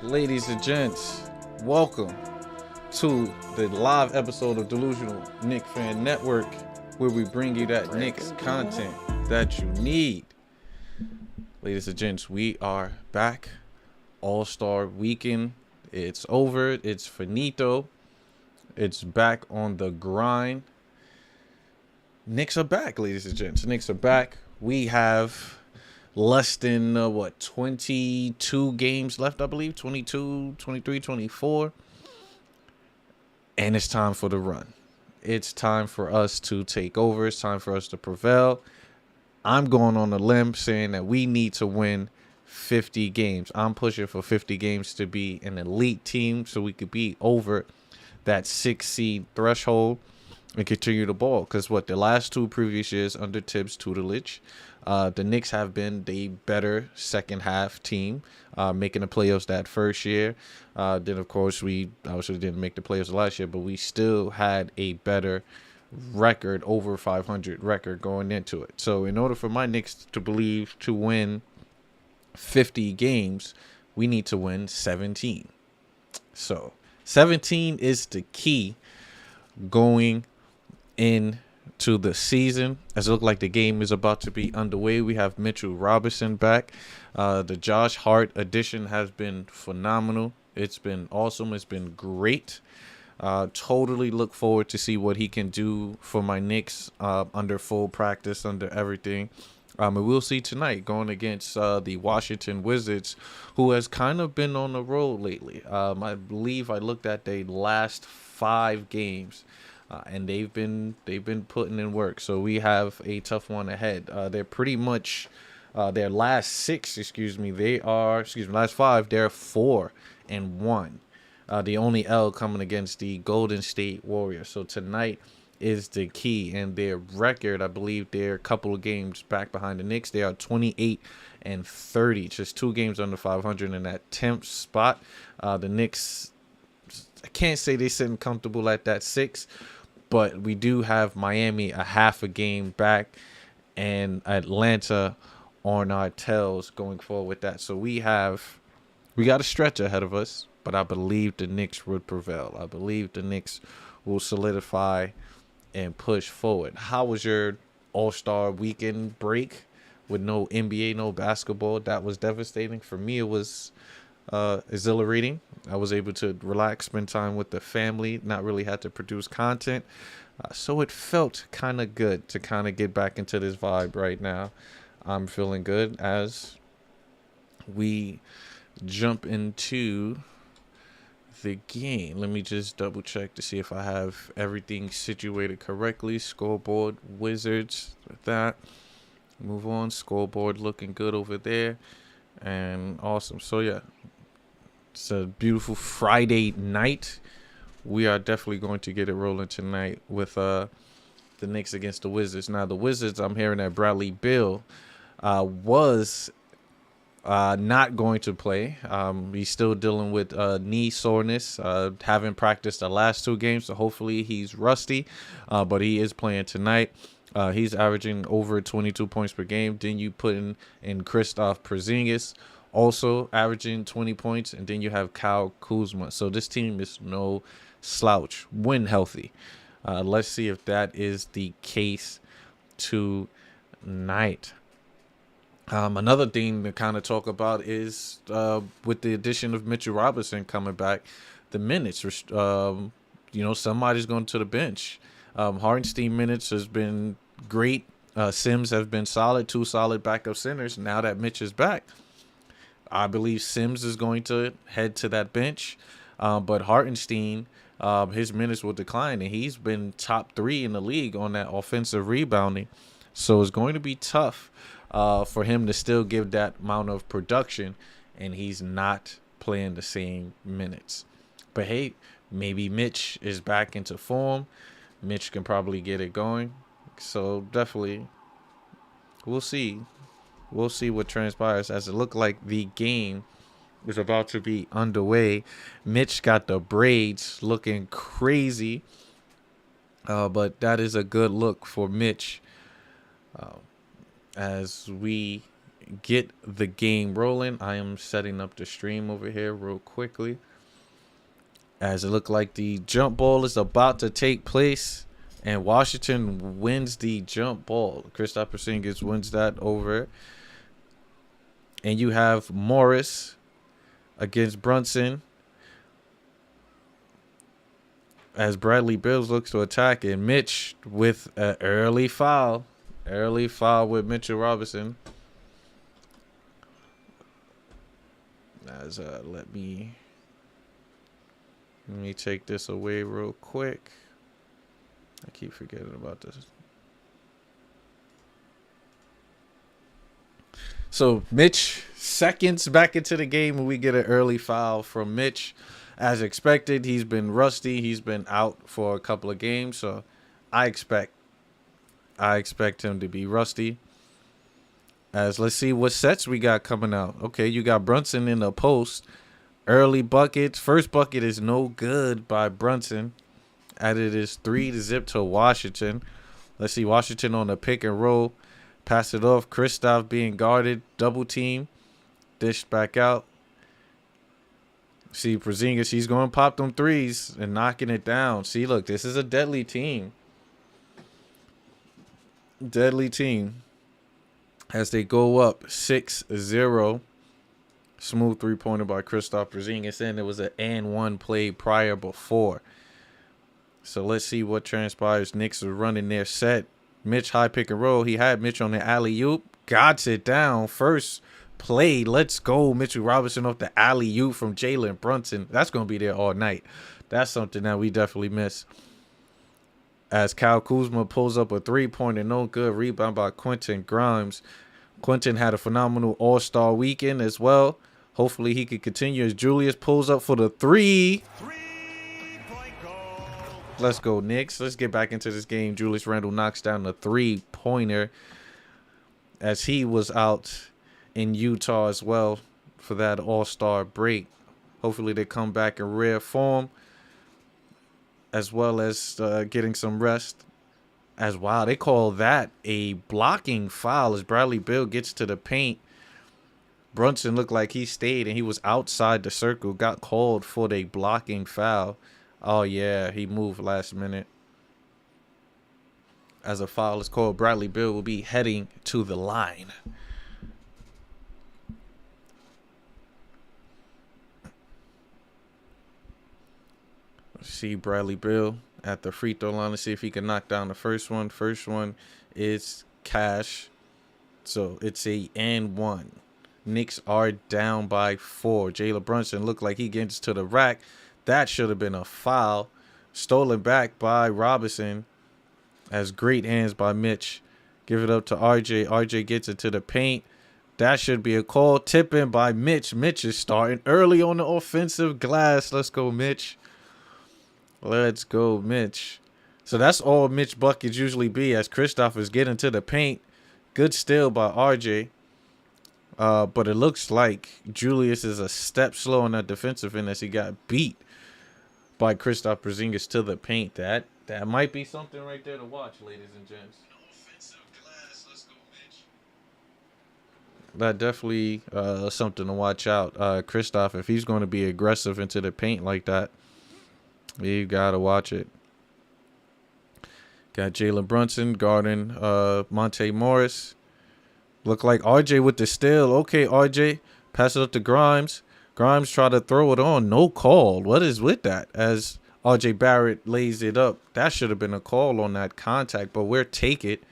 Ladies and gents, welcome to the live episode of Delusional Knicks Fan Network, where we bring you that Knicks content that you need. Ladies and gents, we are back. All-Star Weekend. It's over. It's finito. It's back on the grind. Knicks are back, ladies and gents. Knicks are back. We have less than 22 games left, I believe. 22, 23, 24. And it's time for the run. It's time for us to take over. It's time for us to prevail. I'm going on a limb saying that we need to win 50 games. I'm pushing for 50 games to be an elite team so we could be over that 6 seed threshold and continue the ball. Because the last two previous years under Tibbs' tutelage, the Knicks have been the better second half team, making the playoffs that first year. Then, of course, we obviously didn't make the playoffs last year, but we still had a better record, over 500 record going into it. So in order for my Knicks to believe to win 50 games, we need to win 17. So 17 is the key going into the season, as it looks like the game is about to be underway. We have Mitchell Robinson back. The Josh Hart addition has been phenomenal. It's been awesome. It's been great. Totally look forward to see what he can do for my Knicks under full practice, under everything. And we'll see tonight going against the Washington Wizards, who has kind of been on the road lately. I believe I looked at their last 5 games. And they've been putting in work. So we have a tough one ahead. They're pretty much their last 6. Last 5. They're 4-1. The only L coming against the Golden State Warriors. So tonight is the key. And their record, I believe, they're a couple of games back behind the Knicks. They are 28-30, just 2 games under 500 in that 10th spot. The Knicks, I can't say they're sitting comfortable at that 6. But we do have Miami a half a game back and Atlanta on our tails going forward with that. So we got a stretch ahead of us, but I believe the Knicks would prevail. I believe the Knicks will solidify and push forward. How was your All-Star Weekend break with no NBA, no basketball? That was devastating. For me, it was exhilarating. I was able to relax, spend time with the family, not really had to produce content. So it felt kind of good to kind of get back into this vibe right now. I'm feeling good as we jump into the game. Let me just double check to see if I have everything situated correctly. Scoreboard, Wizards, with that. Move on. Scoreboard looking good over there. And awesome. So, yeah. It's a beautiful Friday night. We are definitely going to get it rolling tonight with the Knicks against the Wizards. Now, the Wizards, I'm hearing that Bradley Beal was not going to play. He's still dealing with knee soreness. Haven't practiced the last 2 games, so hopefully he's rusty. But he is playing tonight. He's averaging over 22 points per game. Then you put in Kristaps Porzingis, also averaging 20 points, and then you have Kyle Kuzma. So this team is no slouch when healthy. Let's see if that is the case tonight. Another thing to kind of talk about is with the addition of Mitchell Robinson coming back, the minutes. Somebody's going to the bench. Hartenstein minutes has been great. Sims have been solid, 2 solid backup centers. Now that Mitch is back, I believe Sims is going to head to that bench. But Hartenstein, his minutes will decline, and he's been top 3 in the league on that offensive rebounding. So it's going to be tough for him to still give that amount of production, and he's not playing the same minutes. But hey, maybe Mitch is back into form. Mitch can probably get it going. So definitely, we'll see. We'll see what transpires, as it looked like the game is about to be underway. Mitch got the braids looking crazy, but that is a good look for Mitch as we get the game rolling. I am setting up the stream over here real quickly, as it looked like the jump ball is about to take place, and Washington wins the jump ball. Kristaps Porzingis wins that over. And you have Morris against Brunson, as Bradley Beal looks to attack, and Mitch with an early foul. Early foul with Mitchell Robinson. As let me take this away real quick. I keep forgetting about this. So Mitch seconds back into the game, and we get an early foul from Mitch. As expected, he's been rusty. He's been out for a couple of games, so I expect him to be rusty. As let's see what sets we got coming out. Okay, you got Brunson in the post. Early buckets. First bucket is no good by Brunson. As it is 3-0 to Washington. Let's see, Washington on the pick and roll. Pass it off. Kristaps being guarded. Double team. Dished back out. See, Porzingis, he's going to pop them threes and knocking it down. See, look, this is a deadly team. Deadly team. As they go up 6-0. Smooth three-pointer by Kristaps Porzingis. And it was an and one play prior before. So let's see what transpires. Knicks are running their set. Mitch high pick and roll. He had Mitch on the alley-oop. Got it down. First play. Let's go. Mitchell Robinson off the alley-oop from Jalen Brunson. That's going to be there all night. That's something that we definitely miss. As Kyle Kuzma pulls up a three-pointer. No good. Rebound by Quentin Grimes. Quentin had a phenomenal all-star weekend as well. Hopefully he could continue as Julius pulls up for the three. Let's go, Knicks. Let's get back into this game. Julius Randle knocks down the three-pointer as he was out in Utah as well for that all-star break. Hopefully they come back in rare form as well as getting some rest. As wow, they call that a blocking foul as Bradley Beal gets to the paint. Brunson looked like he stayed and he was outside the circle. Got called for the blocking foul. Oh, yeah, he moved last minute. As a foul is called, Bradley Beal will be heading to the line. Let's see Bradley Beal at the free throw line. Let's see if he can knock down the first one. First one is cash. So it's a and one. Knicks are down by 4. Jalen Brunson looked like he gets to the rack. That should have been a foul. Stolen back by Robinson. As great hands by Mitch. Give it up to RJ. RJ gets it to the paint. That should be a call. Tip in by Mitch. Mitch is starting early on the offensive glass. Let's go, Mitch. Let's go, Mitch. So that's all Mitch buckets usually be as Kristaps is getting to the paint. Good steal by RJ. But it looks like Julius is a step slow on that defensive end as he got beat by Kristaps Porzingis to the paint. That might be something right there to watch, ladies and gents. That definitely something to watch out. Kristaps, if he's going to be aggressive into the paint like that, you got to watch it. Got Jalen Brunson guarding Monte Morris. Look like RJ with the steal. Okay, RJ. Pass it up to Grimes. Grimes try to throw it on. No call. What is with that? As RJ Barrett lays it up. That should have been a call on that contact, but we'll take it.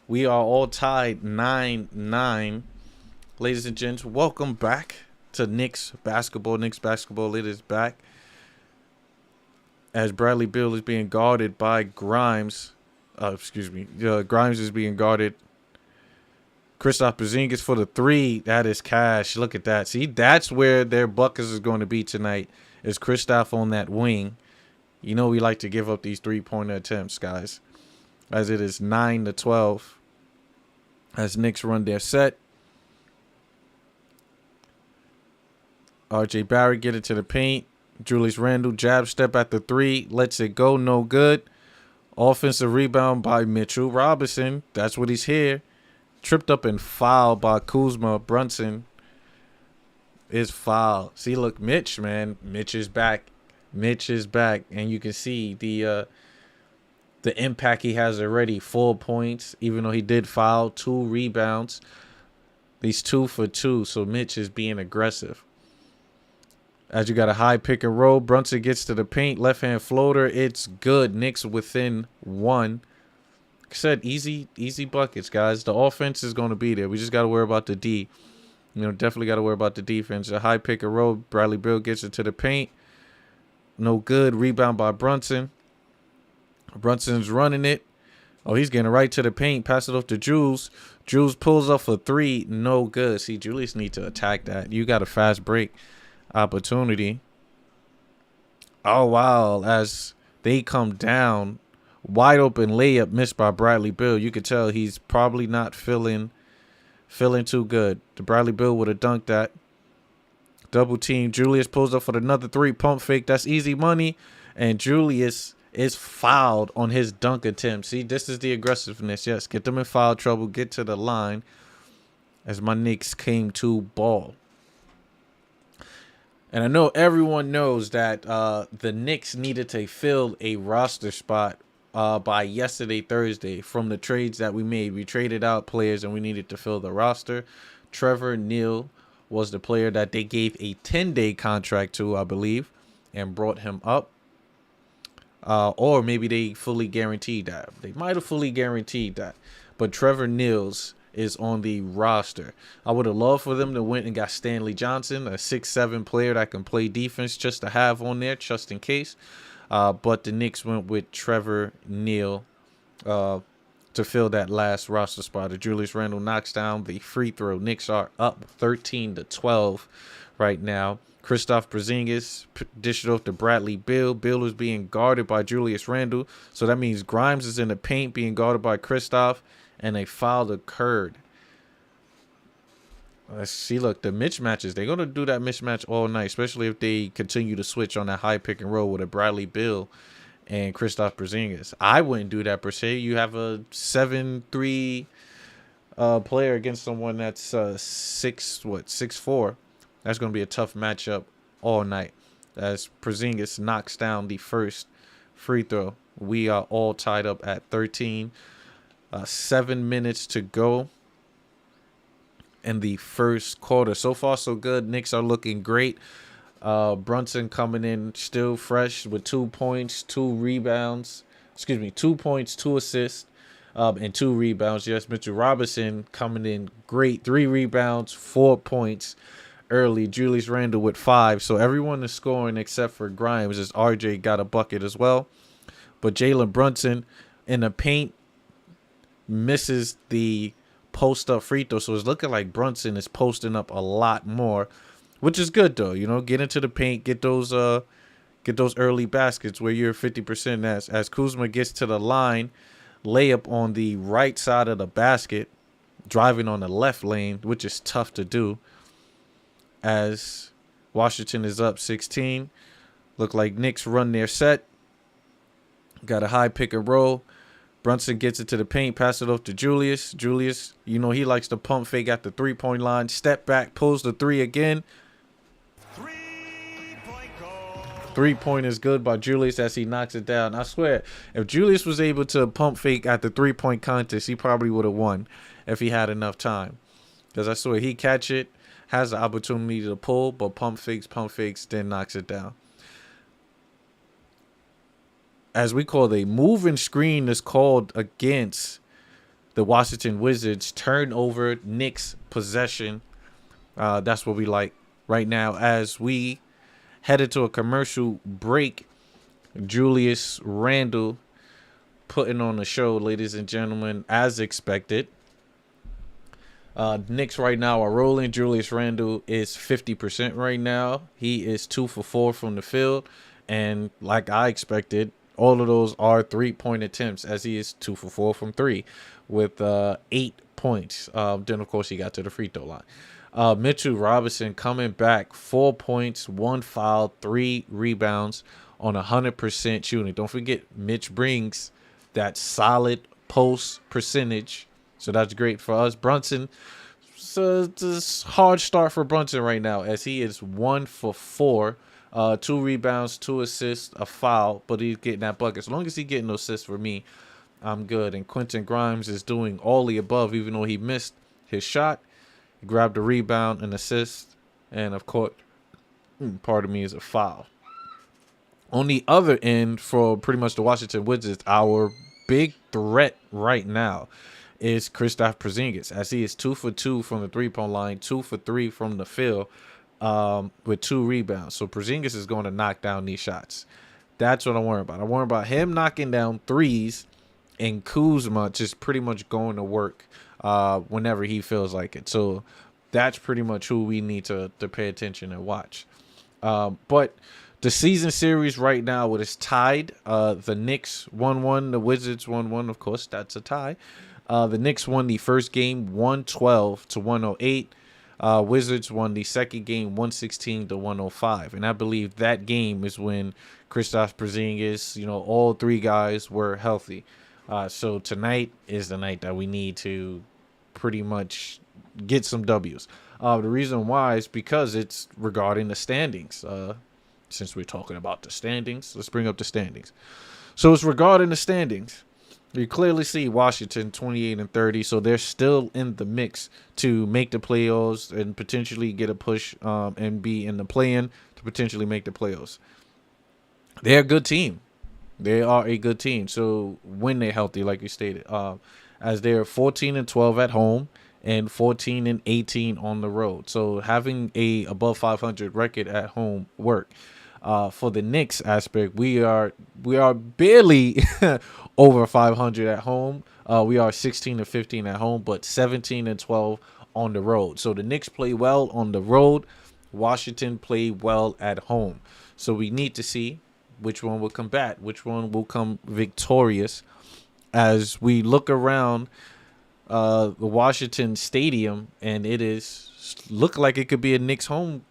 We are all tied 9-9. Ladies and gents, welcome back to Knicks basketball. Knicks basketball, it is back. As Bradley Beal is being guarded by Grimes. Grimes is being guarded. Kristaps Porzingis for the three. That is cash. Look at that. See, that's where their buckets is going to be tonight. Is Kristaps on that wing. You know we like to give up these three-pointer attempts, guys. As it is 9-12. As Knicks run their set. RJ Barrett get it to the paint. Julius Randle jab step at the three. Lets it go. No good. Offensive rebound by Mitchell Robinson. That's what he's here. tripped up and fouled by Kuzma. Brunson is fouled. See, look, Mitch, man. Mitch is back. Mitch is back. And you can see the impact he has already. 4 points, even though he did foul. 2 rebounds. He's 2 for 2. So Mitch is being aggressive. As you got a high pick and roll, Brunson gets to the paint. Left-hand floater. It's good. Knicks within 1. Like I said, easy buckets, guys. The offense is going to be there. We just got to worry about the D. Definitely got to worry about the defense. A high pick and roll. Bradley Beal gets it to the paint. No good. Rebound by Brunson. Brunson's running it. Oh, he's getting right to the paint. Pass it off to Jules. Jules pulls up for 3. No good. See, Julius needs to attack that. You got a fast break opportunity. Oh, wow. As they come down. Wide open layup missed by Bradley Beal. You could tell he's probably not feeling too good. The Bradley Beal would have dunked that. Double team. Julius pulls up for another 3. Pump fake. That's easy money. And Julius is fouled on his dunk attempt. See, this is the aggressiveness. Yes, get them in foul trouble. Get to the line. As my Knicks came to ball. And I know everyone knows that the Knicks needed to fill a roster spot by yesterday, Thursday, from the trades that we made. We traded out players and we needed to fill the roster. Trevor Neal was the player that they gave a 10-day contract to, I believe, and brought him up. Or maybe they fully guaranteed that. They might have fully guaranteed that. But Trevor Neals is on the roster. I would have loved for them to went and got Stanley Johnson, a 6'7" player that can play defense, just to have on there, just in case. But the Knicks went with Trevor Neal to fill that last roster spot. Julius Randle knocks down the free throw. Knicks are up 13-12 right now. Kristaps Porzingis dished off to Bradley Beal. Beal is being guarded by Julius Randle. So that means Grimes is in the paint being guarded by Kristaps. And a foul occurred. Let's see, look, the mismatches. They're going to do that mismatch all night, especially if they continue to switch on that high pick and roll with a Bradley Beal and Kristaps Porzingis. I wouldn't do that per se. You have a 7'3" player against someone that's 6'4". That's going to be a tough matchup all night. As Porzingis knocks down the first free throw. We are all tied up at 13. 7 minutes to go in the first quarter. So far, so good. Knicks are looking great. Brunson coming in still fresh with 2 points, 2 rebounds. 2 points, 2 assists, and 2 rebounds. Yes, Mitchell Robinson coming in great. 3 rebounds, 4 points early. Julius Randle with 5. So everyone is scoring except for Grimes, as RJ got a bucket as well. But Jalen Brunson in the paint misses the post-up free throw. So it's looking like Brunson is posting up a lot more, which is good, though. Get into the paint, get those early baskets where you're 50%. As Kuzma gets to the line, layup on the right side of the basket, driving on the left lane, which is tough to do. As Washington is up 16. Look like Knicks run their set. Got a high pick and roll. Brunson gets it to the paint, pass it off to Julius. Julius, he likes to pump fake at the three-point line. Step back, pulls the 3 again. Three-point is good by Julius as he knocks it down. I swear, if Julius was able to pump fake at the three-point contest, he probably would have won if he had enough time. Because I swear, he catch it, has the opportunity to pull, but pump fakes, then knocks it down. As we call the moving screen is called against the Washington Wizards. Turnover, Knicks possession. That's what we like right now. As we headed to a commercial break, Julius Randle putting on the show, ladies and gentlemen, as expected. Knicks right now are rolling. Julius Randle is 50% right now. He is 2 for 4 from the field. And like I expected, all of those are 3-point attempts, as he is 2 for 4 from 3 with 8 points. Then, of course, he got to the free throw line. Mitchell Robinson coming back, 4 points, 1 foul, 3 rebounds on 100% shooting. Don't forget, Mitch brings that solid post percentage So that's great for us. Brunson, so it's a hard start for Brunson right now as he is 1 for 4. 2 rebounds, 2 assists, a foul, but he's getting that bucket. As long as he's getting those assists for me, I'm good. And Quentin Grimes is doing all the above, even though he missed his shot. He grabbed a rebound, an assist, and of course, part of me is a foul. On the other end, for pretty much the Washington Wizards, our big threat right now is Kristaps Porzingis, as he is 2 for 2 from the 3-point line, 2 for 3 from the field, with 2 rebounds. So Porzingis is going to knock down these shots. That's what I worry about. I worry about him knocking down threes and Kuzma just pretty much going to work whenever he feels like it. So that's pretty much who we need to pay attention and watch. But the season series right now, it is tied. The Knicks 1-1, the Wizards 1-1. Of course, that's a tie. The Knicks won the first game 112 to 108. Wizards won the second game 116 to 105. And I believe that game is when Kristaps Porzingis, all 3 guys were healthy. So tonight is the night that we need to pretty much get some W's. The reason why is because it's regarding the standings. Since we're talking about the standings, let's bring up the standings. So it's regarding the standings. You clearly see Washington 28-30, so they're still in the mix to make the playoffs and potentially get a push and be in the play-in to potentially make the playoffs. They're a good team. They are a good team. So when they're healthy, like you stated, as they're 14-12 at home and 14-18 on the road. So having a above 500 record at home work. For the Knicks aspect, we are barely over 500 at home. We are 16-15 at home, but 17-12 on the road. So the Knicks play well on the road. Washington play well at home. So we need to see which one will combat, which one will come victorious. As we look around the Washington Stadium, and it is look like it could be a Knicks home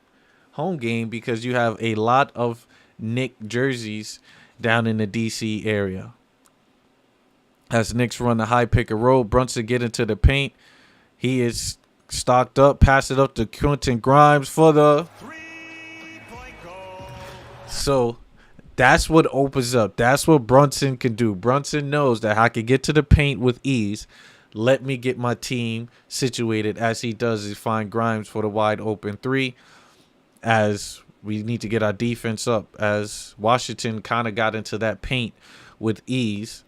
game because you have a lot of Knicks jerseys down in the DC area. As Knicks run the high pick and roll, Brunson get into the paint. He is stocked up, pass it up to Quentin Grimes for the 3-point goal. So that's what opens up. That's what Brunson can do. Brunson knows that I can get to the paint with ease. Let me get my team situated, as he does is find Grimes for the wide open 3. As we need to get our defense up, as Washington kind of got into that paint with ease.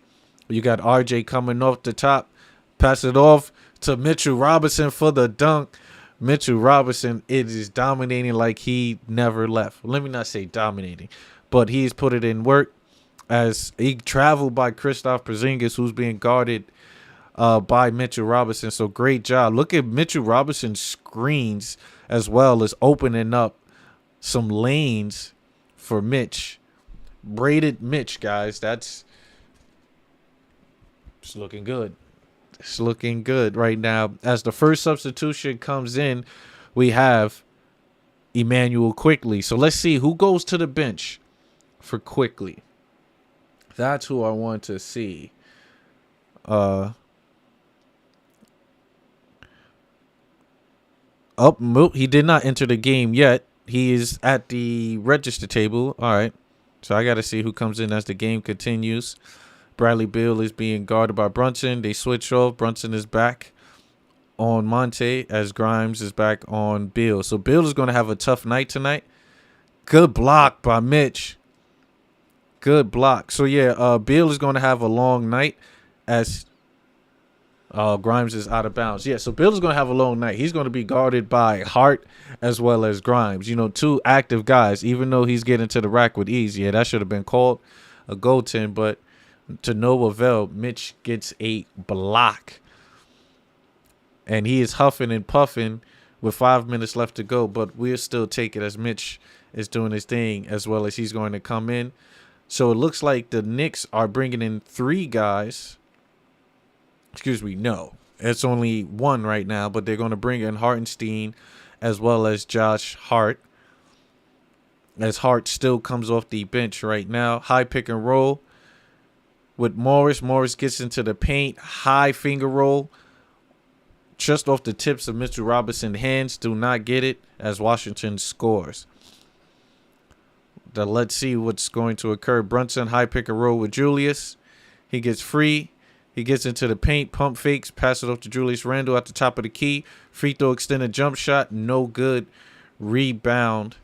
You got RJ coming off the top, pass it off to Mitchell Robinson for the dunk. Mitchell Robinson, it is dominating like he never left. Let me not say dominating, but he's put it in work as he traveled by Kristaps Porzingis, who's being guarded by Mitchell Robinson. So great job. Look at Mitchell Robinson's screens as well as opening up some lanes for Mitch. Braided Mitch, guys. It's looking good. It's looking good right now. As the first substitution comes in, we have Emmanuel Quickly. So let's see who goes to the bench for Quickly. That's who I want to see. He did not enter the game yet. He is at the register table. All right. So I got to see who comes in as the game continues. Bradley Beal is being guarded by Brunson. They switch off. Brunson is back on Monte as Grimes is back on Beal. So Beal is going to have a tough night tonight. Good block by Mitch. Good block. So, yeah, Beal is going to have a long night as Grimes is out of bounds. Yeah, so Beal is going to have a long night. He's going to be guarded by Hart as well as Grimes. 2 active guys, even though he's getting to the rack with ease. Yeah, that should have been called a goaltend, but to no avail. Mitch gets a block. And he is huffing and puffing with 5 minutes left to go, but we'll still take it as Mitch is doing his thing as well as he's going to come in. So it looks like the Knicks are bringing in 3 guys. Excuse me, no. It's only 1 right now, but they're going to bring in Hartenstein as well as Josh Hart. As Hart still comes off the bench right now. High pick and roll with Morris. Morris gets into the paint. High finger roll just off the tips of Mr. Robinson's hands. Do not get it as Washington scores. Let's see what's going to occur. Brunson, high pick and roll with Julius. He gets free. He gets into the paint, pump fakes, pass it off to Julius Randle at the top of the key. Free throw extended jump shot, no good. Rebound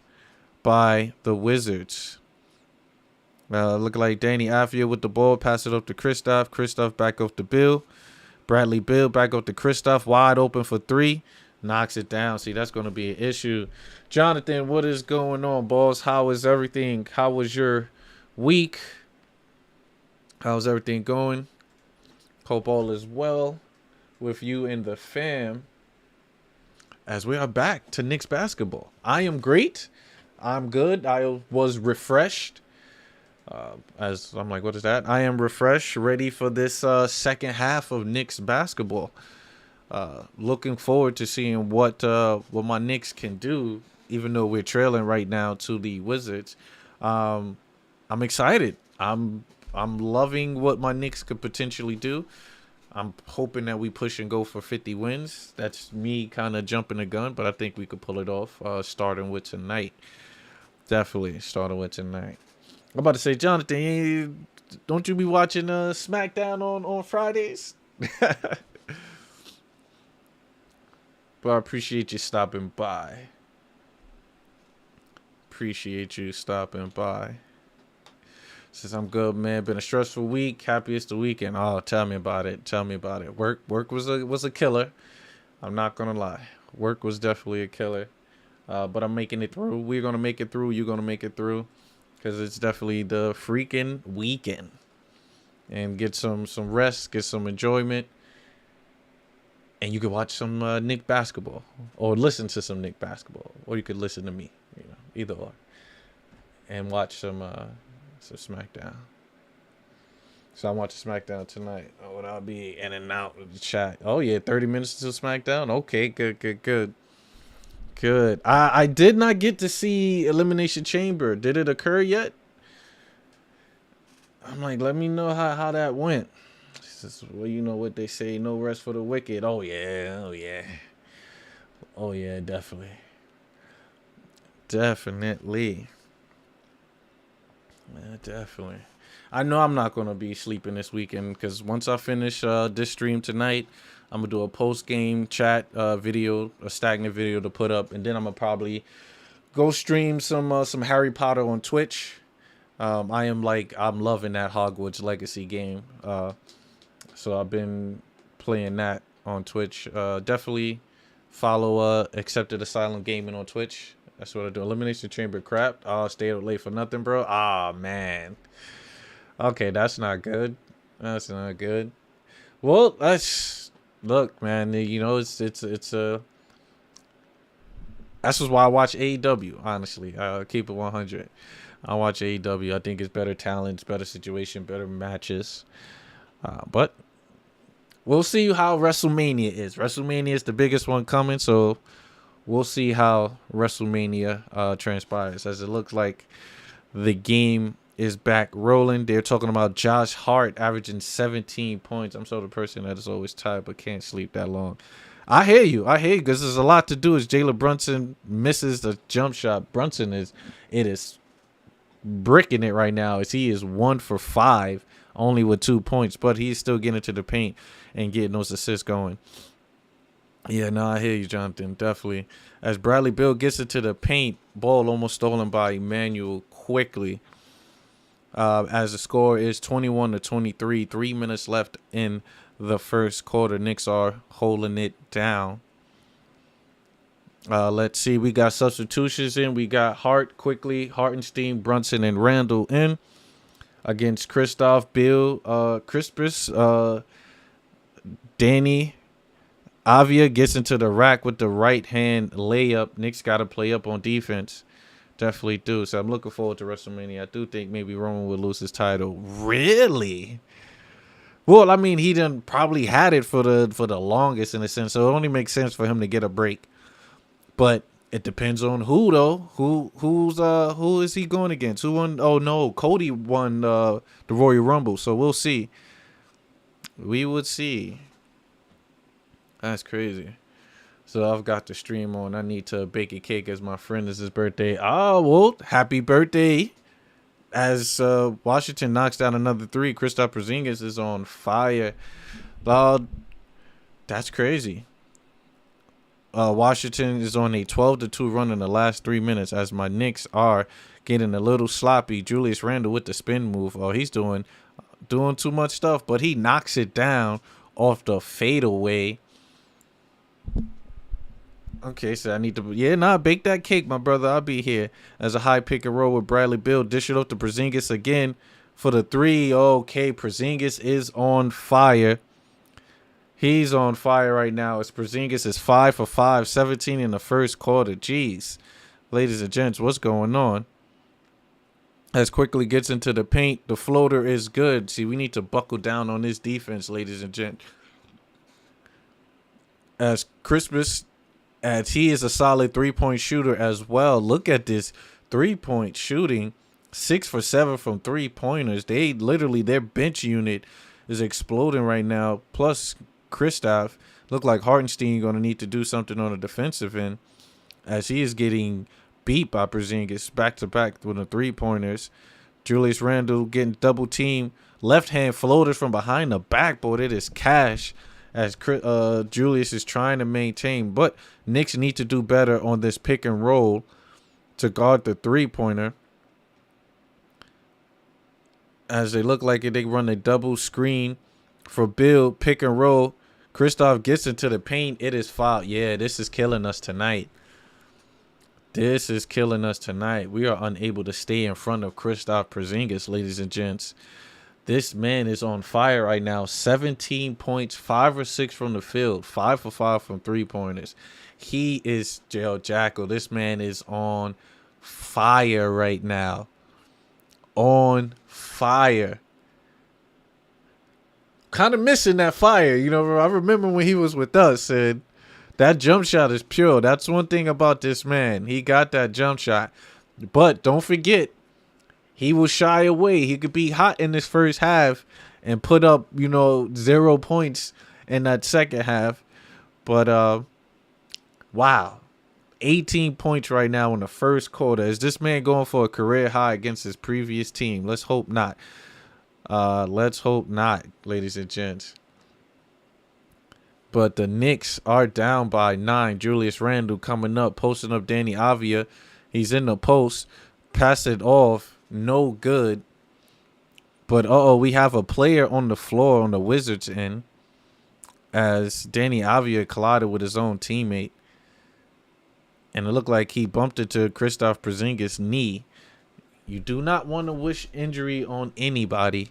by the Wizards. Look like Danny Avia with the ball, pass it off to Kristoff. Kristoff back off to Bill. Bradley Bill back off to Kristoff, wide open for three. Knocks it down. See, that's going to be an issue. Jonathan, what is going on, boss? How is everything? How was your week? How's everything going? Hope all is well with you and the fam. As we are back to Knicks basketball. I am great. I'm good. I was refreshed. As I'm like, what is that? I am refreshed, ready for this second half of Knicks basketball. Looking forward to seeing what my Knicks can do, even though we're trailing right now to the Wizards. I'm excited. I'm loving what my Knicks could potentially do. I'm hoping that we push and go for 50 wins. That's me kind of jumping the gun, but I think we could pull it off starting with tonight. Definitely starting with tonight. I'm about to say, Jonathan, don't you be watching SmackDown on Fridays? But I appreciate you stopping by. Appreciate you stopping by. Says I'm good, man. Been a stressful week. Happy it's the weekend. Oh, tell me about it. Tell me about it. Work was a killer. I'm not gonna lie. Work was definitely a killer. But I'm making it through. We're gonna make it through. You're gonna make it through. Because it's definitely the freaking weekend. And get some rest, get some enjoyment. And you can watch some Knicks basketball. Or listen to some Knicks basketball. Or you could listen to me. Either or. And watch some SmackDown. So I'm watching SmackDown tonight. Oh, and I'll be in and out of the chat. Oh, yeah, 30 minutes to SmackDown. Okay, good. I did not get to see Elimination Chamber. Did it occur yet? I'm like, let me know how that went. Says, well, you know what they say, no rest for the wicked. Oh yeah, definitely. Yeah, definitely. I know I'm not gonna be sleeping this weekend because once I finish this stream tonight, I'm gonna do a post-game chat video, a stagnant video to put up, and then I'm gonna probably go stream some Harry Potter on Twitch. I'm loving that Hogwarts Legacy game. So I've been playing that on Twitch. Definitely follow Accepted Asylum Gaming on Twitch. That's what I do. Elimination Chamber crap. Oh, stay up late for nothing, bro. Ah, man. Okay, that's not good. That's not good. Well, look, man. You know, it's that's why I watch AEW. Honestly, I'll keep it 100. I watch AEW. I think it's better talents, better situation, better matches. But we'll see how WrestleMania is. WrestleMania is the biggest one coming, so we'll see how WrestleMania transpires. As it looks like the game is back rolling. They're talking about Josh Hart averaging 17 points. I'm sort of person that is always tired but can't sleep that long. I hear you because there's a lot to do. As Jalen Brunson misses the jump shot, Brunson is bricking it right now. As he is 1 for 5, only with 2 points, but he's still getting to the paint and getting those assists going. Yeah, no, I hear you, Jonathan. Definitely. As Bradley Beal gets into the paint, ball almost stolen by Emmanuel quickly. As the score is 21-23, 3 minutes left in the first quarter. Knicks are holding it down. Let's see. We got substitutions in. We got Hart quickly, Hartenstein, Brunson, and Randall in against Kristoff, Bill, Crispus, Danny. Avia gets into the rack with the right hand layup. Knicks got to play up on defense. Definitely do. So I'm looking forward to WrestleMania. I do think maybe Roman will lose his title. Really? Well, I mean, he done probably had it for the longest in a sense. So it only makes sense for him to get a break. But it depends on who though. Who is he going against? Who won? Oh no, Cody won the Royal Rumble. So we'll see. We would see. That's crazy. So I've got the stream on. I need to bake a cake as my friend is his birthday. Oh, well, happy birthday. As Washington knocks down another three, Kristaps Porzingis is on fire. That's crazy. Washington is on a 12-2 run in the last 3 minutes as my Knicks are getting a little sloppy. Julius Randle with the spin move. Oh, he's doing too much stuff, but he knocks it down off the fadeaway. Okay, so I need to, bake that cake, my brother. I'll be here as a high pick and roll with Bradley Beal. Dish it up to Porzingis again for the three. Okay, Porzingis is on fire. He's on fire right now. As Porzingis is 5 for 5, 17 in the first quarter. Jeez, ladies and gents, what's going on? As quickly gets into the paint, the floater is good. See, we need to buckle down on this defense, ladies and gents. As he is a solid three-point shooter as well. Look at this three-point shooting. 6 for 7 from three-pointers. Their bench unit is exploding right now. Plus, Kristaps look like Hartenstein going to need to do something on the defensive end as he is getting beat by Porzingis back-to-back with the three-pointers. Julius Randle getting double-teamed. Left-hand floaters from behind the backboard. It is cash as Julius is trying to maintain. But Knicks need to do better on this pick and roll to guard the three-pointer. As they look like they run a double screen for Bill, pick and roll. Kristaps gets into the paint. It is fouled. Yeah, this is killing us tonight. This is killing us tonight. We are unable to stay in front of Kristaps Porzingis, ladies and gents. This man is on fire right now. 17 points, 5 or 6 from the field, 5 for 5 from three-pointers. He is Jail Jackal. This man is on fire right now. On fire. Kind of missing that fire. You know, I remember when he was with us and that jump shot is pure. That's one thing about this man. He got that jump shot. But don't forget, he will shy away. He could be hot in this first half and put up, 0 points in that second half. But, wow. 18 points right now in the first quarter. Is this man going for a career high against his previous team? Let's hope not. Let's hope not, ladies and gents. But the Knicks are down by 9. Julius Randle coming up, posting up Danny Avia. He's in the post. Pass it off. No good. But, we have a player on the floor on the Wizards end as Danny Avia collided with his own teammate. And it looked like he bumped into Kristaps Porzingis' knee. You do not want to wish injury on anybody.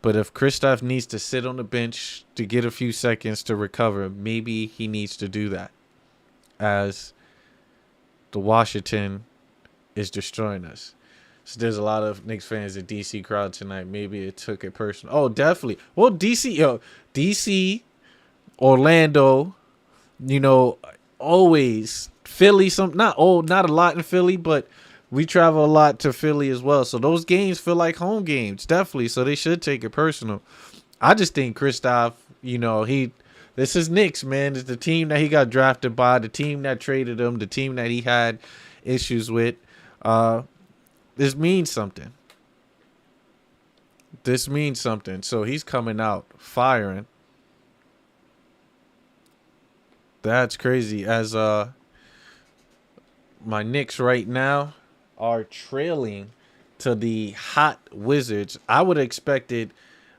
But if Kristaps needs to sit on the bench to get a few seconds to recover, maybe he needs to do that. As the Washington is destroying us. So there's a lot of Knicks fans in DC crowd tonight. Maybe it took it personal. Oh, definitely. Well, DC, Orlando, always Philly. Not a lot in Philly, but we travel a lot to Philly as well. So those games feel like home games, definitely. So they should take it personal. I just think Kristaps, this is Knicks, man. It's the team that he got drafted by, the team that traded him, the team that he had issues with. This means something. So he's coming out firing. That's crazy. As my Knicks right now are trailing to the hot Wizards. I would have expected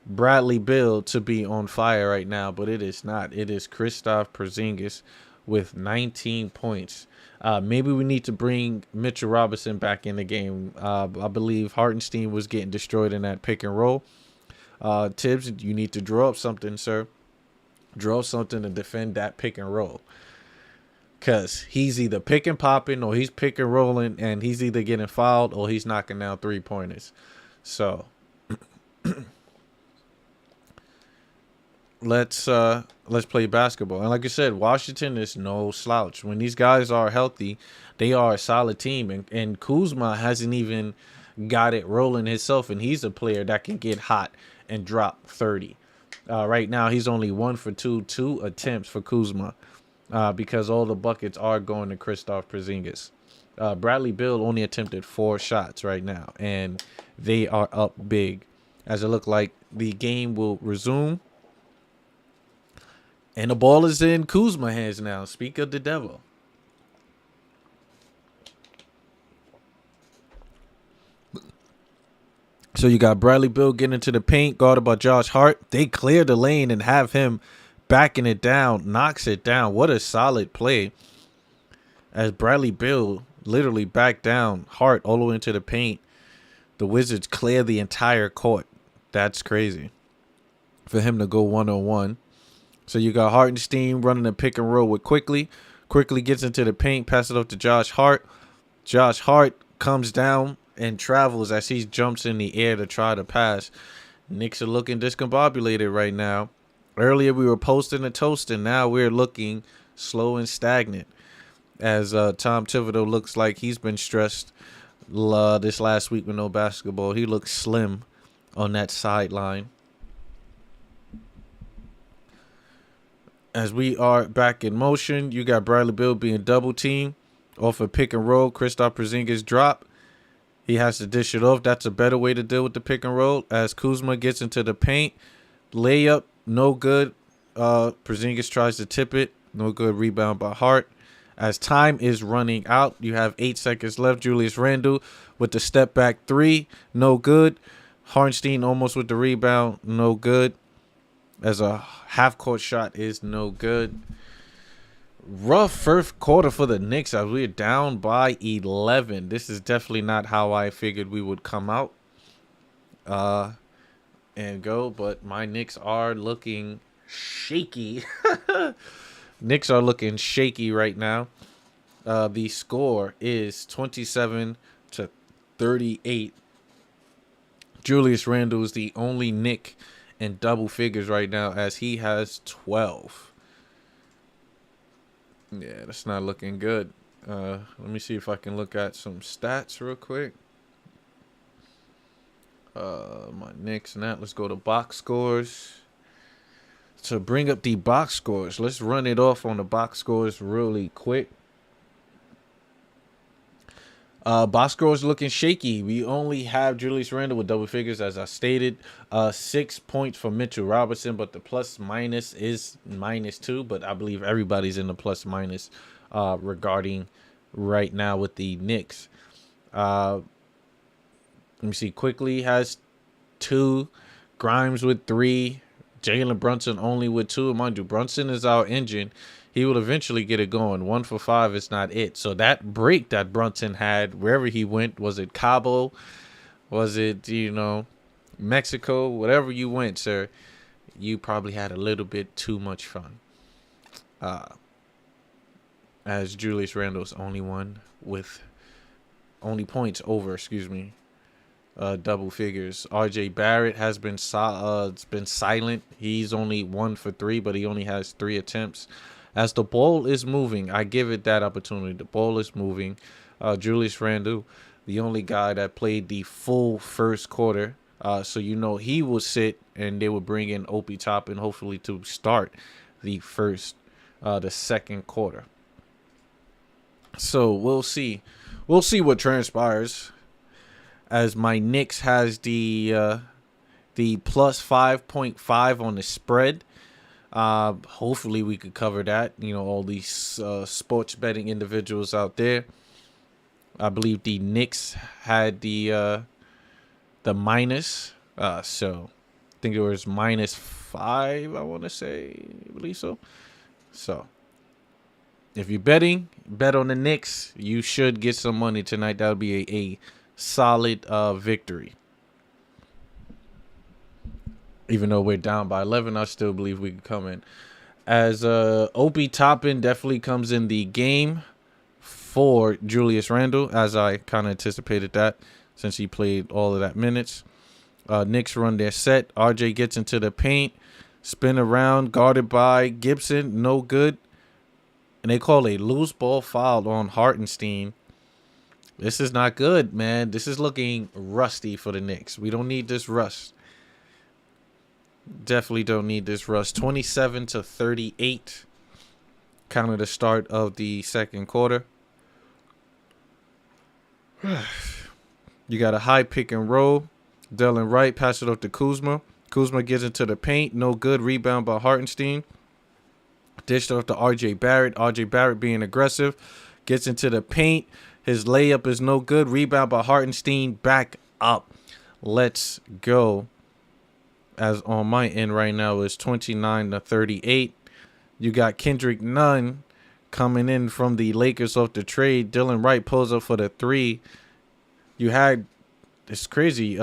Bradley Beal to be on fire right now, but it is not. It is Kristaps Porzingis with 19 points. Maybe we need to bring Mitchell Robinson back in the game. I believe Hartenstein was getting destroyed in that pick and roll. Tibbs, you need to draw up something, sir. Draw up something to defend that pick and roll. Because he's either pick and popping or he's pick and rolling and he's either getting fouled or he's knocking down three-pointers. So let's play basketball. And like I said, Washington is no slouch. When these guys are healthy, they are a solid team. And Kuzma hasn't even got it rolling himself, and he's a player that can get hot and drop 30. Right now, he's only 1 for 2 attempts for Kuzma, because all the buckets are going to Kristaps Porzingis. Bradley Beal only attempted 4 shots right now, and they are up big, as it look like the game will resume. And the ball is in Kuzma hands now. Speak of the devil. So you got Bradley Beal getting into the paint, guarded by Josh Hart. They clear the lane and have him backing it down, knocks it down. What a solid play. As Bradley Beal literally backed down Hart all the way into the paint. The Wizards clear the entire court. That's crazy for him to go one-on-one. So you got Hartenstein running a pick and roll with Quickly. Quickly gets into the paint, passes it off to Josh Hart. Josh Hart comes down and travels as he jumps in the air to try to pass. Knicks are looking discombobulated right now. Earlier we were posting and toasting. Now we're looking slow and stagnant. As Tom Thibodeau looks like he's been stressed this last week with no basketball. He looks slim on that sideline. As we are back in motion, you got Bradley Beal being double teamed off a pick and roll. Kristaps Porzingis drop. He has to dish it off. That's a better way to deal with the pick and roll. As Kuzma gets into the paint, layup, no good. Porzingis tries to tip it. No good. Rebound by Hart. As time is running out, you have 8 seconds left. Julius Randle with the step back 3, no good. Hartenstein almost with the rebound, no good. As a half court shot is no good. Rough first quarter for the Knicks as we're down by 11. This is definitely not how I figured we would come out and go, but my Knicks are looking shaky. Knicks are looking shaky right now. The score is 27-38. Julius Randle is the only Knick in double figures right now as he has 12. Yeah, that's not looking good. Let me see if I can look at some stats real quick. My Knicks and that. Let's go to box scores. To bring up the box scores, let's run it off on the box scores really quick. Box scores looking shaky. We only have Julius Randle with double figures, as I stated. 6 points for Mitchell Robinson, but the plus minus is -2. But I believe everybody's in the plus minus regarding right now with the Knicks. Let me see. Quickly has 2. Grimes with 3. Jalen Brunson only with 2. Mind you, Brunson is our engine. He will eventually get it going. 1 for 5 is not it. So that break that Brunson had, wherever he went, was it Cabo? Was it, Mexico? Whatever you went, sir, you probably had a little bit too much fun. As Julius Randle's only points over, double figures. RJ Barrett has been silent. He's only 1 for 3, but he only has 3 attempts. As the ball is moving, I give it that opportunity. The ball is moving. Julius Randle, the only guy that played the full first quarter. So he will sit, and they will bring in Opie Toppin hopefully to start the second quarter. So we'll see. We'll see what transpires. As my Knicks has the plus 5.5 on the spread. Hopefully we could cover that. All these sports betting individuals out there. I believe the Knicks had the minus. So I think it was -5. I want to say, I believe so. So if you're betting, bet on the Knicks. You should get some money tonight. That'll be a solid victory. Even though we're down by 11, I still believe we can come in. As Opie Toppin definitely comes in the game for Julius Randle, as I kind of anticipated that since he played all of that minutes. Knicks run their set. RJ gets into the paint, spin around, guarded by Gibson, no good. And they call a loose ball foul on Hartenstein. This is not good, man. This is looking rusty for the Knicks. We don't need this rust. Definitely don't need this rust. 27-38. Kind of the start of the second quarter. You got a high pick and roll. Dylan Wright pass it off to Kuzma. Kuzma gets into the paint. No good. Rebound by Hartenstein. Dished off to RJ Barrett. RJ Barrett being aggressive. Gets into the paint. His layup is no good. Rebound by Hartenstein. Back up. Let's go. As on my end right now is 29-38. You got Kendrick Nunn coming in from the Lakers off the trade. Dylan Wright pulls up for the three. You had, it's crazy,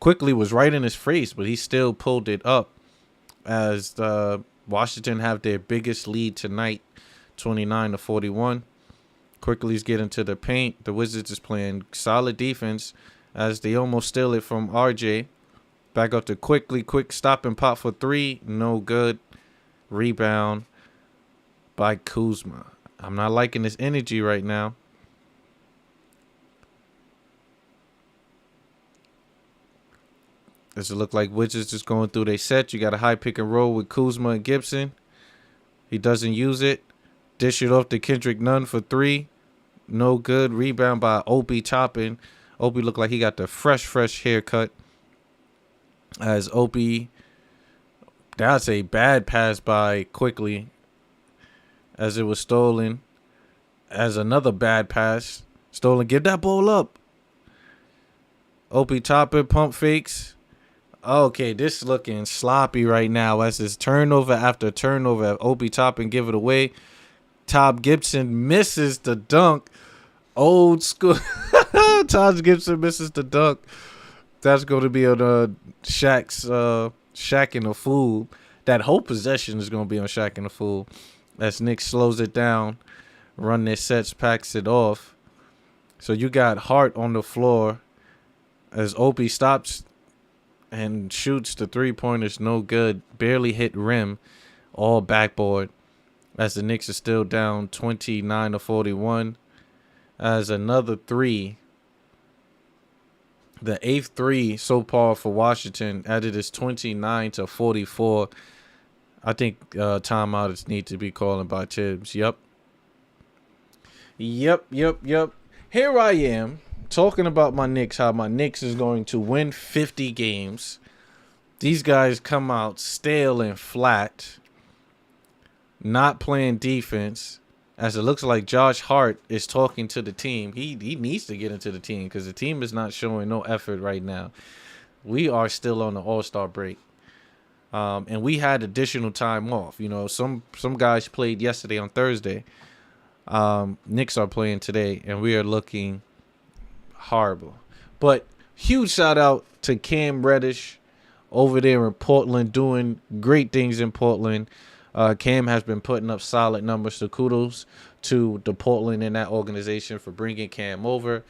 Quickly was right in his face, but he still pulled it up as Washington have their biggest lead tonight, 29-41. Quickly's getting to the paint. The Wizards is playing solid defense as they almost steal it from RJ. Back up to Quickly. Quick stop and pop for three. No good. Rebound by Kuzma. I'm not liking this energy right now. Does it look like Wizards just going through their set? You got a high pick and roll with Kuzma and Gibson. He doesn't use it. Dish it off to Kendrick Nunn for three. No good. Rebound by Opie Toppin. Opie looked like he got the fresh haircut. As Opie, that's a bad pass by Quickly. As it was stolen. As another bad pass. Stolen. Give that ball up. Opie Toppin pump fakes. Okay, this looking sloppy right now as it's turnover after turnover. Opie Toppin give it away. Todd Gibson misses the dunk. Old school. Todd Gibson misses the dunk. That's going to be on Shaq and the Fool. That whole possession is going to be on Shaq and the Fool. As Nick slows it down, run their sets, packs it off. So you got Hart on the floor as Opie stops and shoots the three-pointers. No good. Barely hit rim. All backboard. As the Knicks are still down 29-41. As another three. The eighth three so far for Washington, as it is 29-44. I think timeouts need to be called by Tibbs. Yep. Here I am talking about my Knicks, how my Knicks is going to win 50 games. These guys come out stale and flat, not playing defense. As it looks like Josh Hart is talking to the team. He needs to get into the team because the team is not showing no effort right now. We are still on the All-Star break. And we had additional time off. You know, some guys played yesterday on Thursday. Knicks are playing today, and we are looking horrible. But huge shout out to Cam Reddish over there in Portland, doing great things in Portland. Cam has been putting up solid numbers, so kudos to the Portland and that organization for bringing Cam over.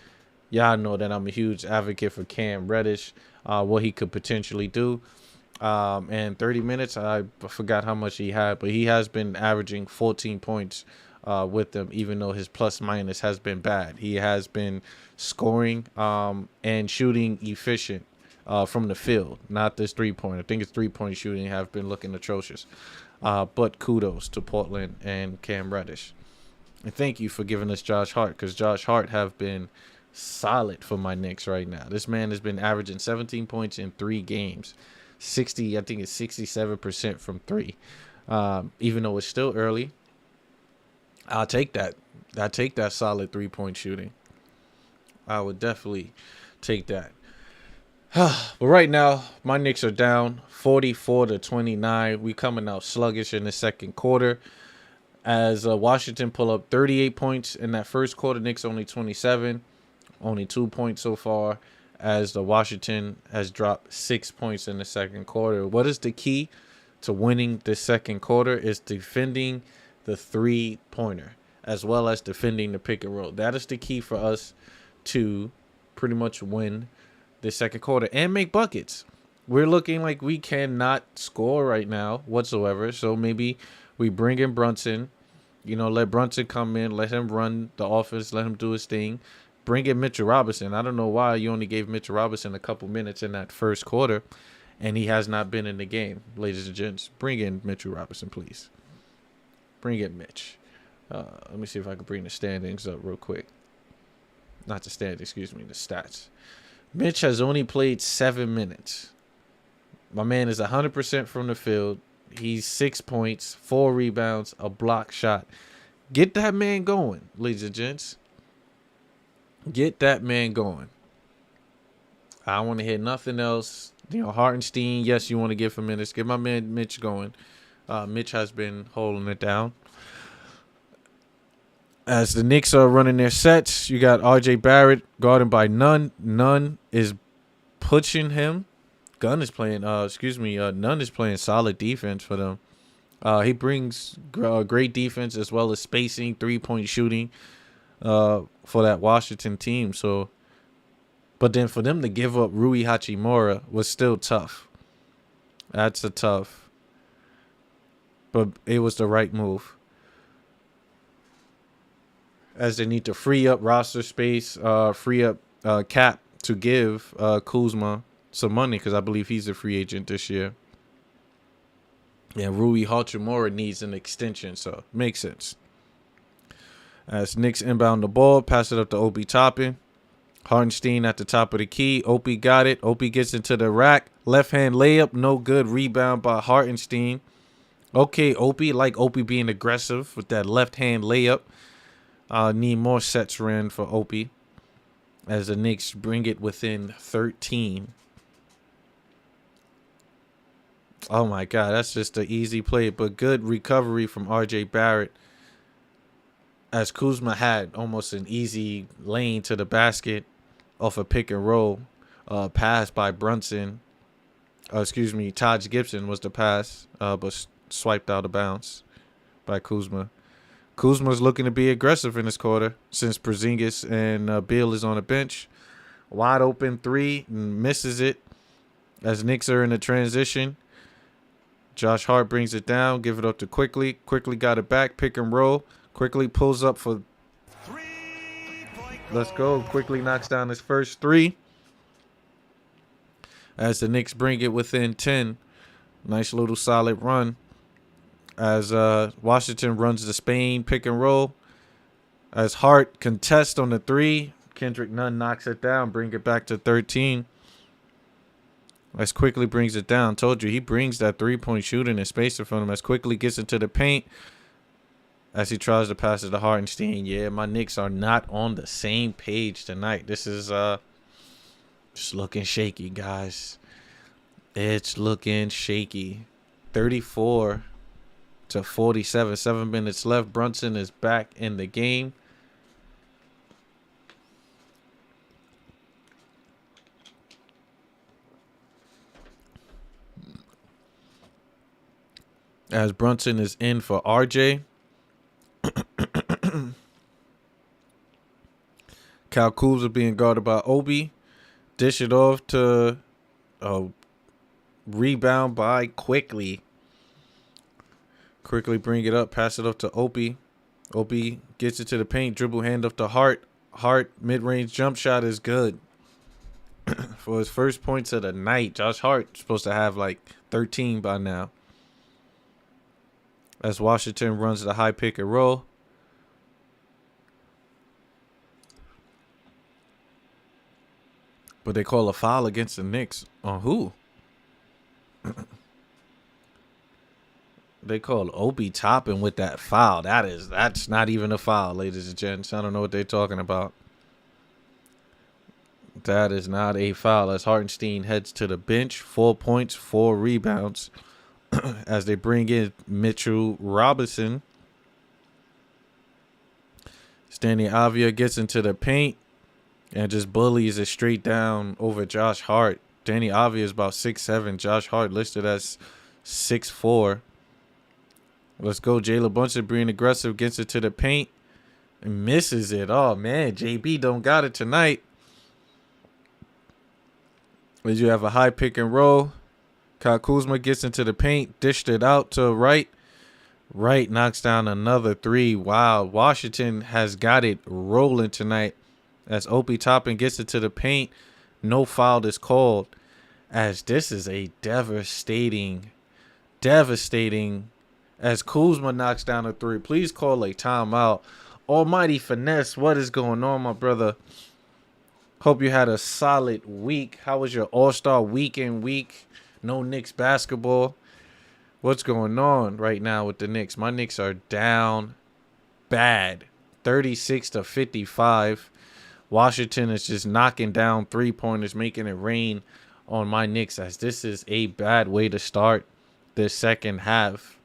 Y'all know that I'm a huge advocate for Cam Reddish, what he could potentially do. And 30 minutes, I forgot how much he had, but he has been averaging 14 points with them, even though his plus minus has been bad. He has been scoring and shooting efficient from the field, not this three-point. I think his three-point shooting have been looking atrocious. But kudos to Portland and Cam Reddish. And thank you for giving us Josh Hart, because Josh Hart have been solid for my Knicks right now. This man has been averaging 17 points in 3 games. I think it's 67% from 3. Even though it's still early, I'll take that. I'll take that solid 3-point shooting. I would definitely take that. But right now, my Knicks are down 44-29. We coming out sluggish in the second quarter. As Washington pull up 38 points in that first quarter, Knicks only 27. Only 2 points so far. As the Washington has dropped 6 points in the second quarter. What is the key to winning the second quarter is defending the three-pointer as well as defending the pick and roll. That is the key for us to pretty much win the second quarter and make buckets. We're looking like we cannot score right now whatsoever. So maybe we bring in Brunson, let Brunson come in, let him run the offense, let him do his thing. Bring in Mitchell Robinson. I don't know why you only gave Mitchell Robinson a couple minutes in that first quarter. and he has not been in the game. Ladies and gents, bring in Mitchell Robinson, please. Bring in Mitch. Let me see if I can bring the standings up real quick. Not the standings, excuse me, the stats. Mitch has only played 7 minutes. My man is 100% from the field. He's 6 points, 4 rebounds, a block shot. Get that man going, ladies and gents. Get that man going. I don't want to hear nothing else. Hartenstein, yes, you want to give him minutes. Get my man Mitch going. Mitch has been holding it down. As the Knicks are running their sets, you got RJ Barrett guarded by Nunn. Nunn is pushing him. Nunn is playing solid defense for them. He brings great defense as well as spacing, 3-point shooting for that Washington team. So, but then for them to give up Rui Hachimura was still tough. That's a tough. But it was the right move. As they need to free up roster space, free up cap to give Kuzma some money, because I believe he's a free agent this year. And Rui Hachimura needs an extension, so makes sense. As Knicks inbound the ball, pass it up to Obi Toppin. Hartenstein at the top of the key. Opie got it. Opie gets into the rack. Left hand layup, no good. Rebound by Hartenstein. Okay, Opie, like Opie being aggressive with that left hand layup. Need more sets ran for Opie as the Knicks bring it within 13. Oh my God, that's just an easy play, but good recovery from RJ Barrett as Kuzma had almost an easy lane to the basket off a pick and roll pass by Brunson. Taj Gibson was the pass, but swiped out of bounds by Kuzma. Kuzma's looking to be aggressive in this quarter since Porzingis and Beal is on the bench. Wide open 3, misses it as Knicks are in a transition. Josh Hart brings it down, give it up to Quickly. Quickly got it back, pick and roll. Quickly pulls up for... Let's go. Quickly knocks down his first 3. As the Knicks bring it within 10. Nice little solid run. As Washington runs the Spain pick and roll. As Hart contests on the 3. Kendrick Nunn knocks it down, bring it back to 13. As Quickly brings it down. Told you, he brings that 3-point shooting and spacer from him. As Quickly gets into the paint. As he tries to pass it to Hartenstein. Yeah, my Knicks are not on the same page tonight. This is just looking shaky, guys. It's looking shaky. 34-47. 7 minutes left. Brunson is back in the game. As Brunson is in for RJ. Kyle Kuzma being guarded by Obi. Dish it off to rebound by Quickly. Quickly bring it up, pass it up to Opie. Opie gets it to the paint, dribble hand up to Hart. Hart mid-range jump shot is good. For his first points of the night. Josh Hart supposed to have like 13 by now. As Washington runs the high pick and roll. But they call a foul against the Knicks. On who? They called Obi Toppin with that foul. That's not even a foul, ladies and gents. I don't know what they're talking about. That is not a foul. As Hartenstein heads to the bench, 4 points, 4 rebounds. As they bring in Mitchell Robinson. Stanley Avia gets into the paint and just bullies it straight down over Josh Hart. Danny Avia is about 6'7". Josh Hart listed as 6'4". Let's go. Jalen Brunson being aggressive, gets it to the paint and misses it. Oh, man. JB don't got it tonight. As you have a high pick and roll. Kyle Kuzma gets into the paint, dished it out to Wright. Wright knocks down another 3. Wow. Washington has got it rolling tonight. As Opie Toppin gets it to the paint, no foul is called. as this is a devastating, as Kuzma knocks down a three. Please call a timeout. Almighty Finesse, what is going on, my brother? Hope you had a solid week. How was your All-Star weekend week? No Knicks basketball. What's going on right now with the Knicks? My Knicks are down bad, 36-55. Washington is just knocking down three-pointers, making it rain on my Knicks, as this is a bad way to start the second half.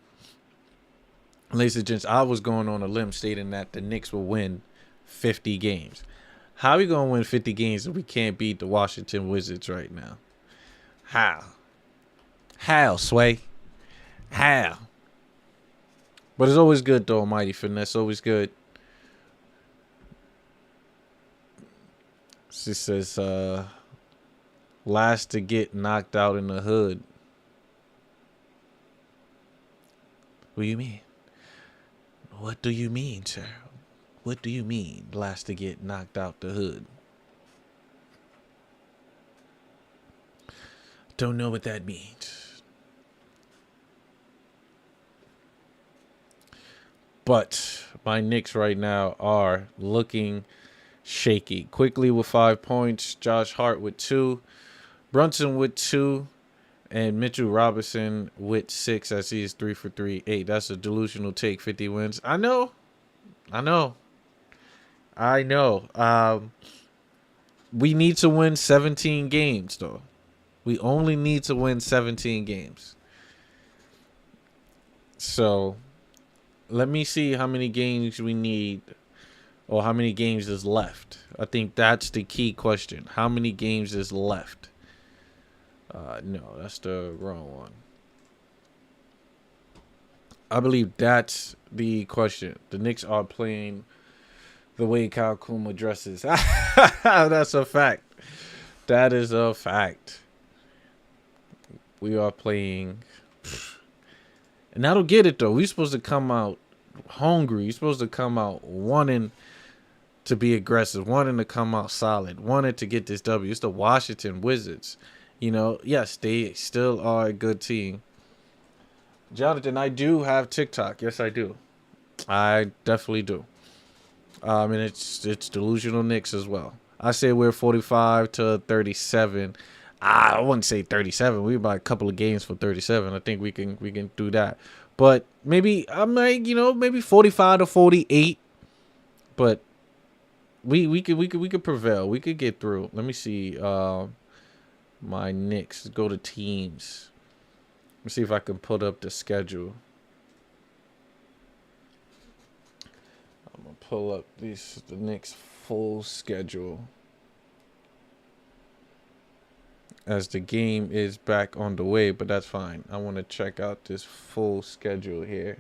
Ladies and gents, I was going on a limb stating that the Knicks will win 50 games. How are we going to win 50 games if we can't beat the Washington Wizards right now? How, Sway? How? But it's always good, though, Almighty Finesse. Always good. She says, last to get knocked out in the hood. What do you mean? What do you mean, sir? What do you mean, last to get knocked out the hood? Don't know what that means. But my Knicks right now are looking shaky. Quickly with 5 points. Josh Hart with 2. Brunson with 2. And Mitchell Robinson with 6 as he is 3 for 3. 8. That's a delusional take. 50 wins. I know. We need to win 17 games, though. We only need to win 17 games. So, let me see how many games we need, or how many games is left. I think that's the key question. How many games is left? No, that's the wrong one. I believe that's the question. The Knicks are playing the way Kyle Kuzma dresses. That's a fact. That is a fact. We are playing. And I don't get it, though. We're supposed to come out hungry. You're supposed to come out wanting to be aggressive, wanting to come out solid, wanting to get this W. It's the Washington Wizards. You know, yes, they still are a good team. Jonathan, I do have TikTok. Yes, I do. I definitely do. And it's Delusional Knicks as well. I say we're 45-37. I wouldn't say 37. We're about a couple of games for 37. I think we can do that. But maybe maybe 45-48. But we could prevail. We could get through. Let me see. My Knicks. Go to teams. Let's see if I can put up the schedule. I'm gonna pull up the Knicks full schedule, as the game is back on the way, but that's fine. I want to check out this full schedule here.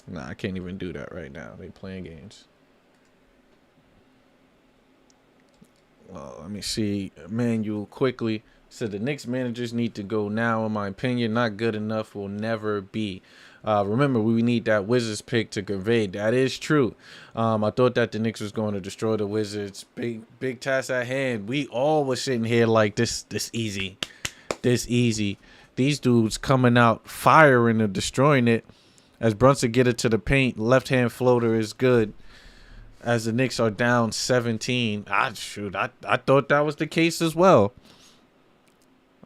Nah, I can't even do that right now. They playing games. Let me see. Manuel quickly said the Knicks managers need to go now, in my opinion. Not good enough will never be. Remember, we need that Wizards pick to convey. That is true. I thought that the Knicks was going to destroy the Wizards. Big task at hand. We all were sitting here like this easy. This easy. These dudes coming out firing and destroying it. As Brunson get it to the paint, left-hand floater is good. As the Knicks are down 17. I thought that was the case as well.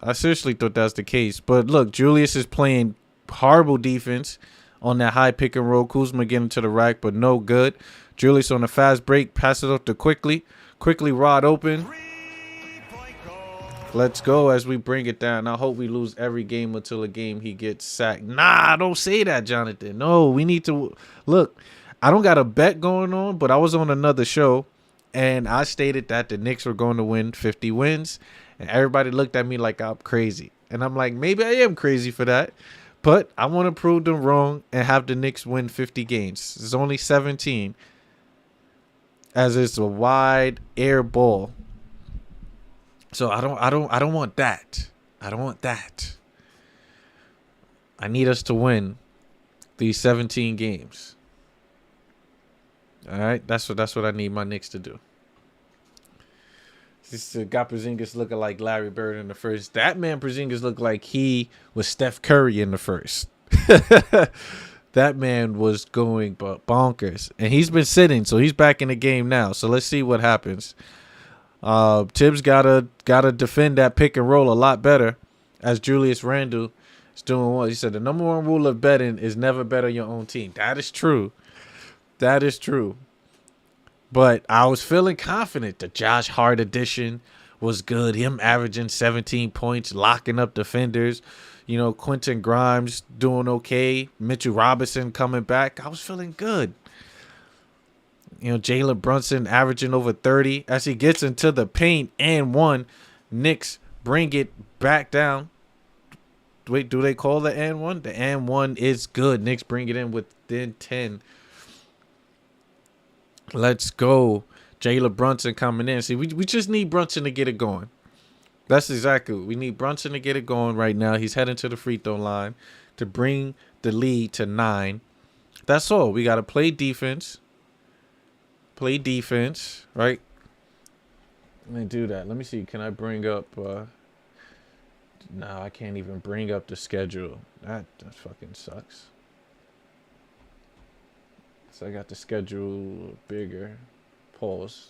I seriously thought that was the case. But look, Julius is playing horrible defense on that high pick and roll. Kuzma getting to the rack, but no good. Julius on a fast break. Pass it up to Quickly. Quickly Rod open. Let's go as we bring it down. I hope we lose every game until a game he gets sacked. Nah, don't say that, Jonathan. No, we need to. Look, I don't got a bet going on, but I was on another show, and I stated that the Knicks were going to win 50 wins, and everybody looked at me like I'm crazy. And I'm like, maybe I am crazy for that, but I want to prove them wrong and have the Knicks win 50 games. It's only 17, as it's a wide air ball. So I don't want that. I don't want that. I need us to win these 17 games. All right, that's what I need my Knicks to do. Just got Porzingis looking like Larry Bird in the first. That man Porzingis looked like he was Steph Curry in the first. That man was going bonkers, and he's been sitting, so he's back in the game now. So let's see what happens. Tibbs gotta defend that pick and roll a lot better, as Julius Randle is doing what he said. The number one rule of betting is never bet on your own team. That is true. That is true. But I was feeling confident. The Josh Hart addition was good. Him averaging 17 points, locking up defenders. You know, Quentin Grimes doing okay. Mitchell Robinson coming back. I was feeling good. You know, Jalen Brunson averaging over 30 as he gets into the paint and one. Knicks bring it back down. Wait, do they call the and one? The and one is good. Knicks bring it in within 10. Let's go. Jalen Brunson coming in. See, we just need Brunson to get it going. That's exactly what we need. Brunson to get it going right now. He's heading to the free throw line to bring the lead to 9. That's all. We got to play defense. Play defense, right? Let me do that. Let me see. Can I bring up... No, I can't even bring up the schedule. That fucking sucks. So I got the schedule bigger. Pause.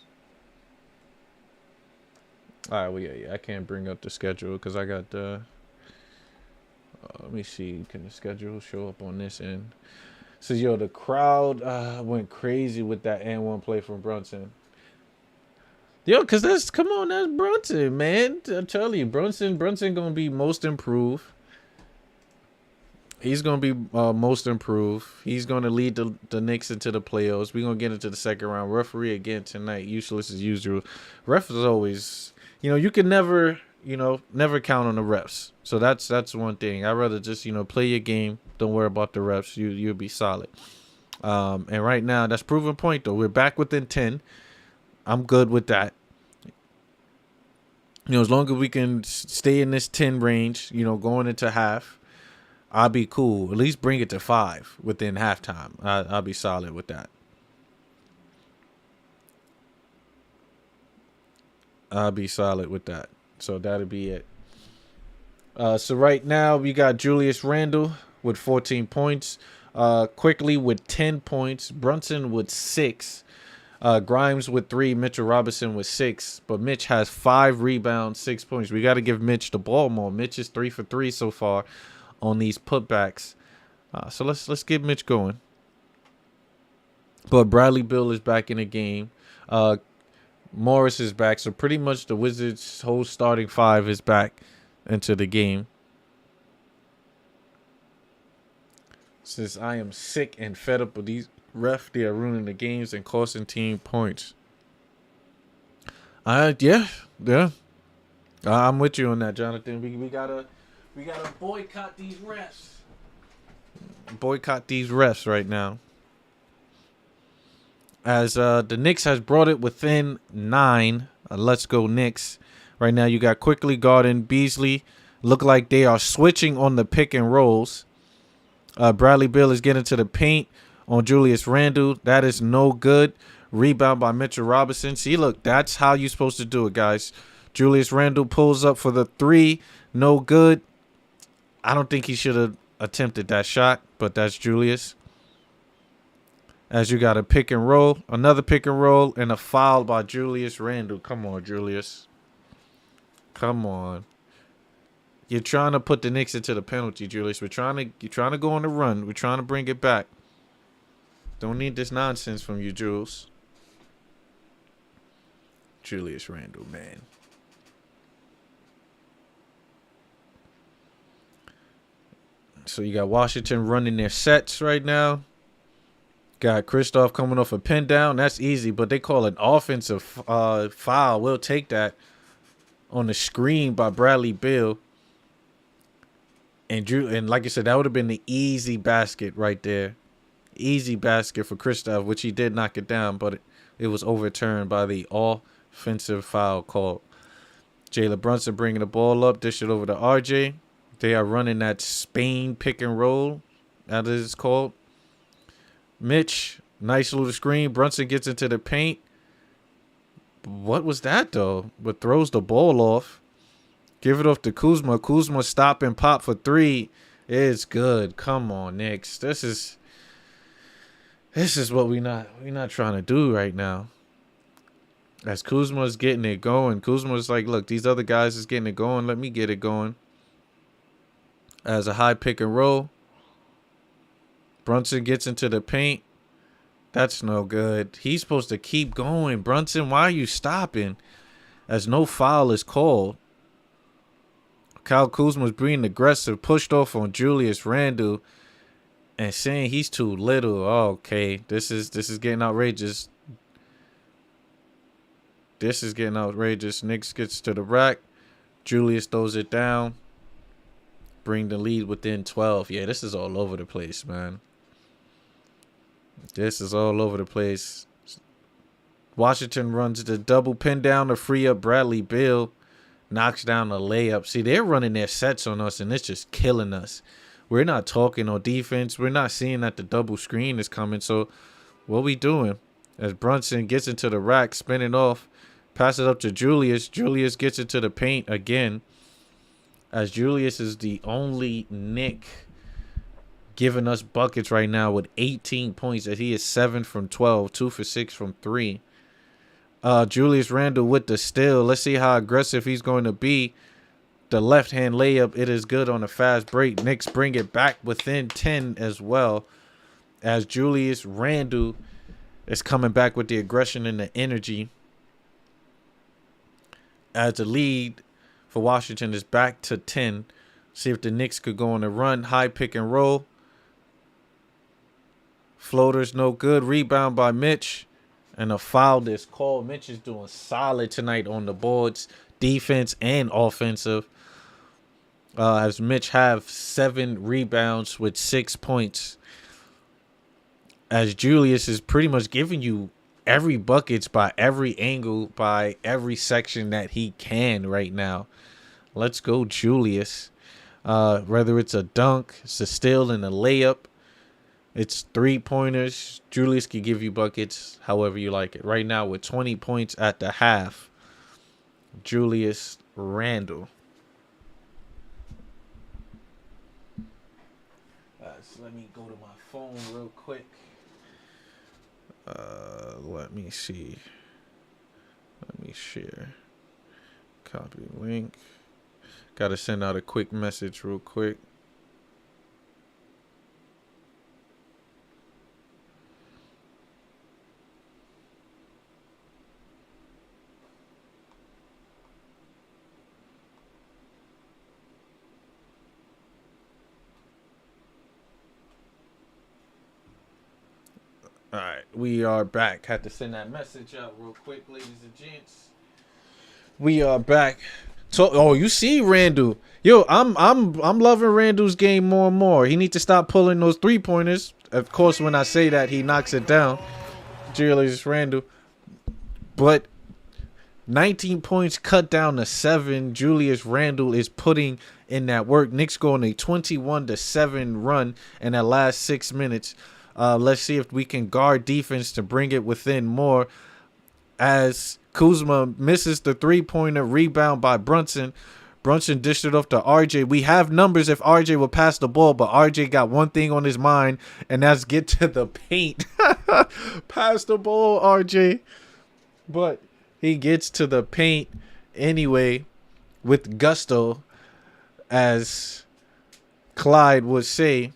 All right, well, yeah, I can't bring up the schedule because I got the... let me see. Can the schedule show up on this end? So, yo, the crowd went crazy with that and one play from Brunson. Yo, because that's Brunson, man. I'm telling you, Brunson going to be most improved. He's going to be most improved. He's going to lead the Knicks into the playoffs. We're going to get into the second round. Referee again tonight, useless as usual. Ref is always, you can never count on the refs. So that's one thing. I'd rather just, play your game. Don't worry about the refs. You'll be solid. And right now, that's proven point, though. We're back within 10. I'm good with that. As long as we can stay in this 10 range, going into half, I'll be cool. At least bring it to 5 within halftime. I'll be solid with that. I'll be solid with that. So that'll be it. So right now we got Julius Randle with 14 points. Quickly with 10 points. Brunson with 6. Grimes with 3. Mitchell Robinson with 6. But Mitch has 5 rebounds, 6 points. We got to give Mitch the ball more. Mitch is 3 for 3 so far on these putbacks. So let's get Mitch going. But Bradley Beal is back in the game. Morris is back. So pretty much the Wizards' whole starting 5 is back into the game. Since I am sick and fed up with these refs, they are ruining the games and costing team points. Yeah. I'm with you on that, Jonathan. We gotta boycott these refs. Boycott these refs right now. As the Knicks has brought it within 9. Let's go Knicks. Right now you got Quickly guarding Beasley. Look like they are switching on the pick and rolls. Bradley Beal is getting to the paint on Julius Randle. That is no good. Rebound by Mitchell Robinson. See, look, that's how you're supposed to do it, guys. Julius Randle pulls up for the 3. No good. I don't think he should have attempted that shot, but that's Julius. As you got a pick and roll, another pick and roll, and a foul by Julius Randle. Come on, Julius. Come on. You're trying to put the Knicks into the penalty, Julius. You're trying to go on the run. We're trying to bring it back. Don't need this nonsense from you, Jules. Julius Randle, man. So you got Washington running their sets right now. Got Kristoff coming off a pin down. That's easy, but they call an offensive foul. We'll take that on the screen by Bradley Beal. And like I said, that would have been the easy basket right there. Easy basket for Kristoff, which he did knock it down, but it was overturned by the offensive foul call. Jalen Brunson bringing the ball up, dish it over to RJ. They are running that Spain pick and roll, that is called. Mitch, nice little screen. Brunson gets into the paint. What was that though? But throws the ball off. Give it off to Kuzma. Kuzma stop and pop for three. It's good. Come on, Knicks. This is what we're not trying to do right now. As Kuzma's getting it going, Kuzma's like, look, these other guys is getting it going. Let me get it going. As a high pick and roll. Brunson gets into the paint. That's no good. He's supposed to keep going. Brunson, why are you stopping? As no foul is called. Kyle Kuzma's being aggressive, pushed off on Julius Randle, and saying he's too little. Oh, okay, this is getting outrageous. This is getting outrageous. Knicks gets to the rack. Julius throws it down. Bring the lead within 12. Yeah, this is all over the place, man. This is all over the place. Washington runs the double pin down to free up Bradley Beal. Knocks down a layup. See, they're running their sets on us, and it's just killing us. We're not talking on defense. We're not seeing that the double screen is coming. So what we doing? As Brunson gets into the rack, spinning off, pass it up to Julius. Julius gets into the paint again. As Julius is the only Knick giving us buckets right now with 18 points. As he is 7 from 12, 2 for 6 from 3. Julius Randle with the steal. Let's see how aggressive he's going to be. The left-hand layup, it is good on a fast break. Knicks bring it back within 10 as well. As Julius Randle is coming back with the aggression and the energy. As the lead for Washington is back to 10. See if the Knicks could go on a run. High pick and roll. Floater's no good. Rebound by Mitch. And a foul is called. Mitch is doing solid tonight on the boards. Defense and offensive. As Mitch have 7 rebounds with 6 points. As Julius is pretty much giving you every buckets by every angle, by every section that he can right now. Let's go, Julius. Whether it's a dunk, it's a steal, and a layup. It's 3-pointers. Julius can give you buckets however you like it. Right now with 20 points at the half, Julius Randle. So let me go to my phone real quick. Let me see. Let me share. Copy link. Got to send out a quick message real quick. All right, we are back. Had to send that message out real quick, ladies and gents. We are back. Oh, you see Randle. Yo, I'm loving Randle's game more and more. He needs to stop pulling those 3-pointers. Of course, when I say that, he knocks it down. Julius Randle. But 19 points cut down to 7. Julius Randle is putting in that work. Knicks going a 21-7 run in that last 6 minutes. Let's see if we can guard defense to bring it within more. As Kuzma misses the 3-pointer, rebound by Brunson. Brunson dished it off to RJ. We have numbers if RJ will pass the ball, but RJ got one thing on his mind, and that's get to the paint. Pass the ball, RJ. But he gets to the paint anyway with gusto, as Clyde would say.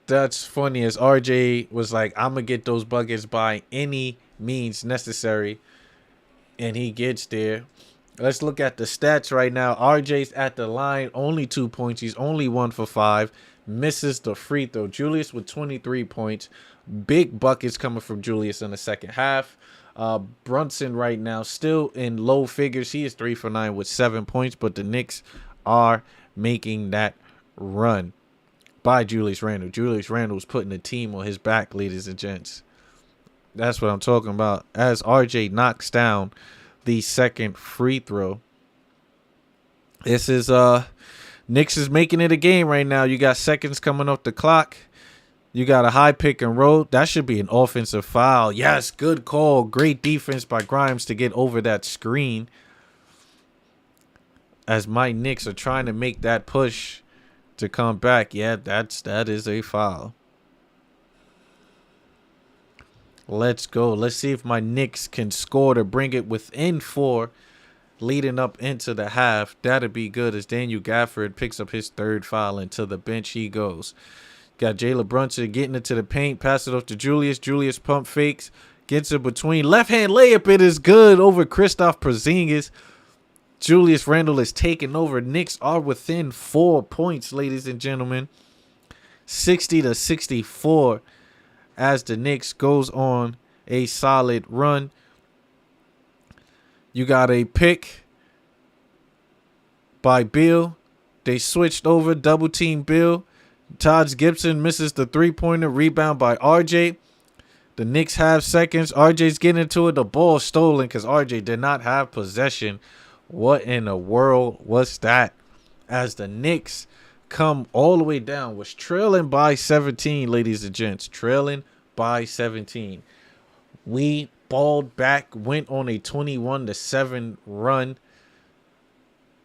That's funny, as RJ was like, I'm going to get those buckets by any means necessary. And he gets there. Let's look at the stats right now. RJ's at the line, only 2 points. He's only 1 for 5. Misses the free throw. Julius with 23 points. Big buckets coming from Julius in the second half. Brunson right now still in low figures. He is 3 for 9 with 7 points. But the Knicks are making that run by Julius Randle. Julius Randle's putting the team on his back, ladies and gents. That's what I'm talking about. As RJ knocks down the second free throw. This is Knicks is making it a game right now. You got seconds coming off the clock. You got a high pick and roll. That should be an offensive foul. Yes, good call. Great defense by Grimes to get over that screen. As my Knicks are trying to make that push to come back. Yeah, that is a foul. Let's go. Let's see if my Knicks can score to bring it within 4 leading up into the half. That'd be good as Daniel Gafford picks up his 3rd foul, and to the bench he goes. Got Jalen Brunson getting into the paint, pass it off to Julius. Julius pump fakes, gets it between. Left hand layup, it is good over Kristaps Porzingis. Julius Randle is taking over. Knicks are within 4 points, ladies and gentlemen. 60-64 as the Knicks goes on a solid run. You got a pick by Bill. They switched over, double team Bill. Taj Gibson misses the 3-pointer, rebound by RJ. The Knicks have seconds. RJ's getting into it. The ball stolen because RJ did not have possession. What in the world was that? As the Knicks come all the way down, was trailing by 17, ladies and gents. Trailing by 17. We balled back, went on a 21-7 run.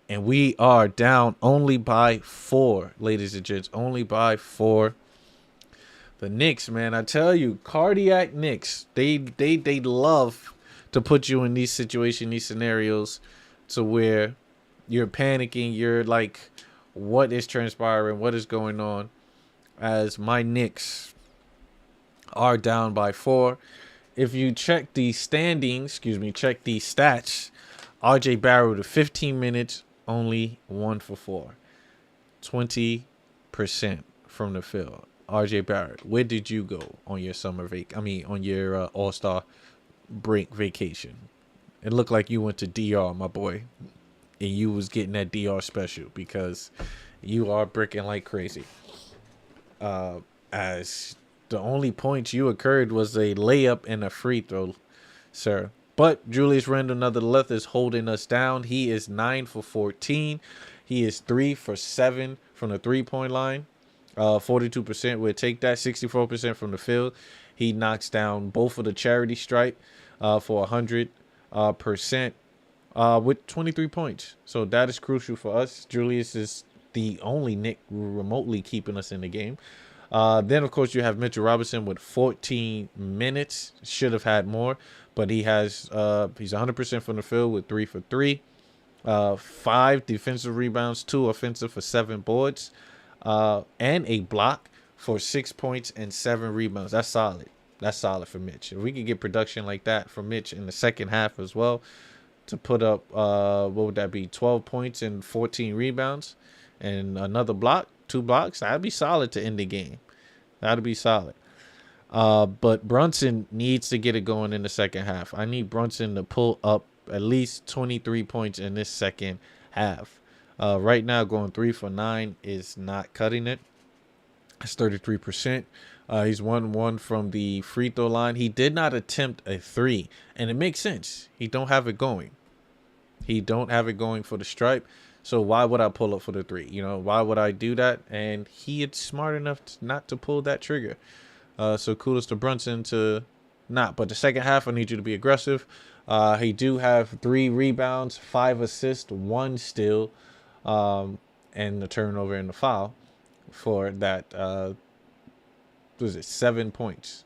And we are down only by 4, ladies and gents. Only by 4. The Knicks, man, I tell you, cardiac Knicks. They love to put you in these situations, these scenarios, to where you're panicking. You're like, what is transpiring? What is going on? As my Knicks are down by 4. If you check the standings, check the stats, RJ Barrett to 15 minutes. Only 1 for 4. 20% from the field. RJ Barrett, where did you go on your on your All-Star break vacation? It looked like you went to DR, my boy. And you was getting that DR special because you are bricking like crazy. As the only points you occurred was a layup and a free throw, sir. But Julius Randle, nonetheless, is holding us down. He is 9 for 14. He is 3 for 7 from the 3-point line. 42% would take that. 64% from the field. He knocks down both of the charity stripe for 100% with 23 points. So that is crucial for us. Julius is the only Knick remotely keeping us in the game. Then, of course, you have Mitchell Robinson with 14 minutes. Should have had more. But he has he's 100% from the field with 3 for 3. 5 defensive rebounds, 2 offensive for 7 boards. And a block for 6 points and 7 rebounds. That's solid. That's solid for Mitch. If we could get production like that from Mitch in the second half as well, to put up, what would that be, 12 points and 14 rebounds and another block, 2 blocks, that'd be solid to end the game. That'd be solid. But Brunson needs to get it going in the second half. I need Brunson to pull up at least 23 points in this second half. Right now, going 3 for 9 is not cutting it. It's 33%. He's 1-1 from the free throw line. He did not attempt a 3, and it makes sense. He don't have it going. He don't have it going for the stripe. So why would I pull up for the 3? You know, why would I do that? And he is smart enough not to pull that trigger. So kudos to Brunson to not. But the second half, I need you to be aggressive. He do have 3 rebounds, 5 assists, 1 steal, and the turnover and the foul for that. Was it 7 points?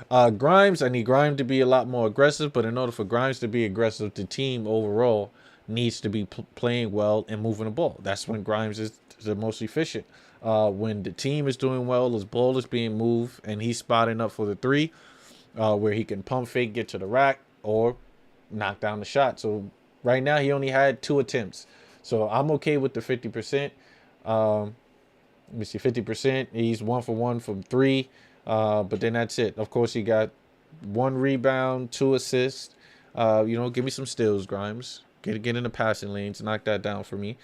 Grimes, I need Grimes to be a lot more aggressive. But in order for Grimes to be aggressive, the team overall needs to be playing well and moving the ball. That's when Grimes is the most efficient. When the team is doing well, his ball is being moved, and he's spotting up for the 3, where he can pump fake, get to the rack, or knock down the shot. So right now he only had 2 attempts. So I'm okay with the 50%. Let me see, 50%. He's 1 for 1 from 3. But then that's it. Of course, he got 1 rebound, 2 assists. Give me some steals, Grimes. Get in the passing lanes. Knock that down for me,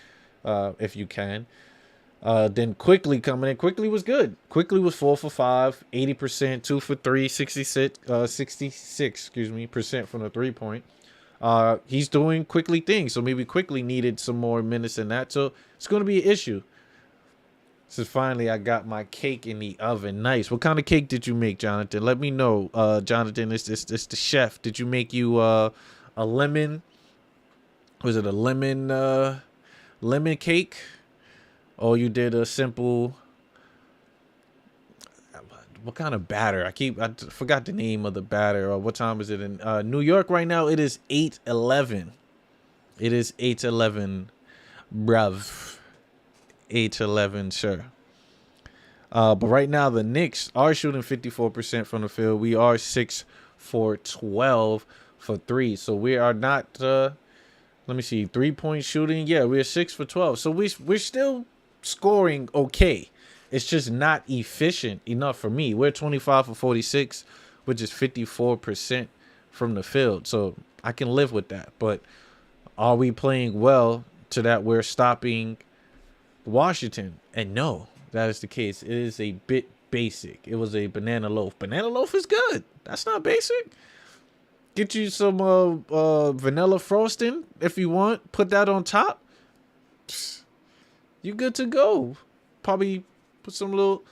if you can. Then Quickly coming in. Quickly was good. Quickly was 4 for 5, 80%, 2 for 3, 66% from the 3-point. He's doing Quickly things. So maybe Quickly needed some more minutes than that. So it's going to be an issue. So finally, I got my cake in the oven. Nice. What kind of cake did you make, Jonathan? Let me know, Jonathan. It's the chef. Did you make you a lemon? Was it a lemon cake, or you did a simple? What kind of batter? I forgot the name of the batter. Or what time is it in New York right now? It is 8:11. It is 8:11, bruv. 8:11, sir. But right now the Knicks are shooting 54% from the field. We are 6 for 12 for three. So we are not. Let me see, 3-point shooting. Yeah, we're 6 for 12. So we're still scoring okay. It's just not efficient enough for me. We're 25 for 46, which is 54% from the field. So I can live with that. But are we playing well to that we're stopping Washington? And no, that is the case. It is a bit basic. It was a banana loaf. Banana loaf is good. That's not basic. Get you some vanilla frosting if you want. Put that on top. You good to go. Probably put some little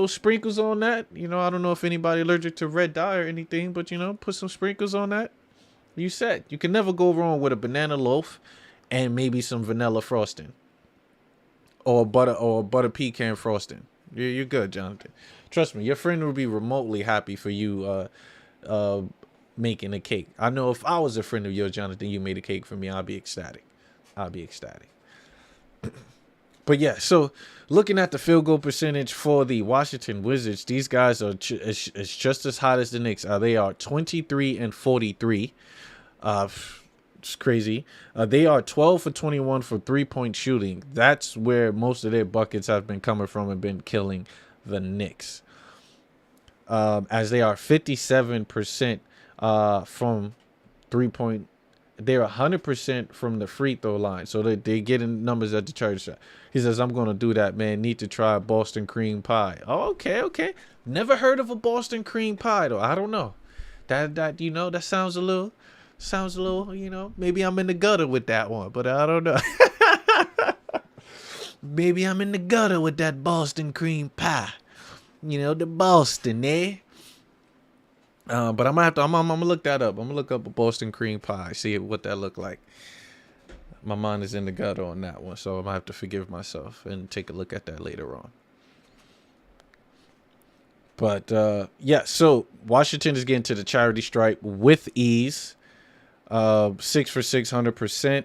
sprinkles on that. You know, I don't know if anybody allergic to red dye or anything, but you know, put some sprinkles on that. You said you can never go wrong with a banana loaf and maybe some vanilla frosting or butter pecan frosting. You're good, Jonathan. Trust me, your friend will be remotely happy for you making a cake. I know if I was a friend of yours, Jonathan, you made a cake for me, I'd be ecstatic. But yeah, so looking at the field goal percentage for the Washington Wizards, these guys are it's just as hot as the Knicks. They are 23 and 43. It's crazy. They are 12 for 21 for 3-point shooting. That's where most of their buckets have been coming from and been killing the Knicks. As they are 57% from 3-point. They're 100% from the free throw line. So they getting numbers at the charity shot. He says, I'm going to do that, man. Need to try Boston cream pie. Oh, okay. Never heard of a Boston cream pie, though. I don't know. That you know, that sounds a little, you know, maybe I'm in the gutter with that one, but I don't know. Maybe I'm in the gutter with that Boston cream pie. You know, the Boston, eh? But I'm gonna look that up. I'm gonna look up a Boston cream pie, see what that look like. My mind is in the gutter on that one, so I'm gonna have to forgive myself and take a look at that later on. But yeah, so Washington is getting to the charity stripe with ease. 6 for 600%.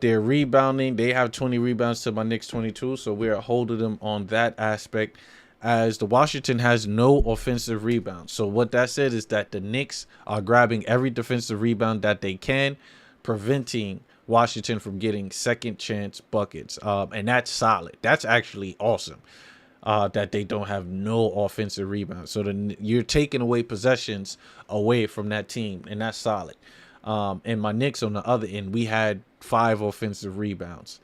They're rebounding. They have 20 rebounds to my Knicks 22, so we're holding them on that aspect. As the Washington has no offensive rebounds. So what that said is that the Knicks are grabbing every defensive rebound that they can, preventing Washington from getting second chance buckets. And that's solid. That's actually awesome that they don't have no offensive rebounds. So you're taking away possessions away from that team, and that's solid. And my Knicks on the other end, we had 5 offensive rebounds.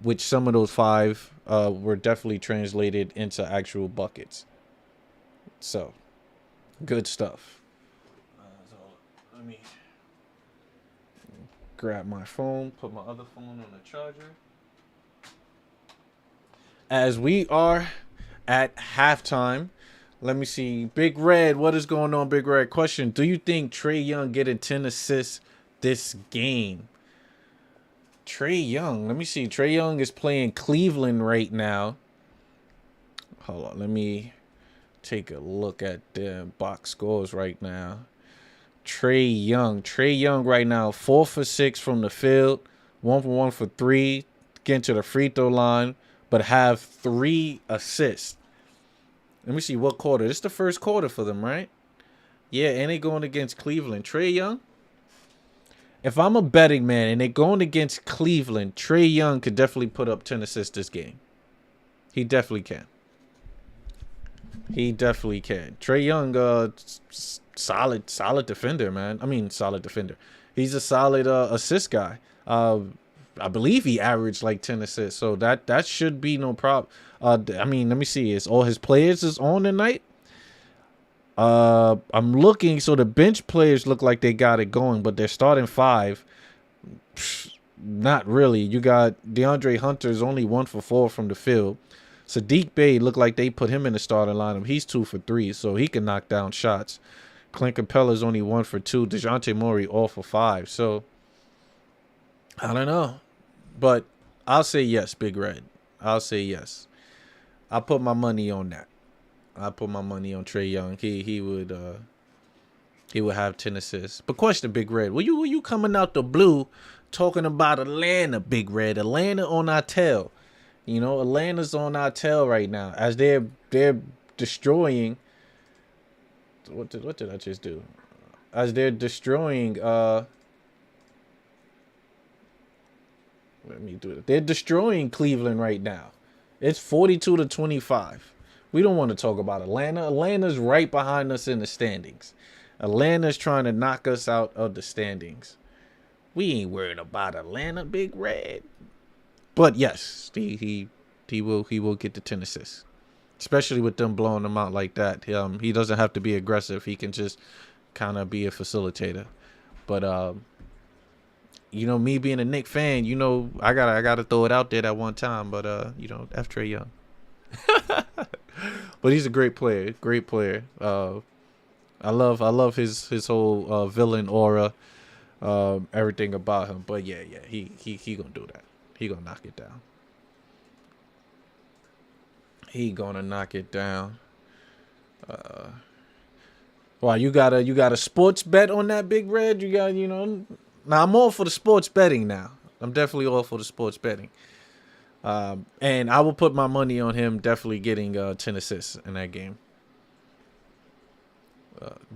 Which some of those 5 were definitely translated into actual buckets. So, good stuff. So let me grab my phone, put my other phone on the charger. As we are at halftime, let me see. Big Red, what is going on, Big Red? Question, do you think Trae Young getting 10 assists this game? Trae Young. Let me see. Trae Young is playing Cleveland right now. Hold on. Let me take a look at the box scores right now. Trae Young right now, 4 for 6 from the field, 1 for 1 for 3, getting to the free throw line, but have 3 assists. Let me see what quarter. This is the first quarter for them, right? Yeah, and they going against Cleveland. Trae Young. If I'm a betting man and they're going against Cleveland, Trae Young could definitely put up 10 assists this game. He definitely can. Trae Young, solid defender, man. I mean, solid defender. He's a solid assist guy. I believe he averaged like 10 assists, so that should be no problem. I mean, let me see. Is all his players is on tonight? I'm looking, so the bench players look like they got it going, but they're starting 5. not really. You got DeAndre Hunter's only 1 for 4 from the field. Sadiq Bey looked like they put him in the starting lineup. He's 2 for 3, so he can knock down shots. Clint Capella's only 1 for 2. DeJounte Murray 0 for 5. So I don't know, but I'll say yes, Big Red. I'll say yes. I'll put my money on that. I put my money on Trae Young. He would have 10 assists. But question, Big Red, were you coming out the blue talking about Atlanta, Big Red? Atlanta on our tail. You know, Atlanta's on our tail right now as they're destroying. What did I just do? As they're destroying. Let me do it. They're destroying Cleveland right now. It's 42-25. We don't want to talk about Atlanta. Atlanta's right behind us in the standings. Atlanta's trying to knock us out of the standings. We ain't worried about Atlanta, Big Red. But yes, he will get the 10 assists. Especially with them blowing them out like that. He doesn't have to be aggressive. He can just kind of be a facilitator. But you know, me being a Knicks fan, you know, I gotta throw it out there that one time. But you know, F Trae Young. But he's a great player. Great player. I love his whole villain aura, everything about him. But yeah, he gonna do that. He gonna knock it down. He gonna knock it down. Wow, you got a sports bet on that, Big Red? You got, you know. Now I'm all for the sports betting now. I'm definitely all for the sports betting. And I will put my money on him definitely getting 10 assists in that game.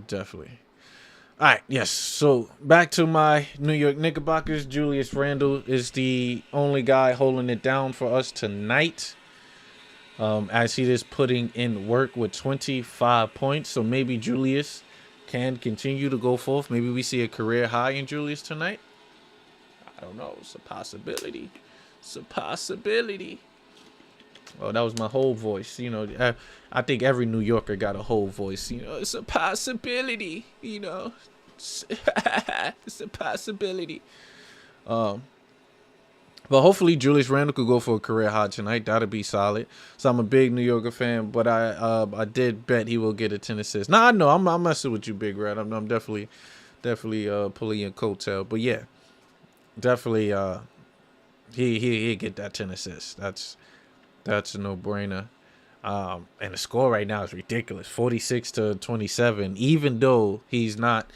Definitely. All right, yes. So back to my New York Knickerbockers. Julius Randle is the only guy holding it down for us tonight. As he is putting in work with 25 points. So maybe Julius can continue to go forth. Maybe we see a career high in Julius tonight. I don't know. It's a possibility. It's a possibility. Oh, that was my whole voice. You know, I think every New Yorker got a whole voice. You know, it's a possibility. You know, it's a possibility. But hopefully Julius Randle could go for a career high tonight. That'd be solid. So I'm a big New Yorker fan, but I did bet he will get a 10 assists. Nah, I know I'm messing with you, Big Red. I'm definitely pulling your coattail. But yeah, definitely he get that 10 assists. That's a no-brainer. And the score right now is ridiculous, 46-27. Even though he's not,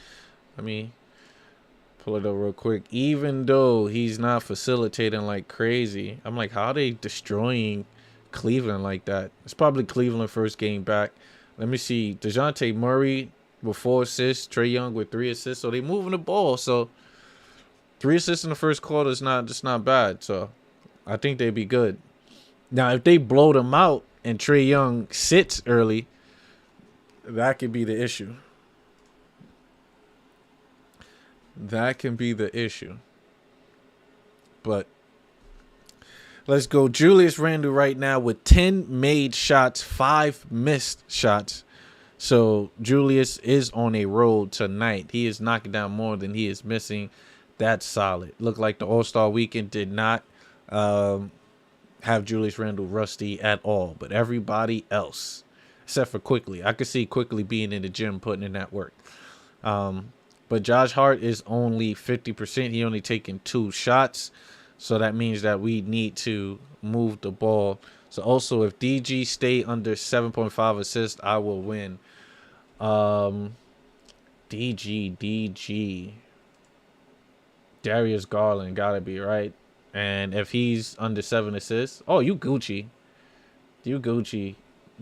pull it up real quick. Even though he's not facilitating like crazy, I'm like, how are they destroying Cleveland like that? It's probably Cleveland first game back. Let me see. DeJounte Murray with 4 assists. Trae Young with 3 assists. So they moving the ball. So 3 assists in the first quarter is not bad. So I think they'd be good. Now, if they blow them out and Trae Young sits early, that could be the issue. That can be the issue. But let's go. Julius Randle right now with 10 made shots, 5 missed shots. So Julius is on a roll tonight. He is knocking down more than he is missing. That's solid. Looked like the All-Star weekend did not have Julius Randle rusty at all. But everybody else, except for Quickly. I could see Quickly being in the gym putting in that work. But Josh Hart is only 50%. He only taken 2 shots. So that means that we need to move the ball. So also, if DG stay under 7.5 assists, I will win. DG. Darius Garland got to be, right? And if he's under 7 assists, oh, you Gucci.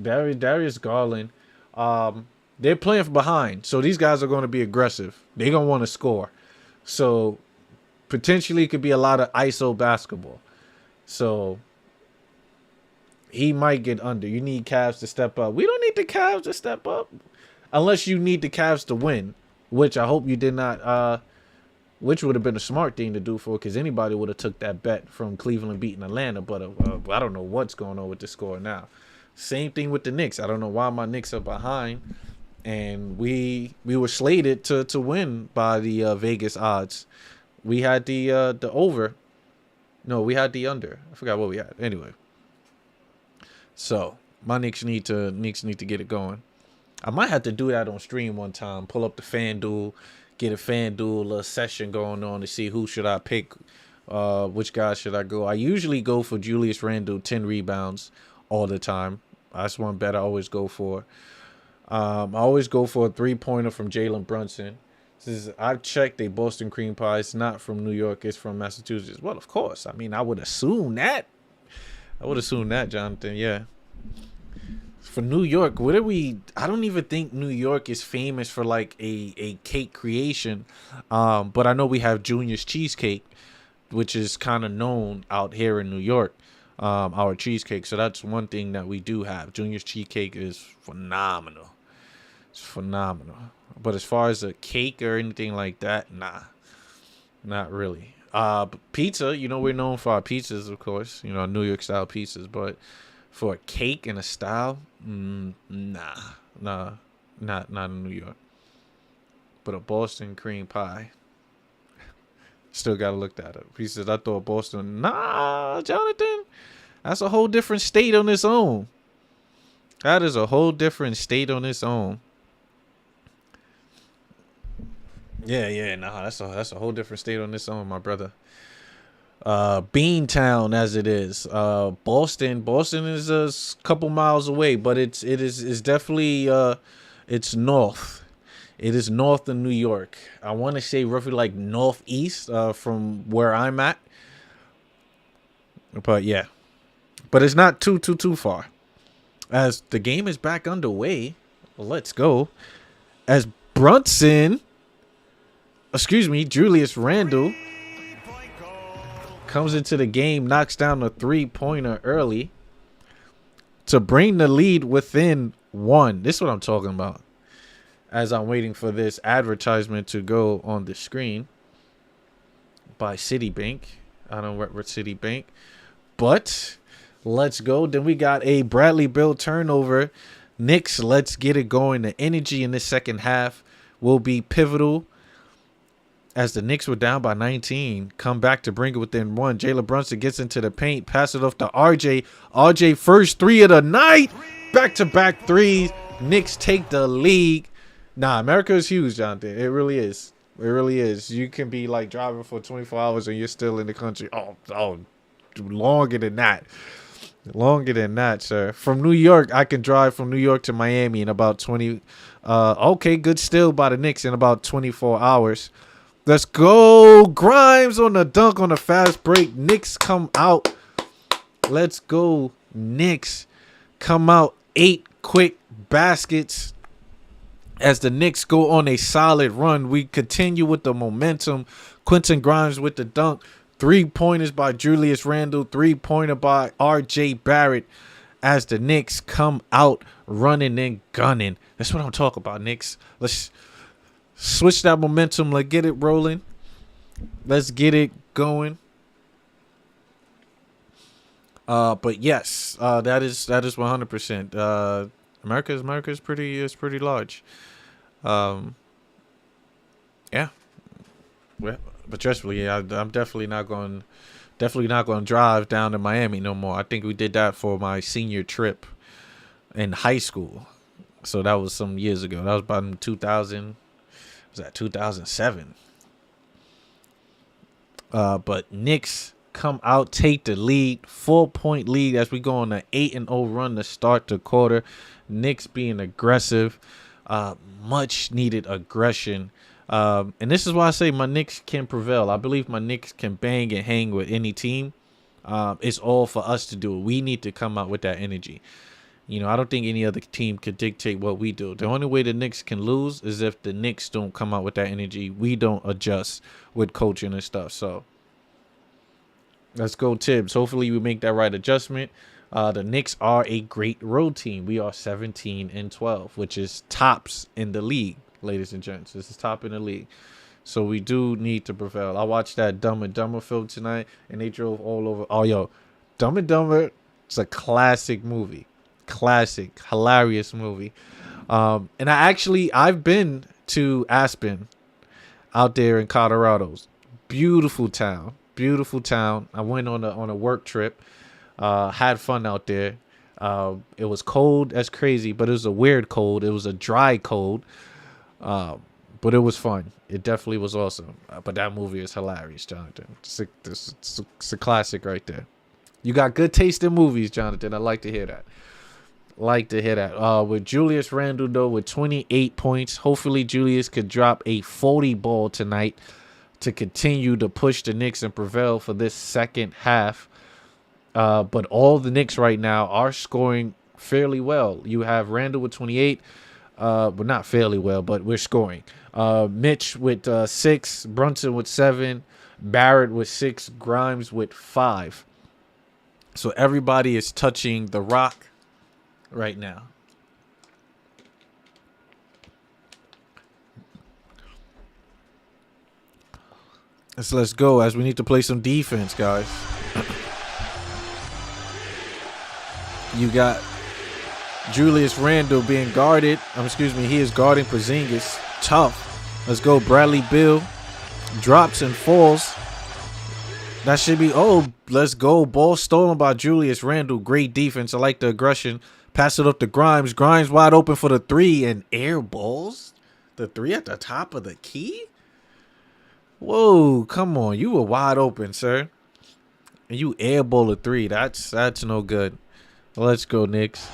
Darius Garland. They're playing from behind, so these guys are going to be aggressive. They're going to want to score. So, potentially, it could be a lot of ISO basketball. So, he might get under. You need Cavs to step up. We don't need the Cavs to step up. Unless you need the Cavs to win, which I hope you did not, which would have been a smart thing to do for, because anybody would have took that bet from Cleveland beating Atlanta. But I don't know what's going on with the score now. Same thing with the Knicks. I don't know why my Knicks are behind. And we were slated to win by the Vegas odds. We had the over, No, we had the under. I forgot what we had. Anyway, so my Knicks need to get it going. I might have to do that on stream one time. Pull up the FanDuel, get a FanDuel little session going on to see who should I pick, which guy should I go. I usually go for Julius Randle, 10 rebounds all the time. That's one bet I always go for. I always go for a 3-pointer from Jalen Brunson. I've checked a Boston cream pie. It's not from New York. It's from Massachusetts. Well, of course. I mean, I would assume that. Jonathan. Yeah. For New York, what are we? I don't even think New York is famous for like a cake creation. But I know we have Junior's Cheesecake, which is kind of known out here in New York. Our cheesecake. So that's one thing that we do have. Junior's Cheesecake is phenomenal. It's phenomenal. But as far as a cake or anything like that, nah, not really. Pizza, we're known for our pizzas, of course, New York style pizzas. But for a cake and a style, nah, not in New York. But a Boston cream pie, still gotta look that up. He says, I thought Boston. Nah, Jonathan, that's a whole different state on its own. That is a whole different state on its own. Yeah, nah, that's a whole different state on its own, my brother. Beantown, as it is. Boston is a couple miles away, but it's definitely it's north. It is north of New York. I want to say roughly like northeast from where I'm at. But yeah, but it's not too far. As the game is back underway, let's go. As Julius Randle comes into the game, knocks down a 3-pointer early to bring the lead within 1. This is what I'm talking about. As I'm waiting for this advertisement to go on the screen by Citibank. I don't work with Citibank, but let's go. Then we got a Bradley Beal turnover. Knicks, let's get it going. The energy in this second half will be pivotal. As the Knicks were down by 19, come back to bring it within 1. Jalen Brunson gets into the paint, pass it off to RJ. RJ, first 3 of the night. Back-to-back threes. Knicks take the lead. Nah, America is huge, Jonathan. It really is. It really is. You can be like driving for 24 hours and you're still in the country. Oh, longer than that. Longer than that, sir. From New York, I can drive from New York to Miami in about 20. Okay, good steal by the Knicks in about 24 hours. Let's go. Grimes on the dunk on a fast break. Knicks come out. Let's go. Knicks come out. 8 quick baskets. As the Knicks go on a solid run, we continue with the momentum. Quentin Grimes with the dunk. 3-pointers by Julius Randle. 3-pointer by RJ Barrett. As the Knicks come out running and gunning. That's what I'm talking about, Knicks. Let's switch that momentum. Let's get it rolling. Let's get it going. But yes, that is 100%. America is pretty large. Yeah. But trustfully, I'm definitely not going to drive down to Miami no more. I think we did that for my senior trip in high school. So that was some years ago. That was about in 2000. Was that 2007? But Knicks come out, take the lead, 4-point lead as we go on an 8-0 run to start the quarter. Knicks being aggressive, much needed aggression. And this is why I say my Knicks can prevail. I believe my Knicks can bang and hang with any team. It's all for us to do it. We need to come out with that energy. I don't think any other team could dictate what we do. The only way the Knicks can lose is if the Knicks don't come out with that energy. We don't adjust with coaching and stuff. So let's go, Tibbs. Hopefully we make that right adjustment. The Knicks are a great road team. We are 17-12, which is tops in the league, ladies and gents. This is top in the league. So we do need to prevail. I watched that Dumb and Dumber film tonight, and they drove all over. Oh, yo, Dumb and Dumber, it's a classic movie. Classic, hilarious movie. And I've been to Aspen out there in Colorado. Beautiful town. beautiful town. I went on a work trip. Had fun out there. It was cold as crazy, but it was a weird cold. It was a dry cold. But it was fun. It definitely was awesome. But that movie is hilarious, Jonathan. It's a classic right there. You got good taste in movies, Jonathan. I like to hear that. With Julius Randle, though, with 28 points. Hopefully, Julius could drop a 40 ball tonight to continue to push the Knicks and prevail for this second half. But all the Knicks right now are scoring fairly well. You have Randle with 28. Well, not fairly well, but we're scoring. Mitch with 6. Brunson with 7. Barrett with 6. Grimes with 5. So everybody is touching the rock right now. Let's go, as we need to play some defense, guys. You got Julius Randle being guarded. He is guarding Porzingis. Tough. Let's go. Bradley Beal drops and falls. That should be. Oh, let's go. Ball stolen by Julius Randle. Great defense. I like the aggression. Pass it up to Grimes. Grimes wide open for the 3 and air balls. The 3 at the top of the key. Whoa, come on. You were wide open, sir. And you airball a 3. That's no good. Let's go, Knicks.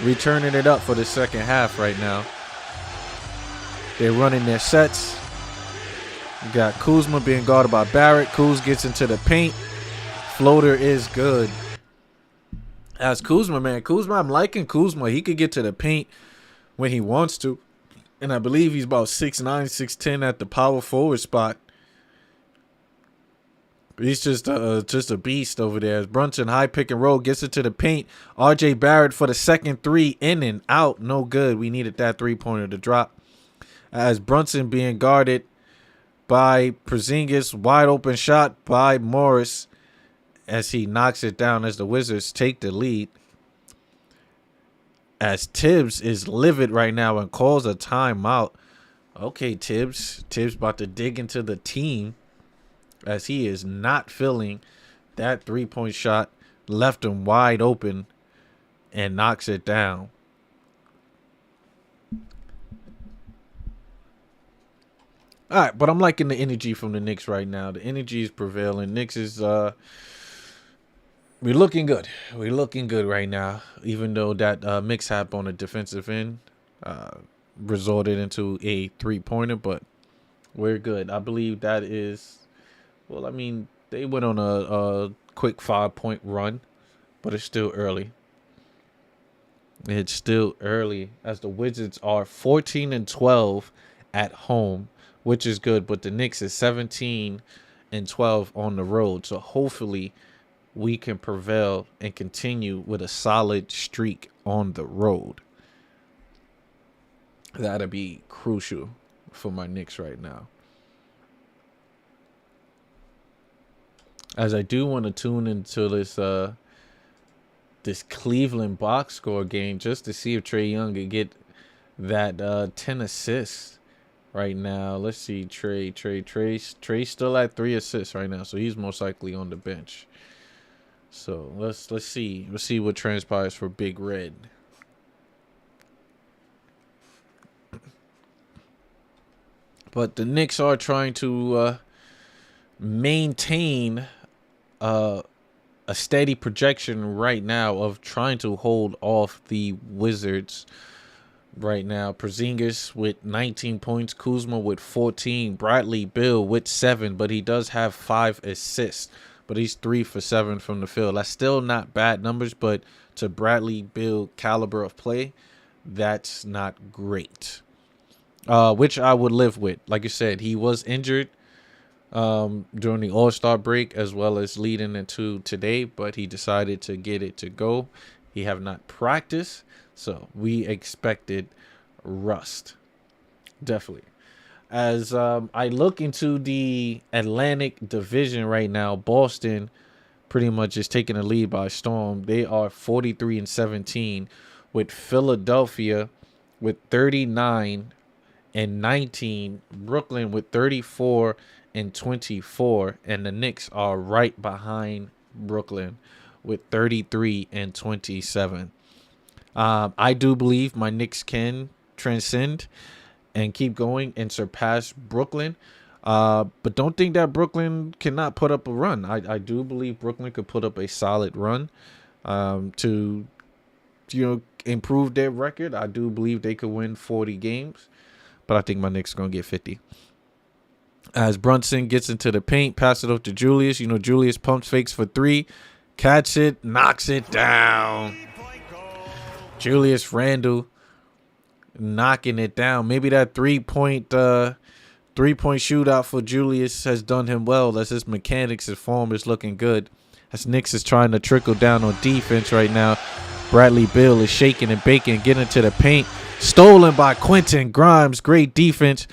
Returning it up for the second half right now. They're running their sets. You got Kuzma being guarded by Barrett. Kuz gets into the paint. Floater is good. That's Kuzma, man. Kuzma, I'm liking Kuzma. He could get to the paint when he wants to. And I believe he's about 6'9", 6'10" at the power forward spot. He's just a beast over there. As Brunson, high pick and roll, gets it to the paint. RJ Barrett for the second 3, in and out. No good. We needed that 3-pointer to drop. As Brunson being guarded by Porzingis. Wide open shot by Morris as he knocks it down as the Wizards take the lead. As Tibbs is livid right now and calls a timeout. Okay, Tibbs. Tibbs about to dig into the team, as he is not feeling that 3-point shot. Left him wide open and knocks it down. All right, but I'm liking the energy from the Knicks right now. The energy is prevailing. Knicks is we're looking good. We're looking good right now, even though that mix-up on the defensive end resulted into a 3-pointer, but we're good. I believe that is. Well, I mean, they went on a quick 5-point run, but it's still early. It's still early, as the Wizards are 14-12 at home, which is good. But the Knicks is 17-12 on the road. So hopefully we can prevail and continue with a solid streak on the road. That'll be crucial for my Knicks right now. As I do want to tune into this Cleveland box score game just to see if Trae Young could get that 10 assists right now. Let's see, Trae still at 3 assists right now, so he's most likely on the bench. So let's see what transpires for Big Red. But the Knicks are trying to maintain a steady projection right now of trying to hold off the Wizards right now. Porzingis with 19 points, Kuzma with 14, Bradley Beal with 7, but he does have 5 assists. But he's 3 for 7 from the field. That's still not bad numbers, but to Bradley Beal caliber of play, that's not great. Which I would live with. Like you said, he was injured during the All-Star break as well as leading into today, but he decided to get it to go. He have not practiced, so we expected rust. Definitely. As I look into the Atlantic Division right now, Boston pretty much is taking the lead by storm. They are 43-17, with Philadelphia with 39-19, Brooklyn with 34 and 24, and the Knicks are right behind Brooklyn with 33 and 27. I do believe my Knicks can transcend and keep going and surpass Brooklyn. But don't think that Brooklyn cannot put up a run. I do believe Brooklyn could put up a solid run to improve their record. I do believe they could win 40 games, but I think my Knicks are going to get 50. As Brunson gets into the paint, pass it off to Julius. Julius pumps fakes for three, catch it, knocks it down. Julius Randle knocking it down. Maybe that three-point shootout for Julius has done him well, as his mechanics and form is looking good. As Knicks is trying to trickle down on defense right now. Bradley Beal is shaking and baking, getting to the paint. Stolen by Quentin Grimes. Great defense.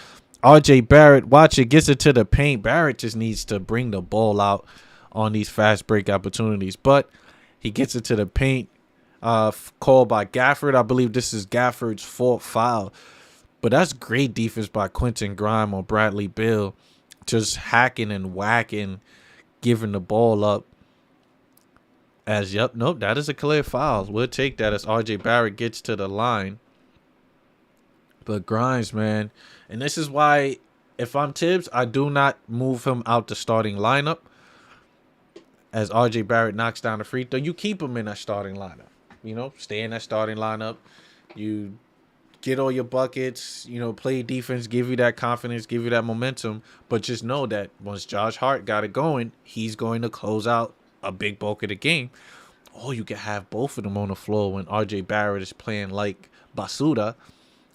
RJ Barrett, watch it, gets it to the paint. Barrett just needs to bring the ball out on these fast break opportunities. But he gets it to the paint. Called by Gafford. I believe this is Gafford's fourth foul. But that's great defense by Quentin Grimes on Bradley Beal. Just hacking and whacking, giving the ball up. That is a clear foul. We'll take that as RJ Barrett gets to the line. But Grimes, man, and this is why if I'm Tibbs, I do not move him out the starting lineup. As RJ Barrett knocks down the free throw, you keep him in that starting lineup. Stay in that starting lineup. You get all your buckets, play defense, give you that confidence, give you that momentum. But just know that once Josh Hart got it going, he's going to close out a big bulk of the game. Or you can have both of them on the floor when RJ Barrett is playing like Basuda,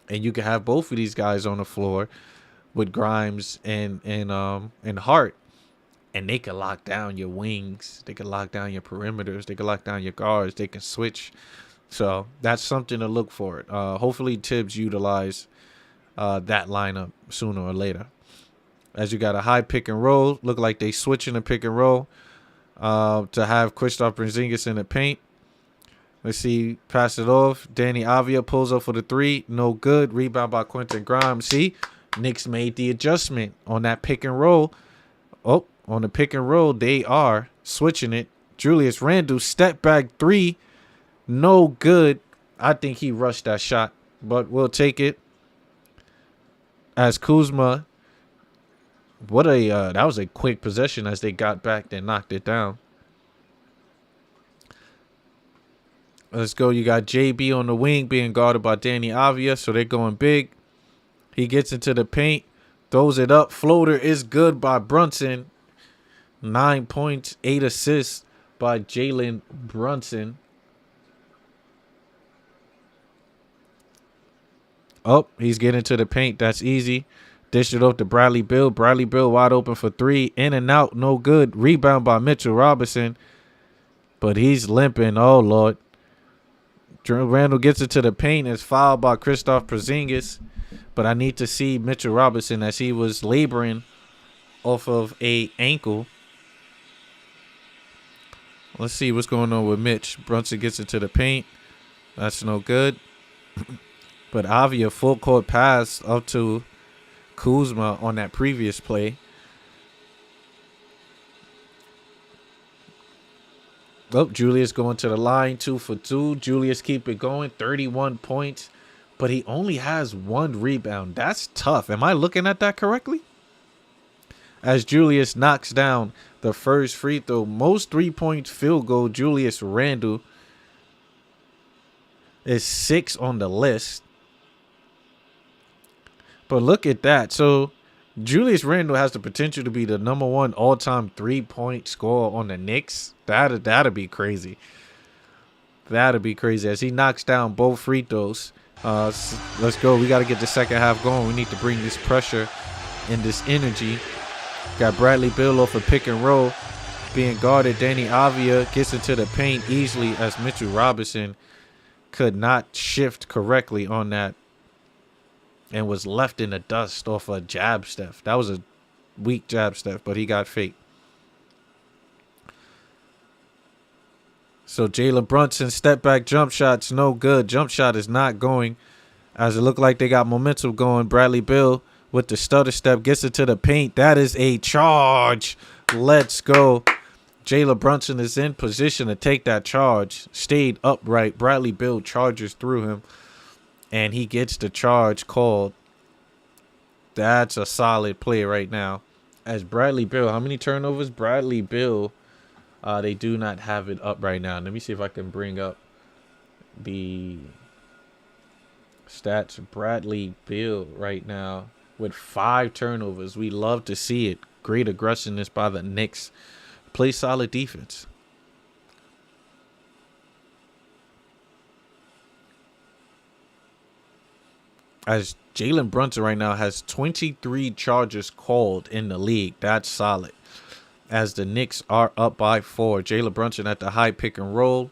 and you can have both of these guys on the floor with Grimes and Hart, and they can lock down your wings, they can lock down your perimeters, they can lock down your guards, they can switch. So that's something to look for. Hopefully Tibbs utilize that lineup sooner or later. As you got a high pick and roll, look like they switching the pick and roll to have Kristaps Porzingis in the paint. Let's see, pass it off. Danny Avia pulls up for the three. No good. Rebound by Quentin Grimes. See, Knicks made the adjustment on that pick and roll. Oh, on the pick and roll, they are switching it. Julius Randle, step back three. No good. I think he rushed that shot, but we'll take it. As Kuzma, that was a quick possession as they got back and knocked it down. Let's go. You got JB on the wing being guarded by Danny Avia, so they're going big. He gets into the paint, throws it up. Floater is good by Brunson. 9 points, 8 assists by Jalen Brunson. Oh, he's getting to the paint. That's easy. Dish it off to Bradley Beal. Bradley Beal wide open for three. In and out. No good. Rebound by Mitchell Robinson. But he's limping. Oh, Lord. Randle gets it to the paint. It's fouled by Kristaps Porzingis. But I need to see Mitchell Robinson as he was laboring off of a ankle. Let's see what's going on with Mitch. Brunson gets it to the paint. That's no good. But Avia full court pass up to Kuzma on that previous play. Oh, Julius going to the line, 2 for 2. Julius keep it going, 31 points. But he only has 1 rebound. That's tough. Am I looking at that correctly? As Julius knocks down the first free throw. Most 3-point field goal, Julius Randle is 6 on the list. But look at that. So Julius Randle has the potential to be the number 1 all-time 3-point scorer on the Knicks. That'd be crazy. That'd be crazy as he knocks down both free throws. Let's go. We got to get the second half going. We need to bring this pressure and this energy. Got Bradley Beal off a pick and roll being guarded. Danny Avia gets into the paint easily as Mitchell Robinson could not shift correctly on that and was left in the dust off a jab step. That was a weak jab step, but he got faked. So Jalen Brunson step back jump shot's no good. Jump shot is not going as it looked like they got momentum going. Bradley Beal with the stutter step, gets it to the paint. That is a charge. Let's go. Jalen Brunson is in position to take that charge. Stayed upright. Bradley Beal charges through him, and he gets the charge called. That's a solid play right now. As Bradley Beal, how many turnovers? Bradley Beal, they do not have it up right now. Let me see if I can bring up the stats. Bradley Beal right now with 5 turnovers. We love to see it. Great aggressiveness by the Knicks. Play solid defense. As Jalen Brunson right now has 23 charges called in the league. That's solid. As the Knicks are up by 4. Jalen Brunson at the high pick and roll.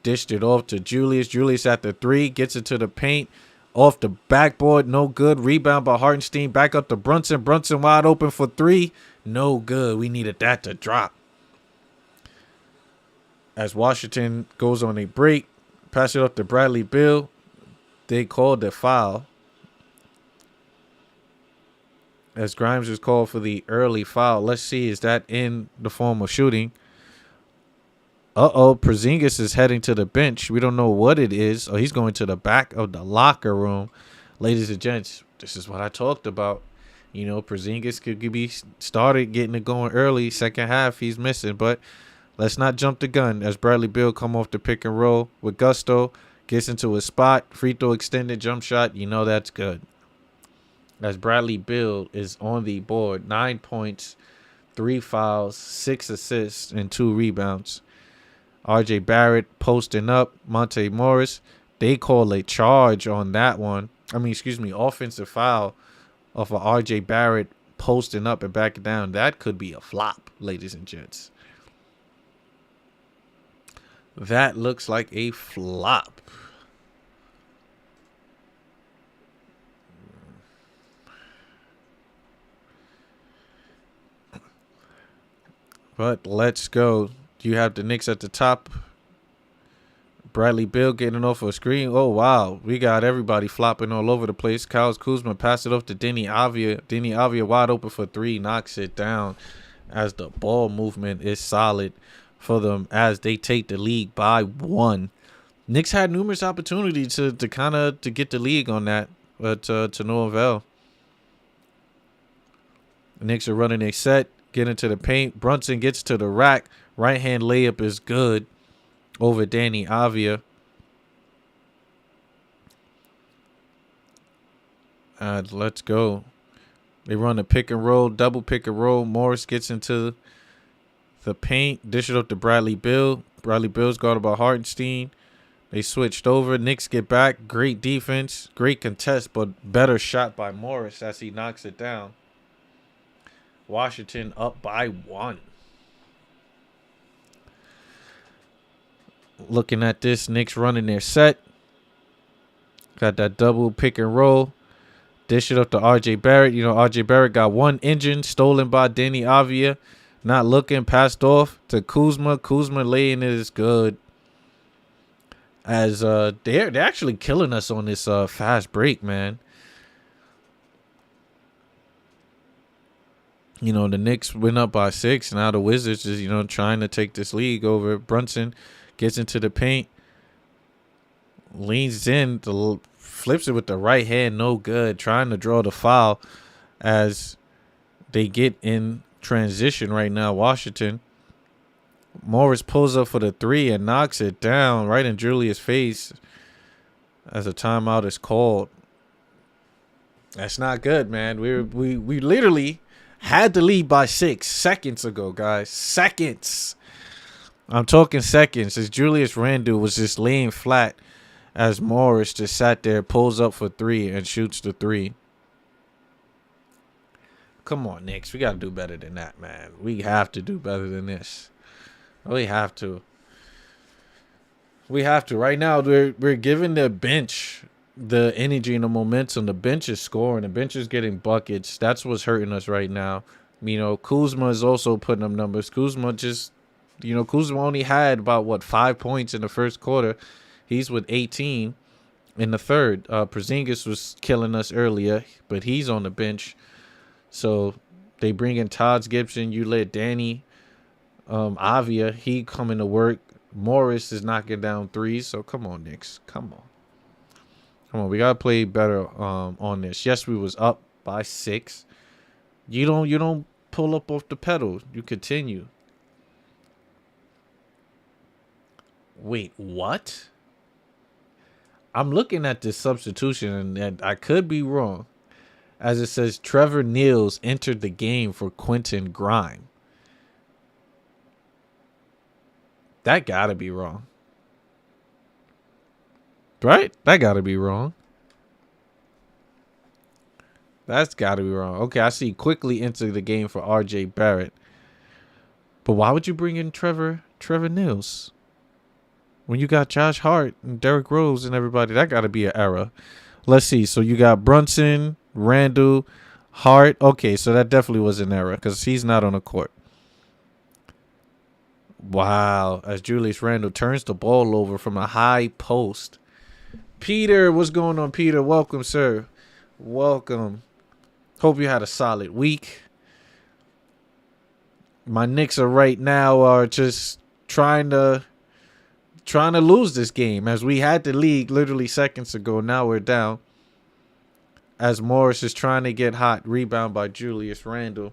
Dished it off to Julius. Julius at the 3. Gets it to the paint. Off the backboard. No good. Rebound by Hartenstein. Back up to Brunson. Brunson wide open for 3. No good. We needed that to drop. As Washington goes on a break. Pass it up to Bradley Beal. They called the foul. As Grimes is called for the early foul. Let's see, is that in the form of shooting? Porzingis is heading to the bench. We don't know what it is. Oh, he's going to the back of the locker room. Ladies and gents, this is what I talked about. You know, Porzingis could be started getting it going early. Second half, he's missing. But let's not jump the gun. As Bradley Beal come off the pick and roll with gusto. Gets into his spot. Free throw extended jump shot. You know that's good. As Bradley Beal is on the board. 9 points, 3 fouls, 6 assists, and 2 rebounds. R.J. Barrett posting up. Monte Morris. They call a charge on that one. Offensive foul of a R.J. Barrett posting up and backing down. That could be a flop, ladies and gents. That looks like a flop. But let's go. You have the Knicks at the top. Bradley Beal getting off a screen. Oh, wow. We got everybody flopping all over the place. Kyle Kuzma pass it off to Denny Avia. Denny Avia wide open for 3. Knocks it down as the ball movement is solid for them as they take the league by 1. Knicks had numerous opportunities to get the league on that, but to no avail. The Knicks are running a set. Get into the paint. Brunson gets to the rack. Right hand layup is good over Danny Avia. Let's go. They run a pick and roll, double pick and roll. Morris gets into the paint. Dish it up to Bradley Beal. Bradley Beal's guarded by Hartenstein. They switched over. Knicks get back. Great defense. Great contest, but better shot by Morris as he knocks it down. Washington up by 1. Looking at this, Knicks running their set. Got that double pick and roll. Dish it up to R.J. Barrett. You know, R.J. Barrett got one engine stolen by Denny Avia. Not looking, passed off to Kuzma. Kuzma laying it is good. As they're actually killing us on this fast break, man. You know, the Knicks went up by 6. Now the Wizards is, trying to take this league over. Brunson gets into the paint. Leans in. Flips it with the right hand. No good. Trying to draw the foul as they get in transition right now. Washington. Morris pulls up for the 3 and knocks it down right in Julius' face as a timeout is called. That's not good, man. We literally had the lead by 6 seconds ago, guys. Seconds. I'm talking seconds. As Julius Randle was just laying flat as Morris just sat there, pulls up for 3 and shoots the 3. Come on, Knicks. We got to do better than that, man. We have to do better than this. We have to. Right now, we're giving the bench the energy and the momentum. The bench is scoring. The bench is getting buckets. That's what's hurting us right now. Kuzma is also putting up numbers. Kuzma only had about 5 points in the first quarter. He's with 18. in the third. Porzingis was killing us earlier, but he's on the bench. So they bring in Todd Gibson. You let Danny Avia, he coming to work. Morris is knocking down threes. So come on, Knicks. Come on. Come on. We gotta play better on this. Yes, we was up by 6. You don't pull up off the pedal. You continue. Wait, what? I'm looking at this substitution and I could be wrong. As it says, Trevor Neals entered the game for Quentin Grime. That gotta be wrong. Right? That gotta be wrong. That's gotta be wrong. Okay, I see quickly enter the game for RJ Barrett. But why would you bring in Trevor Neals? When you got Josh Hart and Derrick Rose and everybody, that gotta be an error. Let's see. So you got Brunson, Randall, Hart. Okay, so that definitely was an error because he's not on the court. Wow. As Julius Randle turns the ball over from a high post. Peter, what's going on, Peter? Welcome, sir. Welcome. Hope you had a solid week. My Knicks are right now just trying to lose this game as we had the lead literally seconds ago. Now we're down. As Morris is trying to get hot. Rebound by Julius Randle.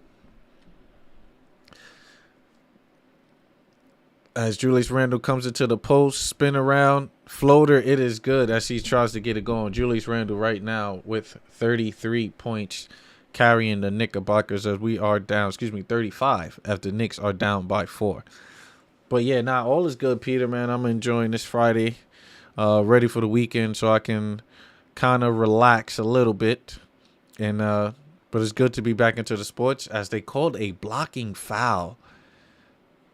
As Julius Randle comes into the post, spin around, floater, it is good as he tries to get it going. Julius Randle right now with 33 points, carrying the Knickerbockers as we are down, 35, as the Knicks are down by 4. But yeah, all is good, Peter, man. I'm enjoying this Friday, ready for the weekend so I can kind of relax a little bit. And but it's good to be back into the sports as they called a blocking foul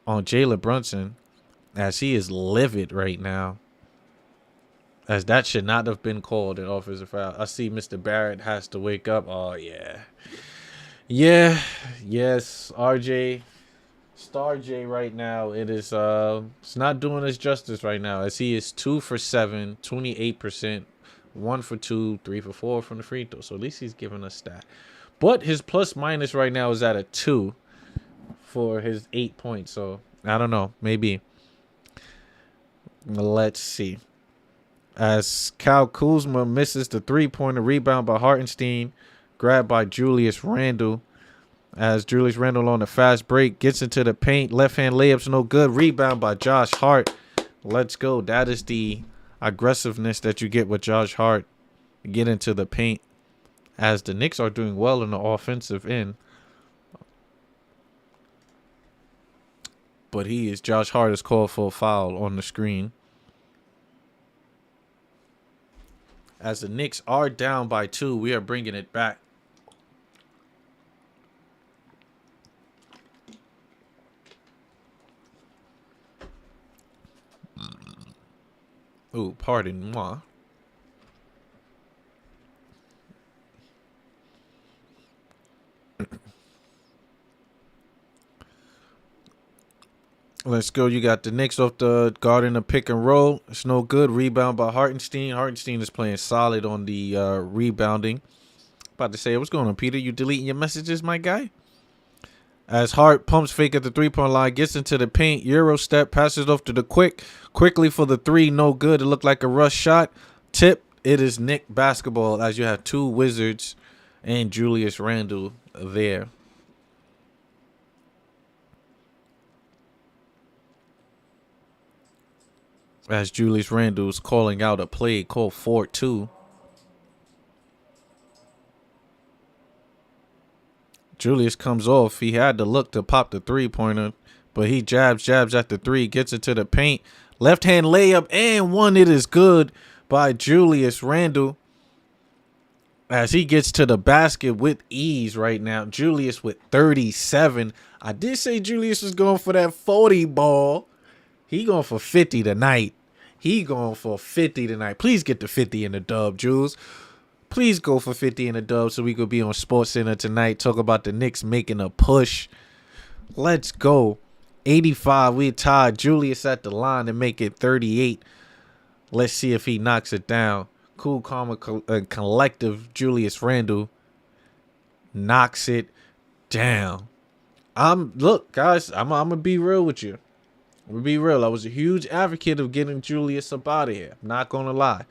on Jalen Brunson as he is livid right now. As that should not have been called an offensive foul. I see Mr. Barrett has to wake up. Oh, yeah. Yeah. Yes, RJ. Star J right now. It is it's not doing us justice right now as he is 2 for 7, 28%, 1 for 2, 3 for 4 from the free throw. So at least he's giving us that. But his plus minus right now is at a 2. For his 8 points. So I don't know, maybe. Let's see. As Kyle Kuzma misses the 3-pointer, rebound by Hartenstein, grabbed by Julius Randle. As Julius Randle on the fast break gets into the paint, left hand layups no good, rebound by Josh Hart. Let's go. That is the aggressiveness that you get with Josh Hart. Get into the paint as the Knicks are doing well in the offensive end. But Josh Hart is called for a foul on the screen. As the Knicks are down by 2, we are bringing it back. Ooh, pardon moi. Let's go. You got the Knicks off the guard in the pick and roll. It's no good. Rebound by Hartenstein. Hartenstein is playing solid on the rebounding. About to say, what's going on, Peter? You deleting your messages, my guy? As Hart pumps fake at the 3-point line, gets into the paint. Euro step, passes off to the quickly for the 3. No good. It looked like a rush shot. Tip. It is Knick basketball as you have 2 Wizards and Julius Randle there. As Julius Randle is calling out a play called 4-2. Julius comes off. He had to look to pop the 3-pointer, but he jabs at the 3, gets into the paint. Left-hand layup and 1. It is good by Julius Randle. As he gets to the basket with ease right now. Julius with 37. I did say Julius was going for that 40 ball. He going for 50 tonight. Please get the 50 in the dub, Jules. Please go for 50 in the dub so we could be on SportsCenter tonight. Talk about the Knicks making a push. Let's go. 85. We tied Julius at the line to make it 38. Let's see if he knocks it down. Cool, calm, and collective Julius Randle knocks it down. Look, guys, I'm gonna be real with you. I'm gonna be real. I was a huge advocate of getting Julius up out of here. I'm not gonna lie.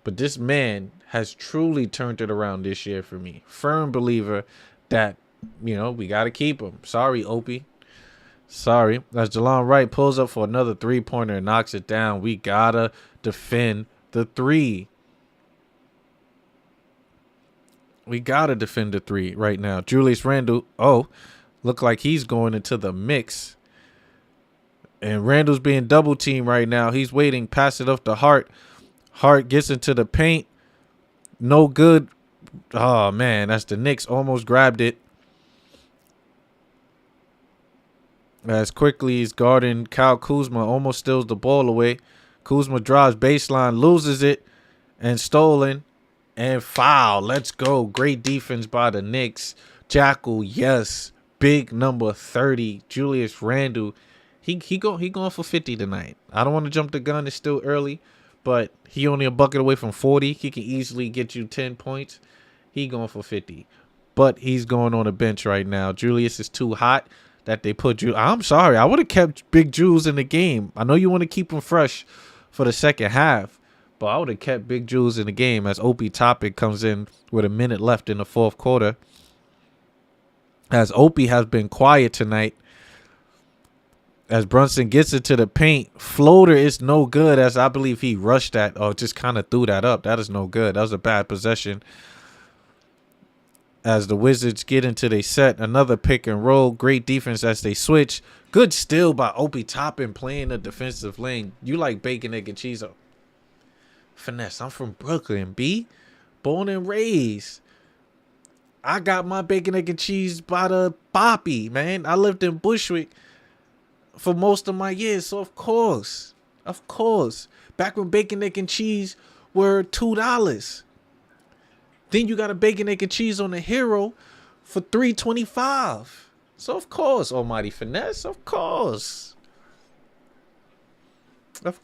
But this man has truly turned it around this year for me. Firm believer that, we got to keep him. Sorry, Opie. Sorry. As Delon Wright pulls up for another three-pointer and knocks it down, we got to defend the three. We got to defend the three right now. Julius Randle, look like he's going into the mix. And Randle's being double-teamed right now. He's waiting. Pass it up to Hart. Hart gets into the paint. No good. Oh, man. That's the Knicks. Almost grabbed it. As quickly as guarding Kyle Kuzma almost steals the ball away. Kuzma drives baseline, loses it, and stolen. And foul. Let's go. Great defense by the Knicks. Jackal, yes. Big number 30. Julius Randle. He going for 50 tonight. I don't want to jump the gun. It's still early. But he only a bucket away from 40. He can easily get you 10 points. He going for 50. But he's going on the bench right now. Julius is too hot that they put Julius. I'm sorry. I would have kept Big Jules in the game. I know you want to keep him fresh for the second half. But I would have kept Big Jules in the game as Opie Topic comes in with a minute left in the fourth quarter. As Opie has been quiet tonight. As Brunson gets into the paint, floater is no good, as I believe he rushed that or just kind of threw that up. That is no good. That was a bad possession. As the Wizards get into their set, another pick and roll. Great defense as they switch. Good steal by Opie Toppin playing the defensive lane. You like bacon, egg, and cheese. Finesse, I'm from Brooklyn, B. Born and raised. I got my bacon, egg, and cheese by the Boppy, man. I lived in Bushwick for most of my years, so of course, back when bacon, egg, and cheese were $2, then you got a bacon, egg, and cheese on the Hero for $3.25. So of course, Almighty Finesse, of course. Then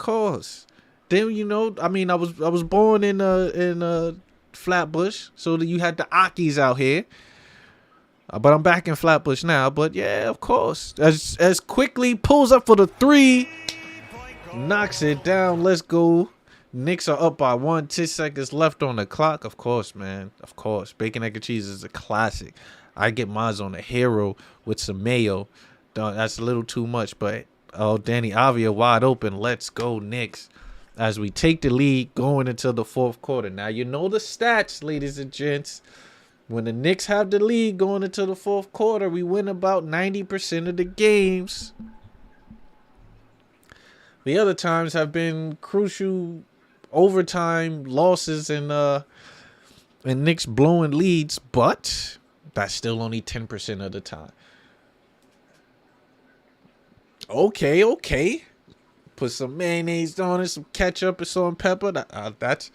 I was born in Flatbush, so that you had the Akis out here. But I'm back in Flatbush now. But yeah, of course. As quickly pulls up for the three. Knocks it down. Let's go. Knicks are up by 1. 10 seconds left on the clock. Of course, man. Of course. Bacon, egg, and cheese is a classic. I get mine on a Hero with some mayo. That's a little too much. But, Danny Avia wide open. Let's go, Knicks. As we take the lead going into the fourth quarter. Now, you know the stats, ladies and gents. When the Knicks have the lead going into the fourth quarter, we win about 90% of the games. The other times have been crucial overtime losses and Knicks blowing leads, but that's still only 10% of the time. Okay. Put some mayonnaise on it, some ketchup and salt and pepper. That's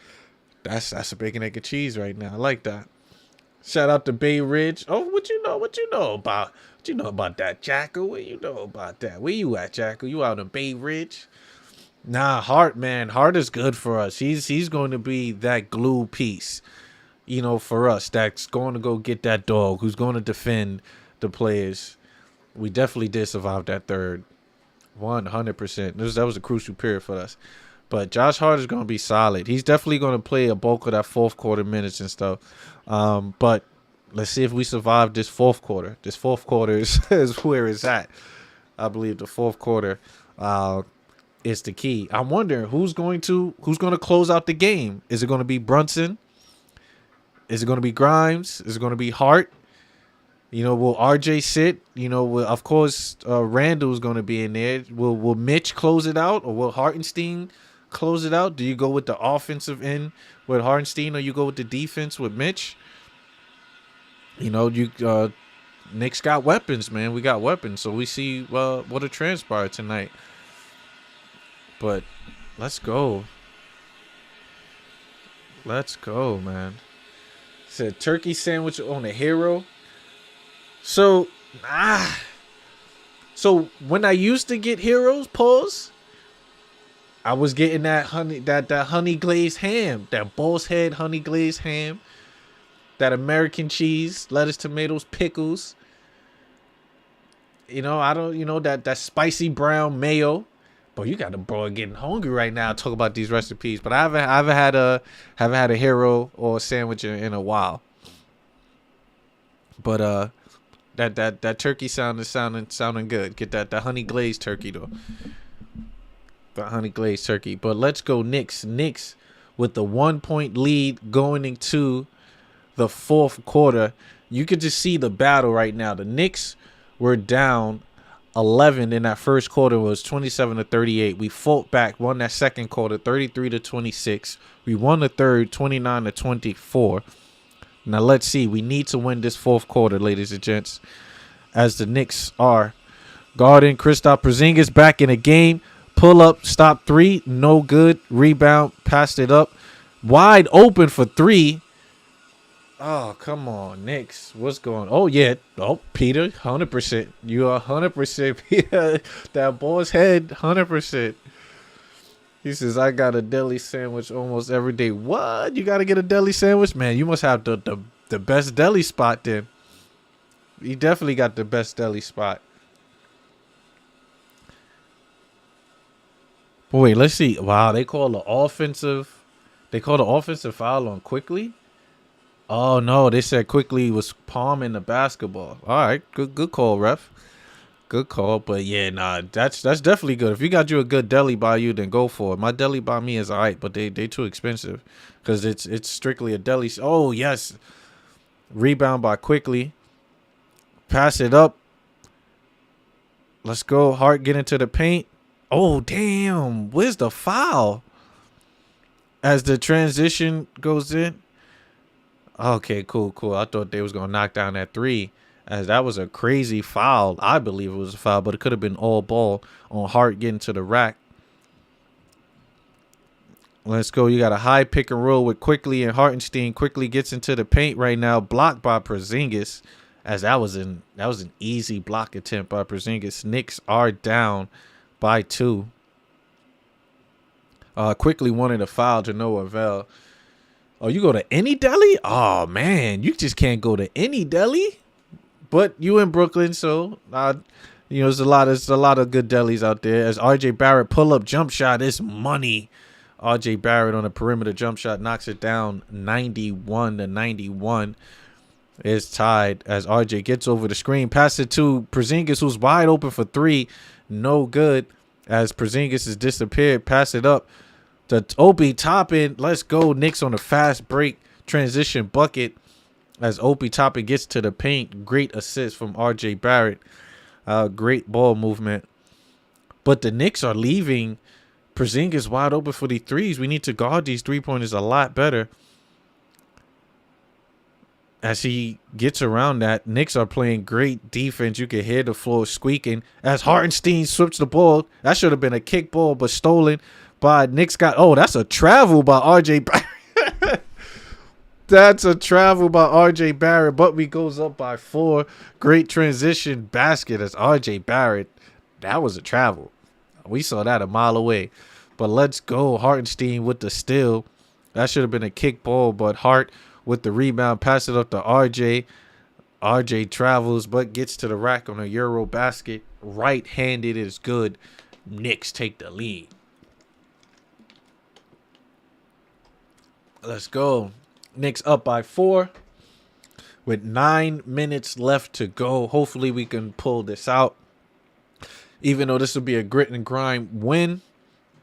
a bacon, egg, and cheese right now. I like that. Shout out to Bay Ridge. Oh, what you know about that, Jackal? What you know about that? Where you at, Jackal? You out in Bay Ridge? Nah, Hart, man. Hart is good for us. He's going to be that glue piece, for us. That's going to go get that dog who's going to defend the players. We definitely did survive that third. 100%. That was a crucial period for us. But Josh Hart is going to be solid. He's definitely going to play a bulk of that fourth quarter minutes and stuff. But let's see if we survive this fourth quarter. This fourth quarter is where it's at. I believe the fourth quarter is the key. I'm wondering who's going to close out the game. Is it going to be Brunson? Is it going to be Grimes? Is it going to be Hart? Will RJ sit? Of course, Randall's going to be in there. Will Mitch close it out, or will Hartenstein close it out? Do you go with the offensive end with Hartenstein, or you go with the defense with Mitch? Knicks got weapons, man. We got weapons, so we see what'll transpire tonight. But let's go. Let's go, man. Said turkey sandwich on a Hero. So when I used to get Heroes, I was getting that honey glazed ham, that Boss Head honey glazed ham, that American cheese, lettuce, tomatoes, pickles. I don't, that spicy brown mayo. Bro, you got the bro getting hungry right now. Talk about these recipes, but I haven't had a hero or a sandwich in a while. But that turkey sounding good. Get that honey glazed turkey though. The honey glazed turkey. But let's go Knicks. Knicks with the 1-point lead going into the fourth quarter. You could just see the battle right now. The Knicks were down 11 in that first quarter. It was 27-38. We fought back, won that second quarter 33-26. We won the third 29-24. Now let's see. We need to win this fourth quarter, ladies and gents, as the Knicks are guarding Kristaps Porzingis back in the game. Pull up, stop three, no good. Rebound, passed it up, wide open for three. Oh, come on, Knicks. What's going on? Oh, yeah. Oh, Peter, 100%. You are 100%, Peter. That Boss Head, 100%. He says, I got a deli sandwich almost every day. What? You got to get a deli sandwich? Man, you must have the best deli spot then. You definitely got the best deli spot. But wait, let's see. Wow, they call the offensive foul on Quickly. Oh no, they said Quickly was palming the basketball. All right, good call, ref. Good call, but yeah, nah, that's definitely good. If you got you a good deli by you, then go for it. My deli by me is alright, but they too expensive because it's strictly a deli. Oh yes, rebound by Quickly. Pass it up. Let's go. Hart get into the paint. Oh damn, where's the foul? As the transition goes in. Okay, cool. I thought they was gonna knock down that three, as that was a crazy foul. I believe it was a foul, but it could have been all ball on Hart getting to the rack. Let's go. You got a high pick and roll with Quickly and Hartenstein. Quickly gets into the paint right now, blocked by Porzingis, as that was an easy block attempt by Porzingis. Knicks are down by 2. Quickly wanted a foul to no avail. Oh, you go to any deli? Oh man, you just can't go to any deli. But you in Brooklyn, so there's a lot of good delis out there. As RJ Barrett pull up jump shot is money. RJ Barrett on a perimeter jump shot knocks it down 91-91. It's tied as RJ gets over the screen, pass it to Porzingis, who's wide open for 3, no good. As Porzingis has disappeared, pass it up. The Opie Toppin, let's go. Knicks on a fast break transition bucket as Opie Toppin gets to the paint. Great assist from RJ Barrett. Great ball movement. But the Knicks are leaving Porzingis wide open for the threes. We need to guard these 3-pointers a lot better. As he gets around that, Knicks are playing great defense. You can hear the floor squeaking as Hartenstein sweeps the ball. That should have been a kick ball, but stolen by Knicks. That's a travel by RJ Barrett. That's a travel by RJ Barrett, but we goes up by 4. Great transition basket as RJ Barrett. That was a travel. We saw that a mile away. But let's go. Hartenstein with the steal. That should have been a kick ball, but Hart with the rebound, pass it up to RJ. RJ travels, but gets to the rack on a Euro basket. Right-handed is good. Knicks take the lead. Let's go. Knicks up by 4 with 9 minutes left to go. Hopefully we can pull this out. Even though this will be a grit and grind win,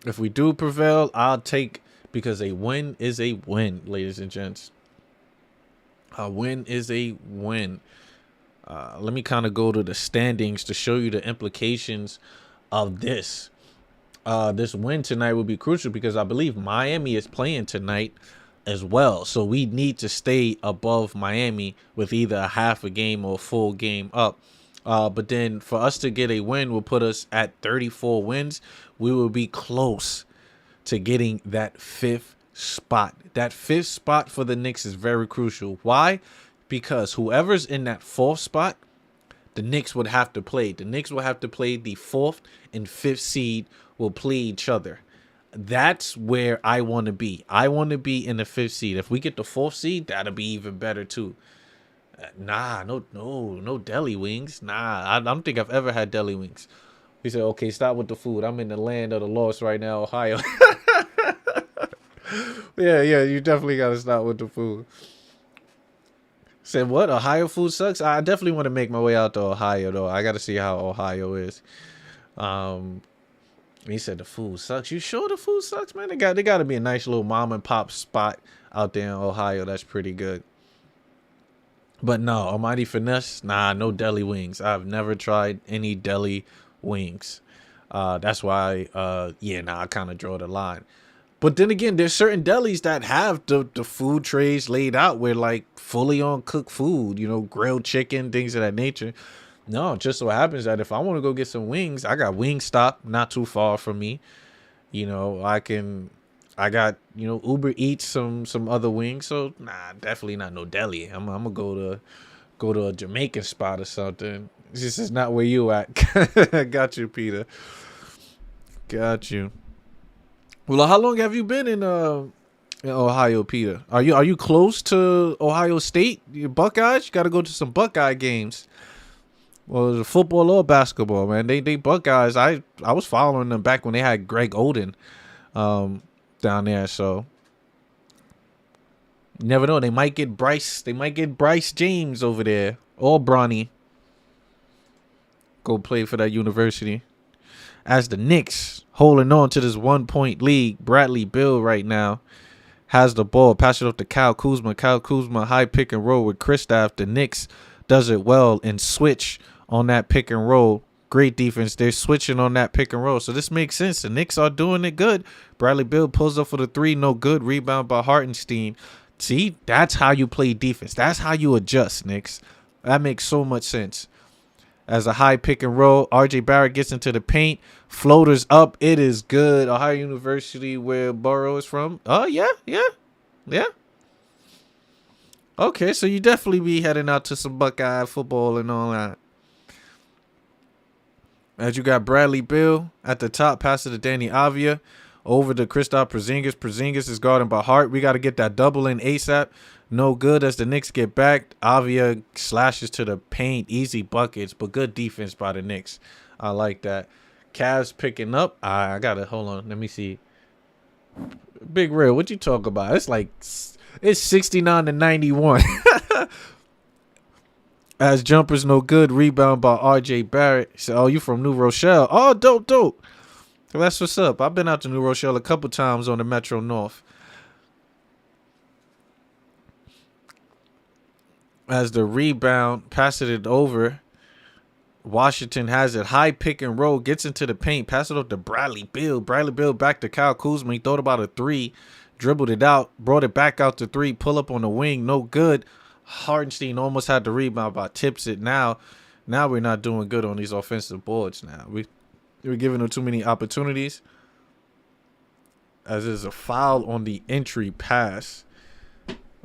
if we do prevail, I'll take, because a win is a win, ladies and gents. A win is a win. Let me kind of go to the standings to show you the implications of this. This win tonight will be crucial because I believe Miami is playing tonight as well. So we need to stay above Miami with either a half a game or a full game up. But then for us to get a win will put us at 34 wins. We will be close to getting that 5th spot. That 5th spot for the Knicks is very crucial. Why? Because whoever's in that 4th spot, the Knicks would have to play. The Knicks will have to play. The 4th and 5th seed will play each other. That's where I want to be. I want to be in the 5th seed. If we get the 4th seed, that'll be even better too. Nah, no deli wings. Nah, I don't think I've ever had deli wings. He said, okay, stop with the food. I'm in the land of the lost right now, Ohio. Yeah, you definitely got to stop with the food. Said, what? Ohio food sucks? I definitely want to make my way out to Ohio, though. I got to see how Ohio is. He said the food sucks. You sure the food sucks, man? They got to be a nice little mom and pop spot out there in Ohio. That's pretty good. But no, Almighty Finesse, nah, no deli wings. I've never tried any deli wings. That's why, I kind of draw the line. But then again, there's certain delis that have the food trays laid out where like fully on cooked food, grilled chicken, things of that nature. No, just so happens that if I want to go get some wings, I got Wingstop not too far from me. I got, Uber Eats some other wings. So nah, definitely not no deli. I'm gonna go to a Jamaican spot or something. This is not where you at. Got you, Peter. Got you. Well, how long have you been in Ohio, Peter? Are you close to Ohio State? You Buckeyes? You got to go to some Buckeye games. Well, the football or basketball, man. They Buckeyes. I was following them back when they had Greg Oden down there. So you never know. They might get Bryce. They might get Bryce James over there or Bronny. Go play for that university. As the Knicks holding on to this 1-point lead, Bradley Beal right now has the ball. Pass it off to Kyle Kuzma. Kyle Kuzma high pick and roll with Kristaps. The Knicks does it well and switch on that pick and roll. Great defense. They're switching on that pick and roll. So this makes sense. The Knicks are doing it good. Bradley Beal pulls up for the 3. No good. Rebound by Hartenstein. See, that's how you play defense. That's how you adjust, Knicks. That makes so much sense. As a high pick and roll, RJ Barrett gets into the paint. Floaters up. It is good. Ohio University, where Burrow is from. Oh, yeah. Okay, so you definitely be heading out to some Buckeye football and all that. As you got Bradley Beal at the top, pass it to Danny Avia. Over to Kristaps Porzingis. Porzingis is guarded by Hart. We got to get that double in ASAP. No good as the Knicks get back. Avia slashes to the paint. Easy buckets, but good defense by the Knicks. I like that. Cavs picking up. I got to hold on. Let me see. Big Real, what you talk about? It's 69-91. As jumpers no good. Rebound by RJ Barrett. So, oh, you from New Rochelle. Oh, dope. That's what's up. I've been out to New Rochelle a couple times on the Metro North. As the rebound, passes it over. Washington has it. High pick and roll. Gets into the paint. Pass it off to Bradley Beal. Bradley Beal back to Kyle Kuzma. He thought about a 3. Dribbled it out. Brought it back out to 3. Pull up on the wing. No good. Hartenstein almost had the rebound, but tips it. Now we're not doing good on these offensive boards now. We're giving them too many opportunities. As there's a foul on the entry pass.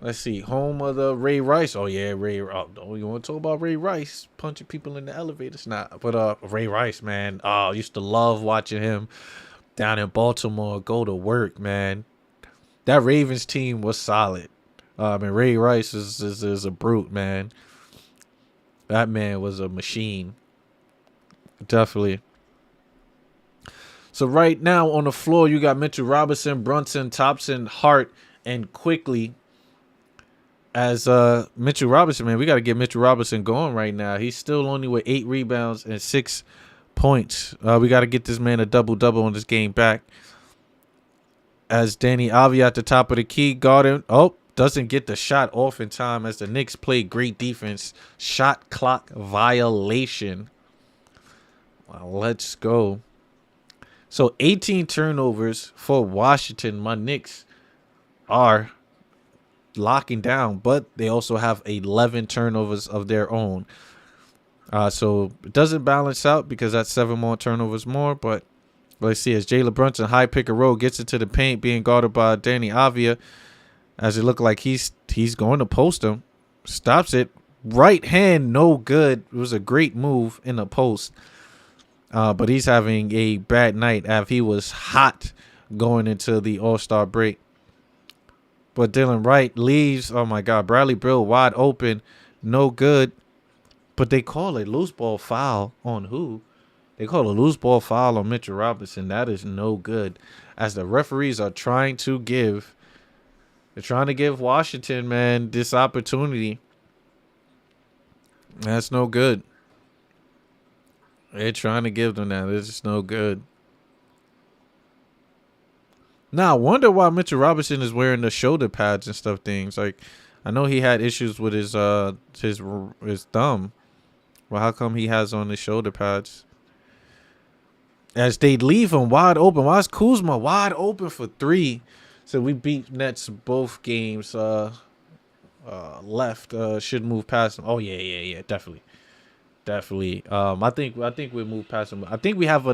Let's see. Home of the Ray Rice. Oh, yeah, Ray. Oh, you want to talk about Ray Rice punching people in the elevators? Nah, but Ray Rice, man. Oh, I used to love watching him down in Baltimore go to work, man. That Ravens team was solid. Ray Rice is a brute, man. That man was a machine. Definitely. So right now on the floor, you got Mitchell Robinson, Brunson, Thompson, Hart, and Quickly. As Mitchell Robinson, man, we got to get Mitchell Robinson going right now. He's still only with 8 rebounds and 6 points. We got to get this man a double-double on this game back. As Danny Avia at the top of the key, guarding. Oh, doesn't get the shot off in time as the Knicks play great defense. Shot clock violation. Well, let's go. So 18 turnovers for Washington. My Knicks are locking down, but they also have 11 turnovers of their own. So it doesn't balance out because that's 7 more turnovers more. But let's see, as Jalen Brunson high pick and roll gets into the paint, being guarded by Danny Avia, as it looked like he's going to post him. Stops it. Right hand, no good. It was a great move in the post. But he's having a bad night after he was hot going into the All-Star break. But Dylan Wright leaves. Oh, my God. Bradley Beal wide open. No good. But they call it loose ball foul on who? They call a loose ball foul on Mitchell Robinson. That is no good. As the referees are trying to give Washington, man, this opportunity. That's no good. They're trying to give them that. It's just no good. Now, I wonder why Mitchell Robinson is wearing the shoulder pads and stuff things. Like, I know he had issues with his thumb. Well, how come he has on his shoulder pads? As they leave him wide open. Why is Kuzma wide open for 3? So we beat Nets both games. Left should move past him. Oh yeah, definitely. I think we moved past him. I think we have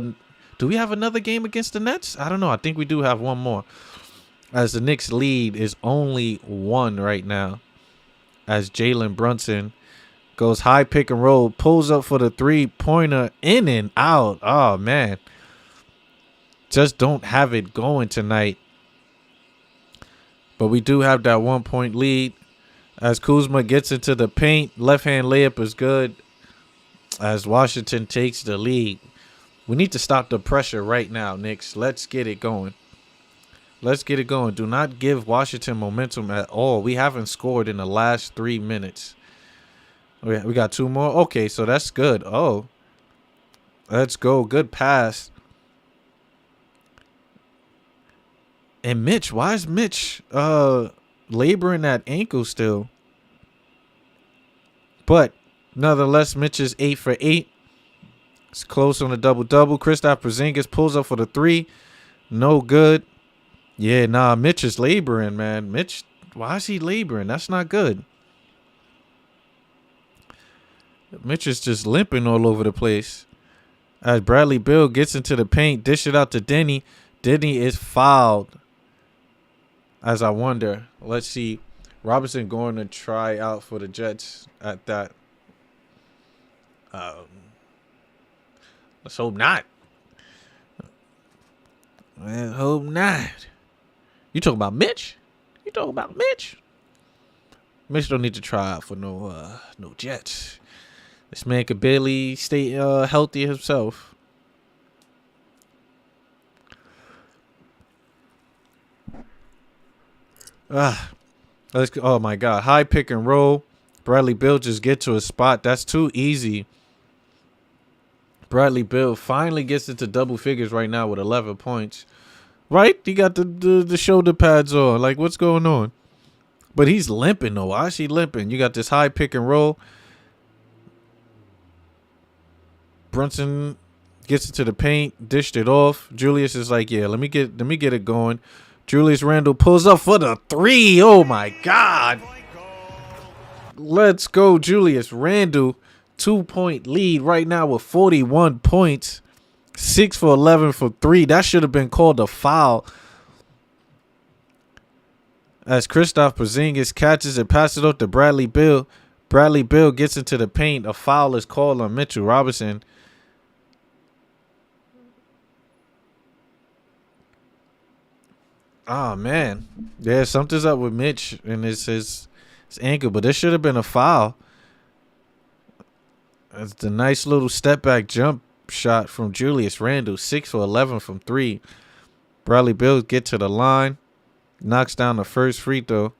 do we have another game against the Nets? I don't know. I think we do have one more. As the Knicks lead is only 1 right now. As Jalen Brunson goes high pick and roll, pulls up for the 3-pointer, in and out. Oh man. Just don't have it going tonight. But we do have that 1-point lead. As Kuzma gets into the paint, left-hand layup is good. As Washington takes the lead. We need to stop the pressure right now, Knicks. Let's get it going. Do not give Washington momentum at all. We haven't scored in the last 3 minutes. We got 2 more. Okay, so that's good. Oh, let's go. Good pass. And Mitch, why is Mitch laboring that ankle still? But nonetheless, Mitch is 8 for 8. It's close on the double-double. Kristaps Porzingis pulls up for the 3. No good. Yeah, nah, Mitch is laboring, man. Mitch, why is he laboring? That's not good. Mitch is just limping all over the place. As Bradley Beal gets into the paint, dish it out to Denny. Denny is fouled. As I wonder, let's see. Robinson going to try out for the Jets at that. Let's hope not. Let's hope not. You talking about Mitch? Mitch don't need to try out for no Jets. This man could barely stay healthy himself. Let's go. Oh my God. High pick and roll. Bradley Beal just get to a spot. That's too easy. Bradley Beal finally gets into double figures right now with 11 points. Right? He got the shoulder pads on. Like, what's going on? But he's limping, though. Why is he limping? You got this high pick and roll. Brunson gets into the paint, dished it off. Julius is like, yeah, let me get it going. Julius Randle pulls up for the 3. Oh my God. Let's go, Julius Randle. 2-point lead right now with 41 points. 6 for 11 for 3. That should have been called a foul. As Kristaps Porzingis catches it, passes it off to Bradley Beal. Bradley Beal gets into the paint. A foul is called on Mitchell Robinson. Oh, man. Yeah, something's up with Mitch and his ankle, but this should have been a foul. It's the nice little step back jump shot from Julius Randle. 6 for 11 from 3. Bradley Beal get to the line. Knocks down the first free throw.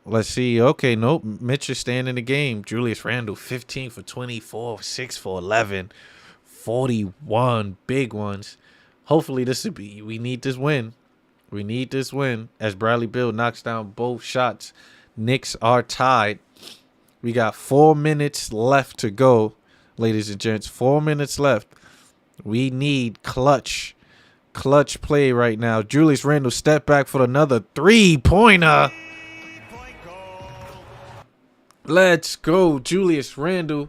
Let's see. Okay, nope. Mitch is staying in the game. Julius Randle, 15 for 24, 6 for 11, 41 big ones. Hopefully this will be. We need this win. As Bradley Beal knocks down both shots. Knicks are tied. We got 4 minutes left to go, ladies and gents. 4 minutes left. We need clutch play right now. Julius Randle step back for another 3-pointer. Let's go, Julius Randle.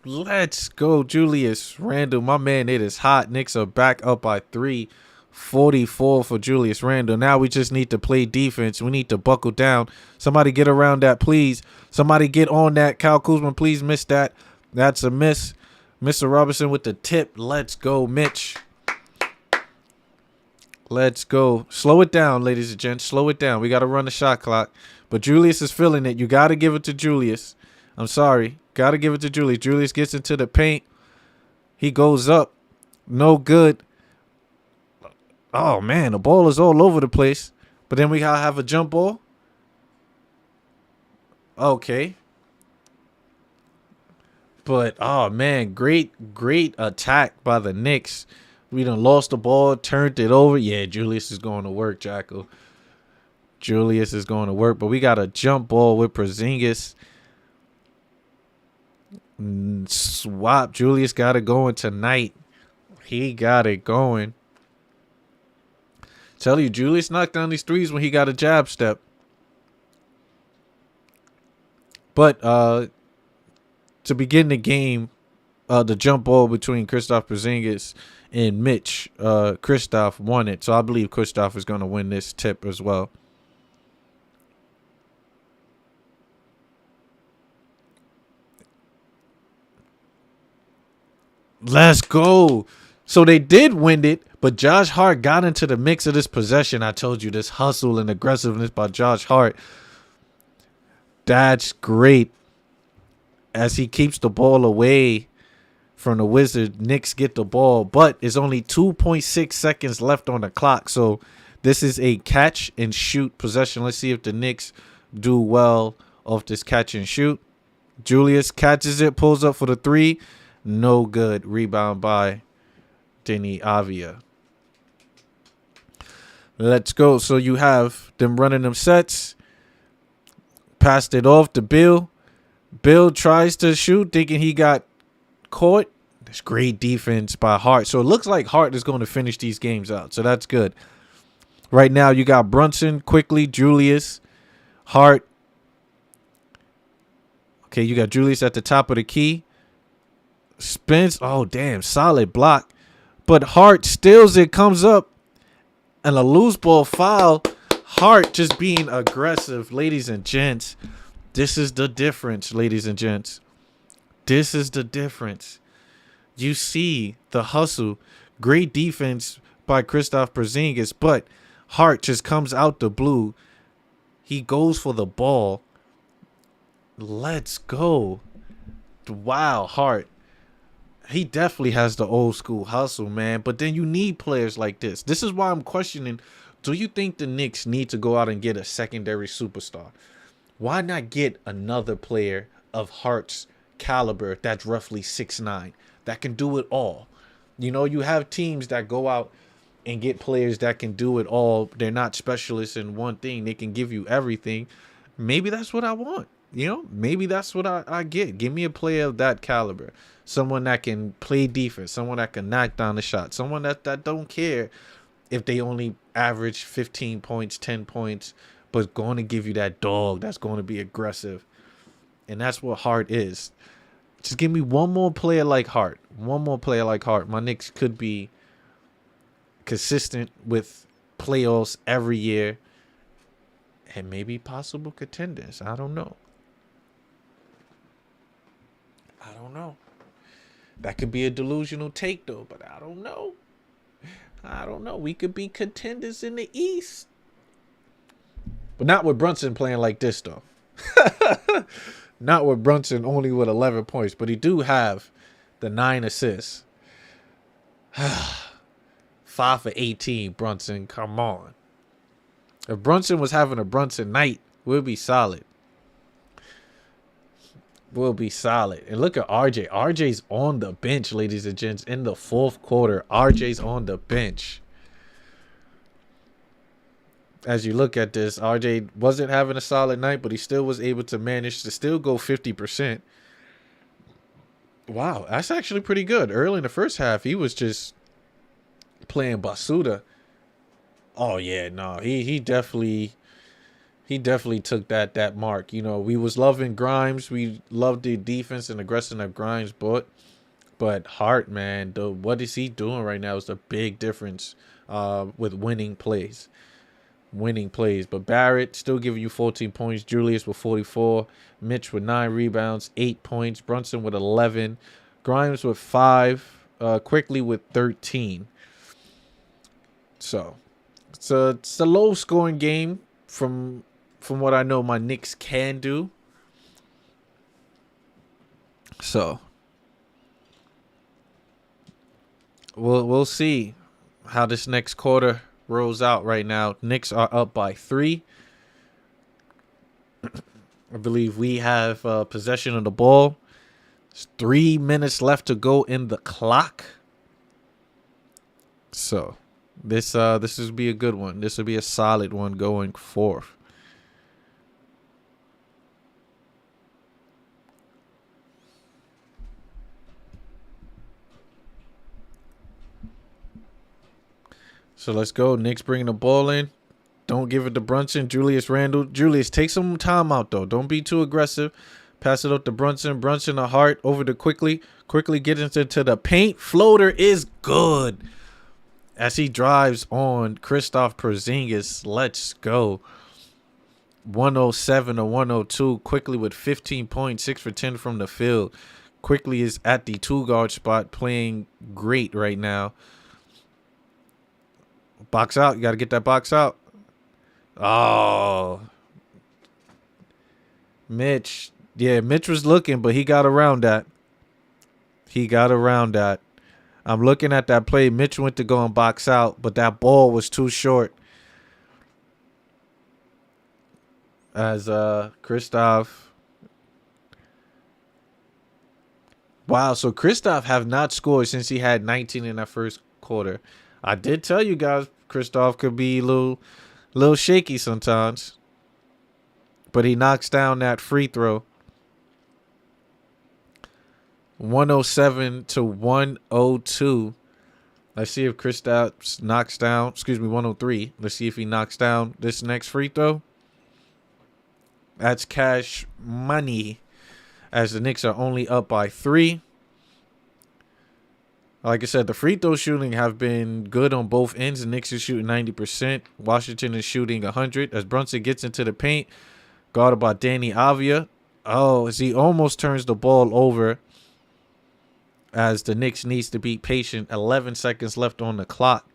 My man, it is hot. Knicks are back up by 3. 44 for Julius Randle. Now we just need to play defense. We need to buckle down. Somebody get around that, please. Somebody get on that. Kyle Kuzma, please miss that. That's a miss. Mr. Robinson with the tip. Let's go, Mitch. Let's go. Slow it down, ladies and gents. Slow it down. We got to run the shot clock. But Julius is feeling it. You got to give it to Julius. I'm sorry. Got to give it to Julius. Julius gets into the paint. He goes up. No good. Oh, man. The ball is all over the place. But then we got to have a jump ball. Okay. But, oh, man. Great attack by the Knicks. We done lost the ball, turned it over. Yeah, Julius is going to work, Jacko. Julius is going to work. But we got a jump ball with Porzingis. Swap. Julius got it going tonight. He got it going. Tell you, Julius knocked down these threes when he got a jab step. But to begin the game, the jump ball between Kristaps Porzingis and Mitch, Kristaps won it. So I believe Kristaps is going to win this tip as well. Let's go. So they did win it, but Josh Hart got into the mix of this possession. I told you, this hustle and aggressiveness by Josh Hart. That's great. As he keeps the ball away from the Wizards, Knicks get the ball, but it's only 2.6 seconds left on the clock. So this is a catch and shoot possession. Let's see if the Knicks do well off this catch and shoot. Julius catches it, pulls up for the three. No good. Rebound by Denny Avia. Let's go. So you have them running them sets. Passed it off to Bill. Bill tries to shoot, thinking he got caught. There's great defense by Hart. So it looks like Hart is going to finish these games out. So that's good. Right now you got Brunson, quickly, Julius, Hart. Okay, you got Julius at the top of the key. Spins. Oh, damn. Solid block. But Hart steals it, comes up. And a loose ball foul. Hart just being aggressive, ladies and gents. This is the difference, ladies and gents. This is the difference. You see the hustle. Great defense by Kristaps Porzingis, but Hart just comes out the blue. He goes for the ball. Let's go. Wow, Hart. He definitely has the old school hustle, man. But then you need players like this. This is why I'm questioning, do you think the Knicks need to go out and get a secondary superstar? Why not get another player of Hart's caliber that's roughly 6'9", that can do it all? You know, you have teams that go out and get players that can do it all. They're not specialists in one thing. They can give you everything. Maybe that's what I want. You know, maybe that's what I get. Give me a player of that caliber. Someone that can play defense. Someone that can knock down the shot. Someone that don't care if they only average 15 points, 10 points, but going to give you that dog that's going to be aggressive. And that's what Hart is. Just give me one more player like Hart. One more player like Hart. My Knicks could be consistent with playoffs every year. And maybe possible contenders. I don't know. I don't know. That could be a delusional take, though, but I don't know. I don't know. We could be contenders in the East. But not with Brunson playing like this, though. Not with Brunson only with 11 points, but he do have the 9 assists. 5 for 18, Brunson. Come on. If Brunson was having a Brunson night, we'll be solid. We'll be solid. And look at RJ. RJ's on the bench, ladies and gents. In the fourth quarter, RJ's on the bench. As you look at this, RJ wasn't having a solid night, but he still was able to manage to still go 50%. Wow, that's actually pretty good. Early in the first half, he was just playing Basuda. Oh yeah, no, he definitely took that mark. You know, we was loving Grimes. We loved the defense and aggression of Grimes, but Hart, man, what is he doing right now is a big difference with winning plays. But Barrett still giving you 14 points. Julius with 44. Mitch with 9 rebounds, 8 points. Brunson with 11. Grimes with 5. Quickly with 13. So it's a low scoring game from what I know my Knicks can do. So we'll see how this next quarter rolls out. Right now, Knicks are up by 3. I believe we have possession of the ball. There's 3 minutes left to go in the clock. So this would be a good one. This would be a solid one going forth. So let's go. Knicks bringing the ball in. Don't give it to Brunson. Julius Randle. Julius, take some time out, though. Don't be too aggressive. Pass it up to Brunson. Brunson a Hart over to Quickly. Quickly gets into the paint. Floater is good. As he drives on Kristaps Porzingis. Let's go. 107 to 102. Quickly with 15 points. 6 for 10 from the field. Quickly is at the 2-guard spot, playing great right now. Box out. You got to get that box out. Oh. Mitch. Yeah, Mitch was looking, but he got around that. I'm looking at that play. Mitch went to go and box out, but that ball was too short. As Kristaps. Wow, so Kristaps have not scored since he had 19 in that first quarter. I did tell you guys Kristaps could be a little shaky sometimes. But he knocks down that free throw. 107 to 102. Let's see if Kristaps knocks down. 103. Let's see if he knocks down this next free throw. That's cash money. As the Knicks are only up by 3. Like I said, the free throw shooting have been good on both ends. The Knicks is shooting 90%. Washington is shooting 100. As Brunson gets into the paint, guarded by Danny Avia. Oh, as he almost turns the ball over. As the Knicks needs to be patient. 11 seconds left on the clock.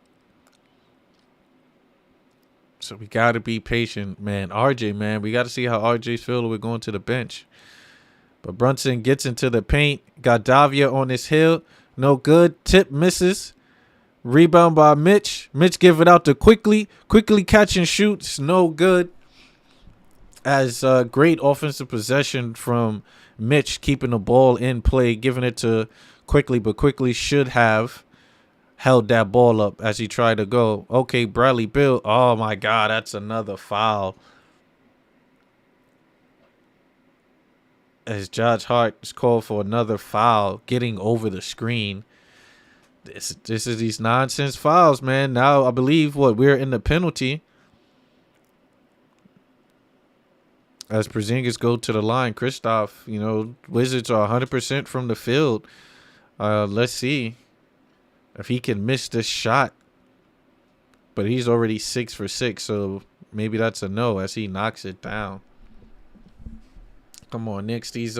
So we got to be patient, man. RJ, man, we got to see how RJ's feeling with going to the bench. But Brunson gets into the paint. Got Davia on his heel. No good. Tip misses. Rebound by Mitch. Mitch give it out to Quickly. Quickly catch and shoots. No good. As great offensive possession from Mitch, keeping the ball in play, giving it to Quickly, but Quickly should have held that ball up as he tried to go. Okay, Bradley Beal. Oh my God, that's another foul. As Josh Hart is called for another foul, getting over the screen. This is these nonsense fouls, man. Now I believe we're in the penalty. As Porzingis go to the line, Kristaps, Wizards are 100% from the field. Let's see if he can miss this shot. But he's already 6 for 6, so maybe that's a no as he knocks it down. Come on, Knicks. These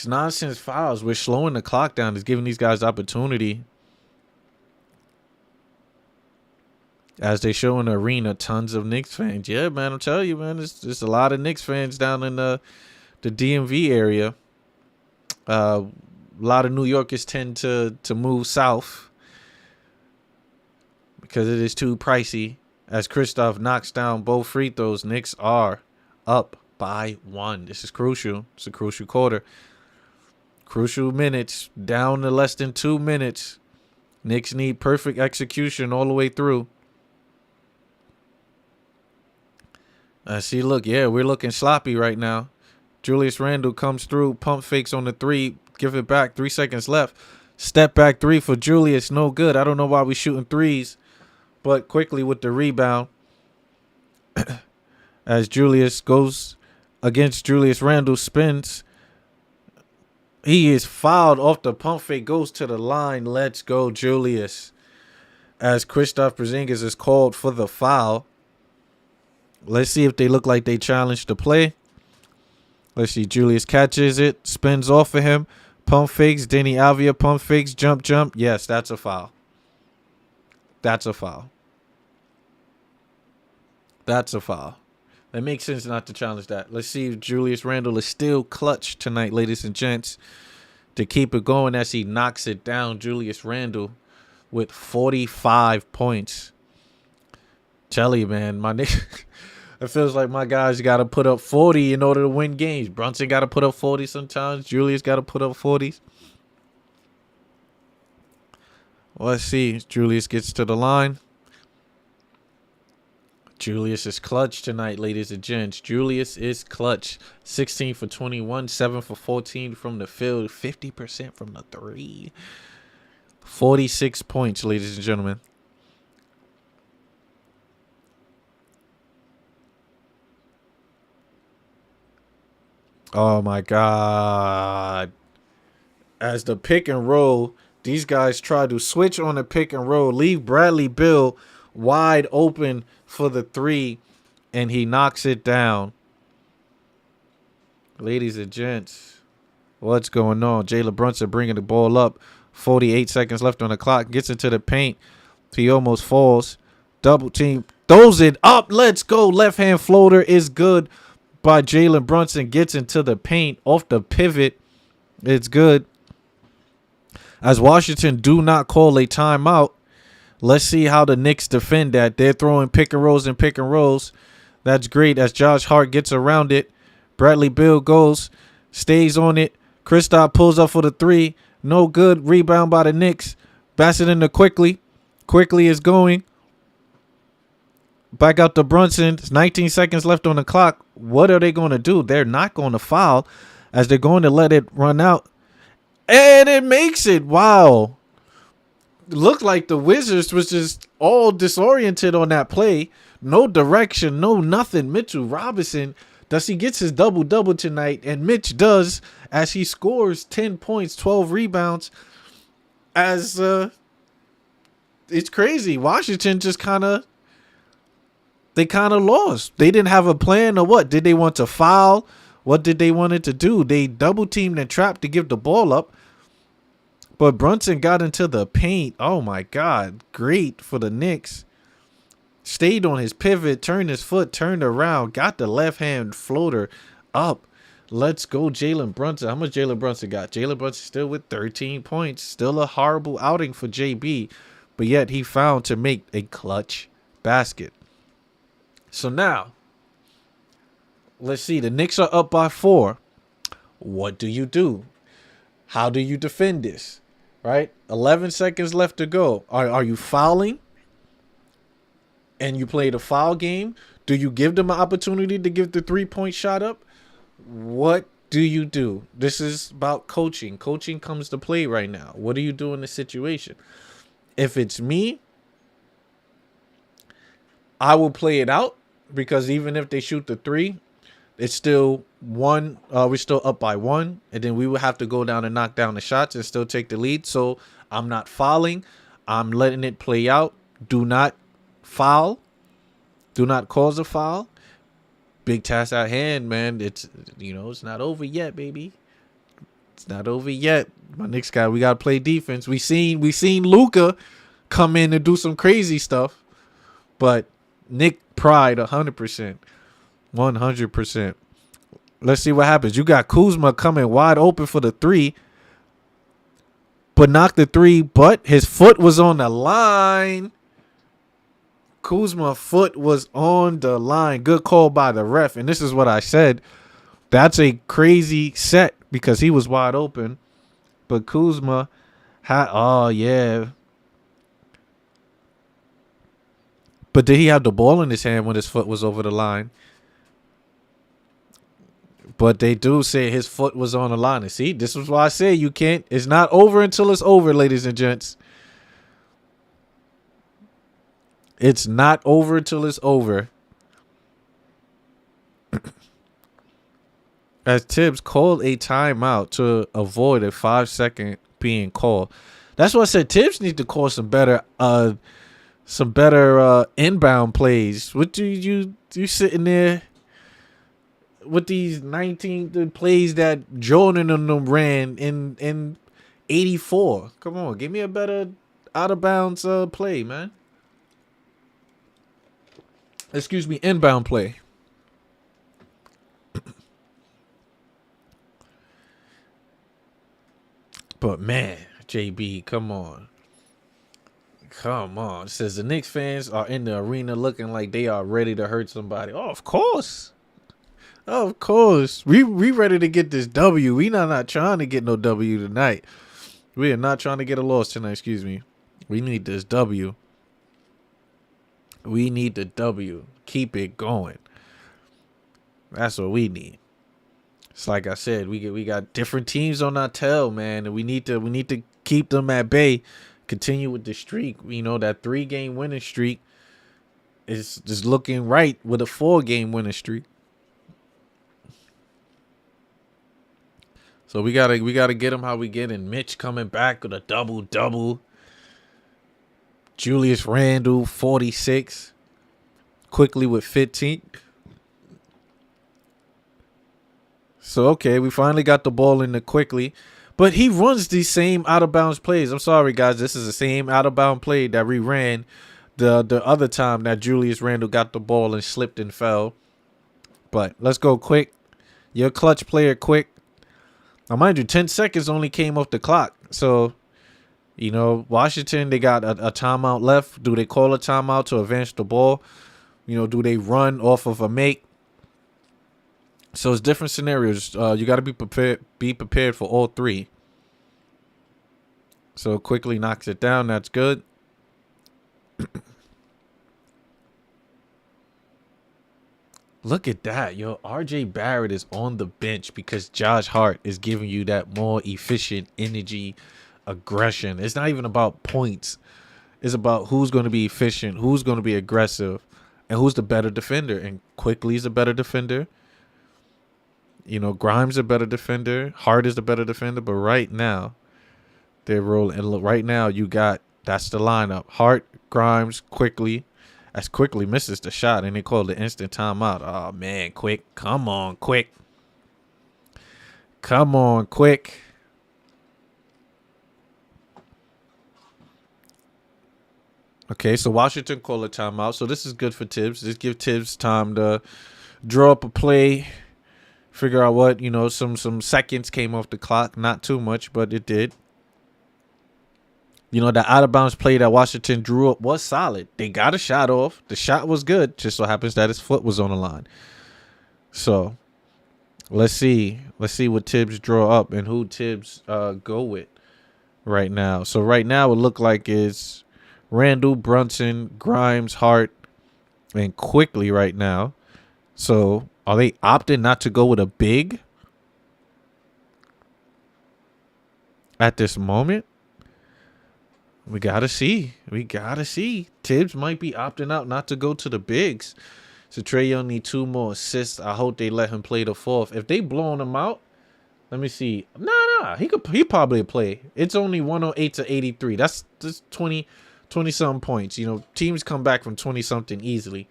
nonsense fouls. We're slowing the clock down. It's giving these guys opportunity. As they show in the arena, tons of Knicks fans. Yeah, man, I'm telling you, man, there's a lot of Knicks fans down in the DMV area. A lot of New Yorkers tend to move south because it is too pricey. As Kristaps knocks down both free throws, Knicks are up by 1. This is crucial. It's a crucial quarter. Crucial minutes. Down to less than 2 minutes. Knicks need perfect execution all the way through. See, look, yeah, we're looking sloppy right now. Julius Randle comes through, pump fakes on the 3, give it back, 3 seconds left. Step back 3 for Julius, no good. I don't know why we shooting 3s, but Quickly with the rebound. As Julius goes against Julius Randle, spins. He is fouled off the pump fake, goes to the line. Let's go, Julius. As Kristaps Porzingis is called for the foul. Let's see if they look like they challenged the play. Let's see. Julius catches it. Spins off of him. Pump fakes. Denny Avia pump fakes. Jump. Yes, that's a foul. That's a foul. That's a foul. That makes sense not to challenge that. Let's see if Julius Randle is still clutch tonight, ladies and gents, to keep it going as he knocks it down. Julius Randle with 45 points. Tell you, man, my nigga, it feels like my guys got to put up 40 in order to win games. Brunson got to put up 40 sometimes. Julius got to put up 40s. Let's see. Julius gets to the line. Julius is clutch tonight, ladies and gents. Julius is clutch. 16 for 21, 7 for 14 from the field, 50% from the three. 46 points, ladies and gentlemen. Oh, my God. As the pick and roll, these guys try to switch on the pick and roll, leave Bradley Beal wide open for the three, and he knocks it down. Ladies and gents, what's going on? Jalen Brunson bringing the ball up. 48 seconds left on the clock. Gets into the paint. He almost falls. Double team. Throws it up. Let's go. Left hand floater is good by Jalen Brunson. Gets into the paint off the pivot. It's good. As Washington do not call a timeout. Let's see how the Knicks defend that. They're throwing pick and rolls. That's great as Josh Hart gets around it. Bradley Beal goes, stays on it. Kristaps pulls up for the three. No good. Rebound by the Knicks. Pass it into Quickly. Quickly is going. Back out to Brunson. 19 seconds left on the clock. What are they going to do? They're not going to foul as they're going to let it run out. And it makes it. Wow. Looked like the Wizards was just all disoriented on that play. No direction, no nothing. Mitchell Robinson, does he gets his double-double tonight? And Mitch does as he scores 10 points, 12 rebounds. As it's crazy. Washington just kind of lost. They didn't have a plan or what? Did they want to foul? What did they want it to do? They double-teamed and trapped to give the ball up. But Brunson got into the paint. Oh, my God. Great for the Knicks. Stayed on his pivot, turned his foot, turned around, got the left-hand floater up. Let's go, Jalen Brunson. How much Jalen Brunson got? Jalen Brunson still with 13 points. Still a horrible outing for JB. But yet he found to make a clutch basket. So now, let's see. The Knicks are up by 4. What do you do? How do you defend this? Right? 11 seconds left to go. Are you fouling? And you play the foul game? Do you give them an opportunity to give the 3-point shot up? What do you do? This is about coaching. Coaching comes to play right now. What do you do in this situation? If it's me, I will play it out because even if they shoot the 3, it's still 1. We're still up by 1, and then we will have to go down and knock down the shots and still take the lead. So I'm not fouling. I'm letting it play out. Do not foul. Do not cause a foul. Big task at hand, man. It's it's not over yet, baby. It's not over yet. My Knicks guy, we gotta play defense. We seen Luka come in and do some crazy stuff, but Nick pride 100%. 100%. Let's see what happens. You got Kuzma coming wide open for the 3, but knocked the 3, but his foot was on the line. Kuzma's foot was on the line. Good call by the ref. And this is what I said. That's a crazy set because he was wide open. But Kuzma had, oh, yeah. But did he have the ball in his hand when his foot was over the line? But they do say his foot was on the line. And see, this is why I say you can't. It's not over until it's over, ladies and gents. It's not over till it's over. As Tibbs called a timeout to avoid a 5-second being called. That's why I said Tibbs needs to call some better inbound plays. What do you sitting there with these 19 plays that Jordan and them ran in 84? Come on, give me a better out of bounds play, man. inbound play. But man, JB, come on. Come on. It says the Knicks fans are in the arena looking like they are ready to hurt somebody. Oh, of course. Of course. We ready to get this W. We not trying to get no W tonight. We are not trying to get a loss tonight, excuse me. We need this W. We need the W. Keep it going. That's what we need. It's like I said, we got different teams on our tail, man, and we need to keep them at bay. Continue with the streak. You know, that 3-game winning streak is just looking right with a 4-game winning streak. So we gotta get them how we get in. Mitch coming back with a double. Julius Randle 46. Quickly with 15. So okay, we finally got the ball in the Quickly. But he runs these same out of bounds plays. I'm sorry, guys. This is the same out of bounds play that we ran the other time that Julius Randle got the ball and slipped and fell. But let's go quick. You're a clutch player, quick. Now, mind you, 10 seconds only came off the clock. So, you know, Washington, they got a timeout left. Do they call a timeout to advance the ball? You know, do they run off of a make? So it's different scenarios. You got to be prepared. Be prepared for all three. So Quickly knocks it down. That's good. Look at that, yo. RJ Barrett is on the bench because Josh Hart is giving you that more efficient energy, aggression. It's not even about points. It's about who's going to be efficient, who's going to be aggressive, and who's the better defender. And Quickly's a better defender. You know, Grimes a better defender. Hart is the better defender. But right now, they're rolling. And look, right now, that's the lineup. Hart, Grimes, Quickly. As Quickly misses the shot, and they called the instant timeout. Oh, man, Quick. Come on, Quick. Come on, Quick. Okay, so Washington called a timeout. So this is good for Tibbs. This gives Tibbs time to draw up a play, figure out what, you know, some seconds came off the clock. Not too much, but it did. You know, the out-of-bounds play that Washington drew up was solid. They got a shot off. The shot was good. Just so happens that his foot was on the line. So, let's see. Let's see what Tibbs draw up and who Tibbs go with right now. So, right now, it looked like it's Randle, Brunson, Grimes, Hart, and Quickly right now. So, are they opting not to go with a big at this moment? We gotta see. Tibbs might be opting out not to go to the bigs. So Trae Young need 2 more assists. I hope they let him play the 4th. If they blowing him out, let me see. Nah. He probably play. It's only 108 to 83. That's 20 something points. You know, teams come back from 20 something easily.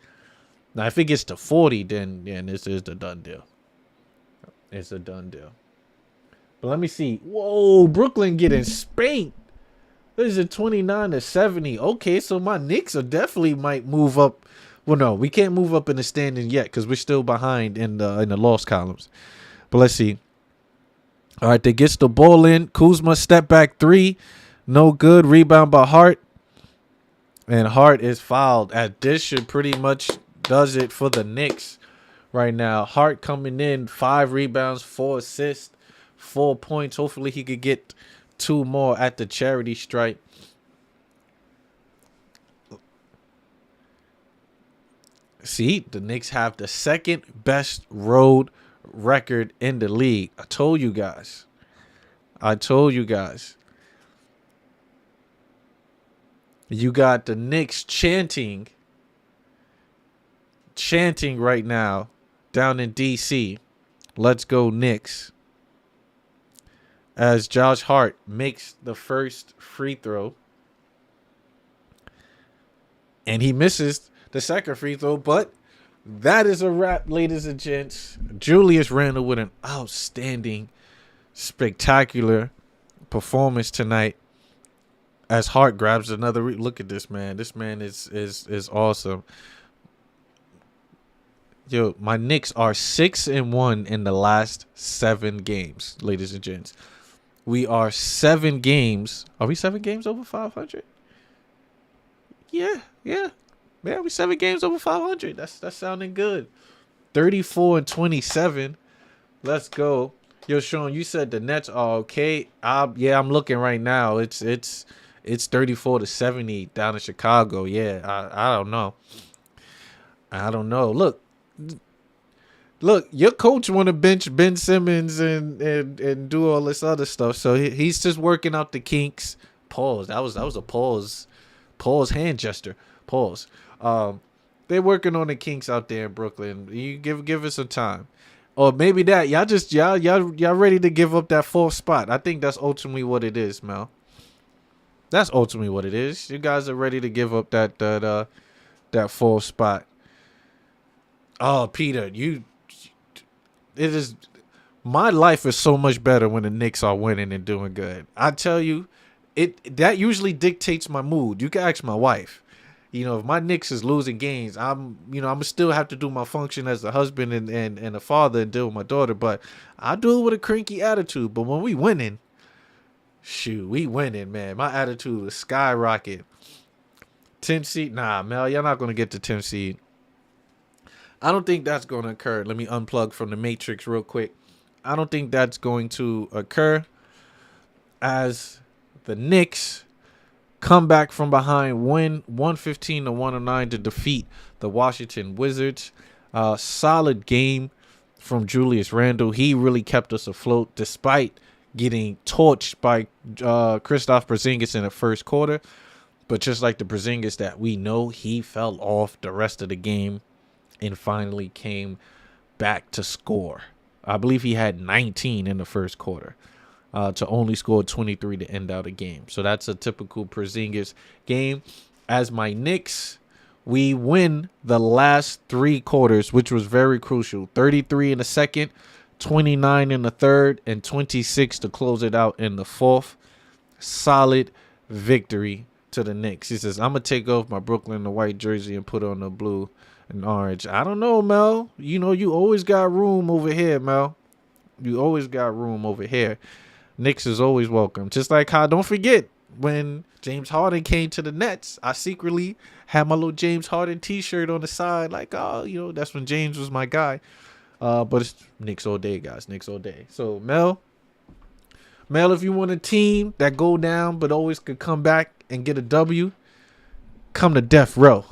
Now if it gets to 40, then this is the done deal. It's a done deal. But let me see. Whoa, Brooklyn getting spanked. This is a 29 to 70. Okay, so my Knicks are definitely might move up. Well, no, we can't move up in the standing yet because we're still behind in the loss columns. But let's see. All right, they gets the ball in. Kuzma step back 3. No good. Rebound by Hart. And Hart is fouled. This should pretty much does it for the Knicks right now. Hart coming in. 5 rebounds, 4 assists, 4 points. Hopefully he could get 2 more at the charity stripe. See, the Knicks have the 2nd best road record in the league. I told you guys. You got the Knicks chanting right now down in DC. Let's go Knicks. As Josh Hart makes the first free throw. And he misses the second free throw. But that is a wrap, ladies and gents. Julius Randle with an outstanding, spectacular performance tonight. As Hart grabs another. Look at this man. This man is awesome. Yo, my Knicks are 6-1 in the last 7 games, ladies and gents. We are 7 games. Are we 7 games over 500? Yeah. We 7 games over 500. That's sounding good. 34-27. Let's go. Yo, Sean, you said the Nets are okay. I'm looking right now. It's 34-70 down in Chicago. Yeah, I don't know. Look, your coach want to bench Ben Simmons and do all this other stuff. So he's just working out the kinks. Pause. That was a pause. Pause hand gesture. Pause. They're working on the kinks out there in Brooklyn. You give it some time. Or maybe that y'all ready to give up that 4th spot. I think that's ultimately what it is, Mel. That's ultimately what it is. You guys are ready to give up that 4th spot. Oh, Peter, my life is so much better when the Knicks are winning and doing good. I tell you, that usually dictates my mood. You can ask my wife. You know, if my Knicks is losing games, I'm still have to do my function as a husband and a father and deal with my daughter. But I do it with a cranky attitude. But when we winning, we winning, man. My attitude is skyrocket. 10 seed, nah, Mel, you're not gonna get the 10 seed. I don't think that's going to occur. Let me unplug from the Matrix real quick. I don't think that's going to occur as the Knicks come back from behind, win 115-109 to defeat the Washington Wizards. Solid game from Julius Randle. He really kept us afloat despite getting torched by Kristaps Porzingis in the first quarter. But just like the Porzingis that we know, he fell off the rest of the game and finally came back to score. I believe he had 19 in the first quarter to only score 23 to end out a game. So that's a typical Porzingis game. As my Knicks, we win the last 3 quarters, which was very crucial. 33 in the second, 29 in the third, and 26 to close it out in the fourth. Solid victory to the Knicks. He says, I'm going to take off my Brooklyn the white jersey and put on the blue and orange. I don't know, Mel. You know, you always got room over here, Mel. You always got room over here. Knicks is always welcome. Just like how, don't forget, when James Harden came to the Nets, I secretly had my little James Harden t-shirt on the side. Like, oh, you know, that's when James was my guy. But it's Knicks all day, guys. Knicks all day. So, Mel, if you want a team that go down but always could come back and get a W, come to Death Row.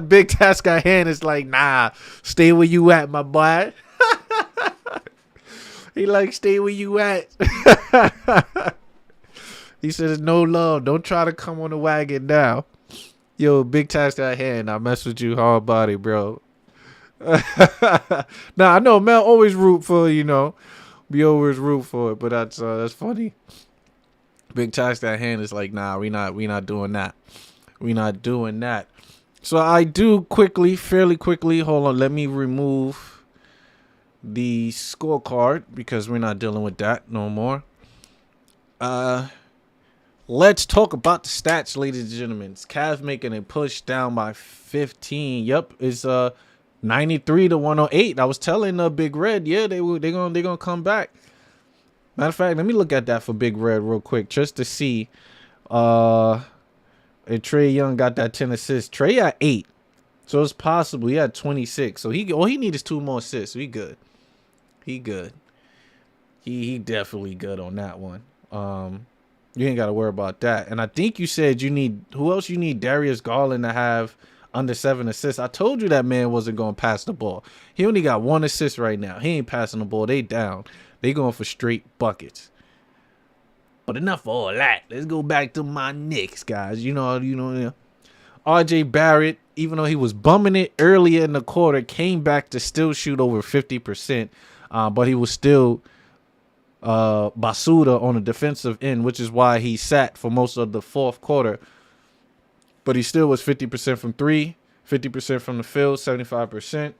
Big Task Guy Hand is like, nah, stay where you at, my boy. He like, stay where you at. He says, no love. Don't try to come on the wagon now. Yo, Big Task Guy Hand, I mess with you hard body, bro. Nah, I know Mel always root for, you know, we always root for it, but that's funny. Big Task Guy Hand is like, nah, we not doing that. We not doing that. So I do fairly quickly, hold on, let me remove the scorecard because we're not dealing with that no more. Let's talk about the stats, ladies and gentlemen. Cavs making a push down by 15. Yep, it's 93-108. I was telling Big Red, yeah, they're gonna come back. Matter of fact, let me look at that for Big Red real quick just to see. And Trae Young got that 10 assists. Trae at 8. So it's possible. He had 26. So all he needs is 2 more assists. So he good. He good. He definitely good on that one. You ain't got to worry about that. And I think you said who else you need? Darius Garland to have under 7 assists. I told you that man wasn't going to pass the ball. He only got 1 assist right now. He ain't passing the ball. They down. They going for straight buckets. But enough of all that. Let's go back to my Knicks, guys. You know. RJ Barrett, even though he was bumming it earlier in the quarter, came back to still shoot over 50%. But he was still basuda on the defensive end, which is why he sat for most of the fourth quarter. But he still was 50% from 3, 50% from the field, 75%.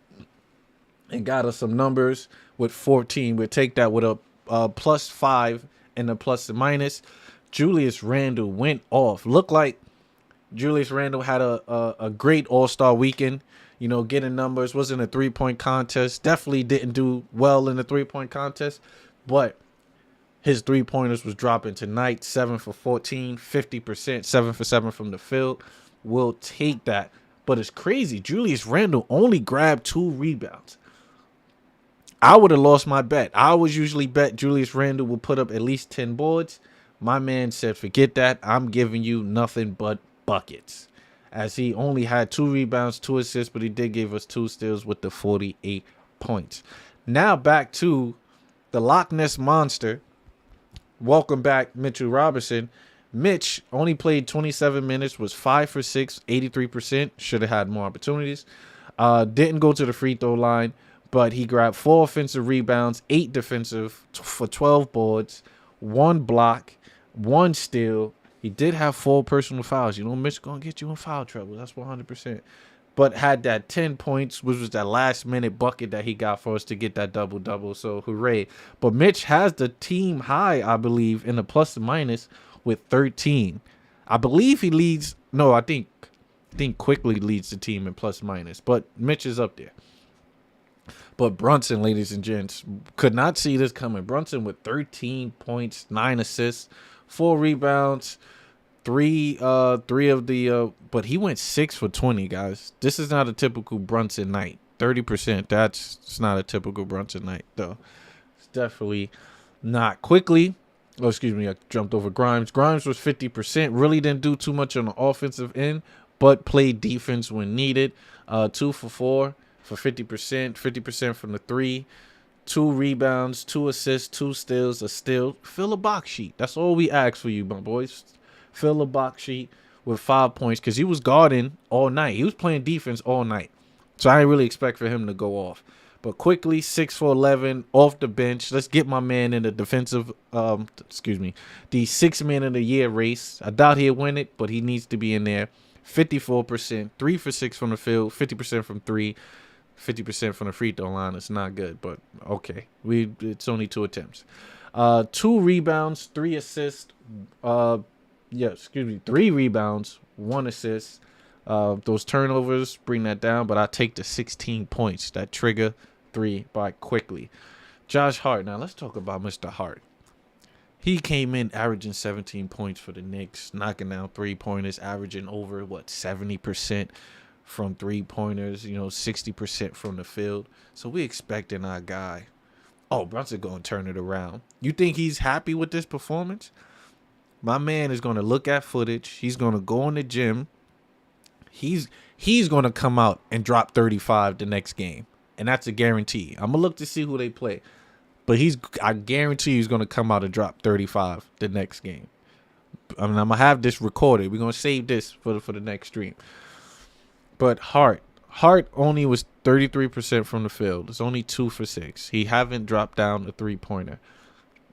And got us some numbers with 14. We'll take that with a +5 and a plus and minus. Julius Randle went off. Looked like Julius Randle had a great all-star weekend. getting numbers. Wasn't a 3-point contest. Definitely didn't do well in the 3-point contest, but his 3-pointers was dropping tonight. 7 for 14, 50%, 7 for 7 from the field. We'll take that. But it's crazy. Julius Randle only grabbed 2 rebounds. I would have lost my bet. I always usually bet Julius Randle will put up at least 10 boards. My man said, forget that. I'm giving you nothing but buckets. As he only had 2 rebounds, 2 assists, but he did give us 2 steals with the 48 points. Now back to the Loch Ness Monster. Welcome back, Mitchell Robinson. Mitch only played 27 minutes, was 5 for 6, 83%. Should have had more opportunities. Didn't go to the free throw line, but he grabbed 4 offensive rebounds, 8 defensive for 12 boards, 1 block, 1 steal. He did have 4 personal fouls. Mitch going to get you in foul trouble. That's 100%. But had that 10 points, which was that last-minute bucket that he got for us to get that double-double. So, hooray. But Mitch has the team high, I believe, in the plus and minus with 13. I believe he leads. No, I think quickly leads the team in plus minus. But Mitch is up there. But Brunson, ladies and gents, could not see this coming. Brunson with 13 points, 9 assists, 4 rebounds, 3 of the but he went 6 for 20, guys. This is not a typical Brunson night. 30%. It's not a typical Brunson night, though. It's definitely not. Quickly. Oh, excuse me, I jumped over Grimes. Grimes was 50%. Really didn't do too much on the offensive end, but played defense when needed. 2 for 4 for 50%. 50% from the 3. 2 rebounds, 2 assists, 2 steals, a steal. Fill a box sheet. That's all we ask for you, my boys. Fill a box sheet with 5 points because he was guarding all night. He was playing defense all night. So I didn't really expect for him to go off. But quickly, 6 for 11 off the bench. Let's get my man in the defensive, the 6 man of the year race. I doubt he'll win it, but he needs to be in there. 54%, 3 for 6 from the field, 50% from 3, 50% from the free throw line. It's not good, but okay. It's only 2 attempts. 2 rebounds, 3 assists. 3 rebounds, 1 assist. Those turnovers bring that down, but I take the 16 points that trigger 3 by quickly. Josh Hart. Now let's talk about Mr. Hart. He came in averaging 17 points for the Knicks, knocking down 3-pointers, averaging over 70% from 3-pointers, 60% from the field. So we expecting our guy. Oh, Brunson going to turn it around. You think he's happy with this performance? My man is going to look at footage. He's going to go in the gym. He's going to come out and drop 35 the next game. And that's a guarantee. I'm going to look to see who they play. But I guarantee he's going to come out and drop 35 the next game. I'm going to have this recorded. We're going to save this for the next stream. But Hart only was 33% from the field. It's only 2 for 6. He haven't dropped down a 3-pointer.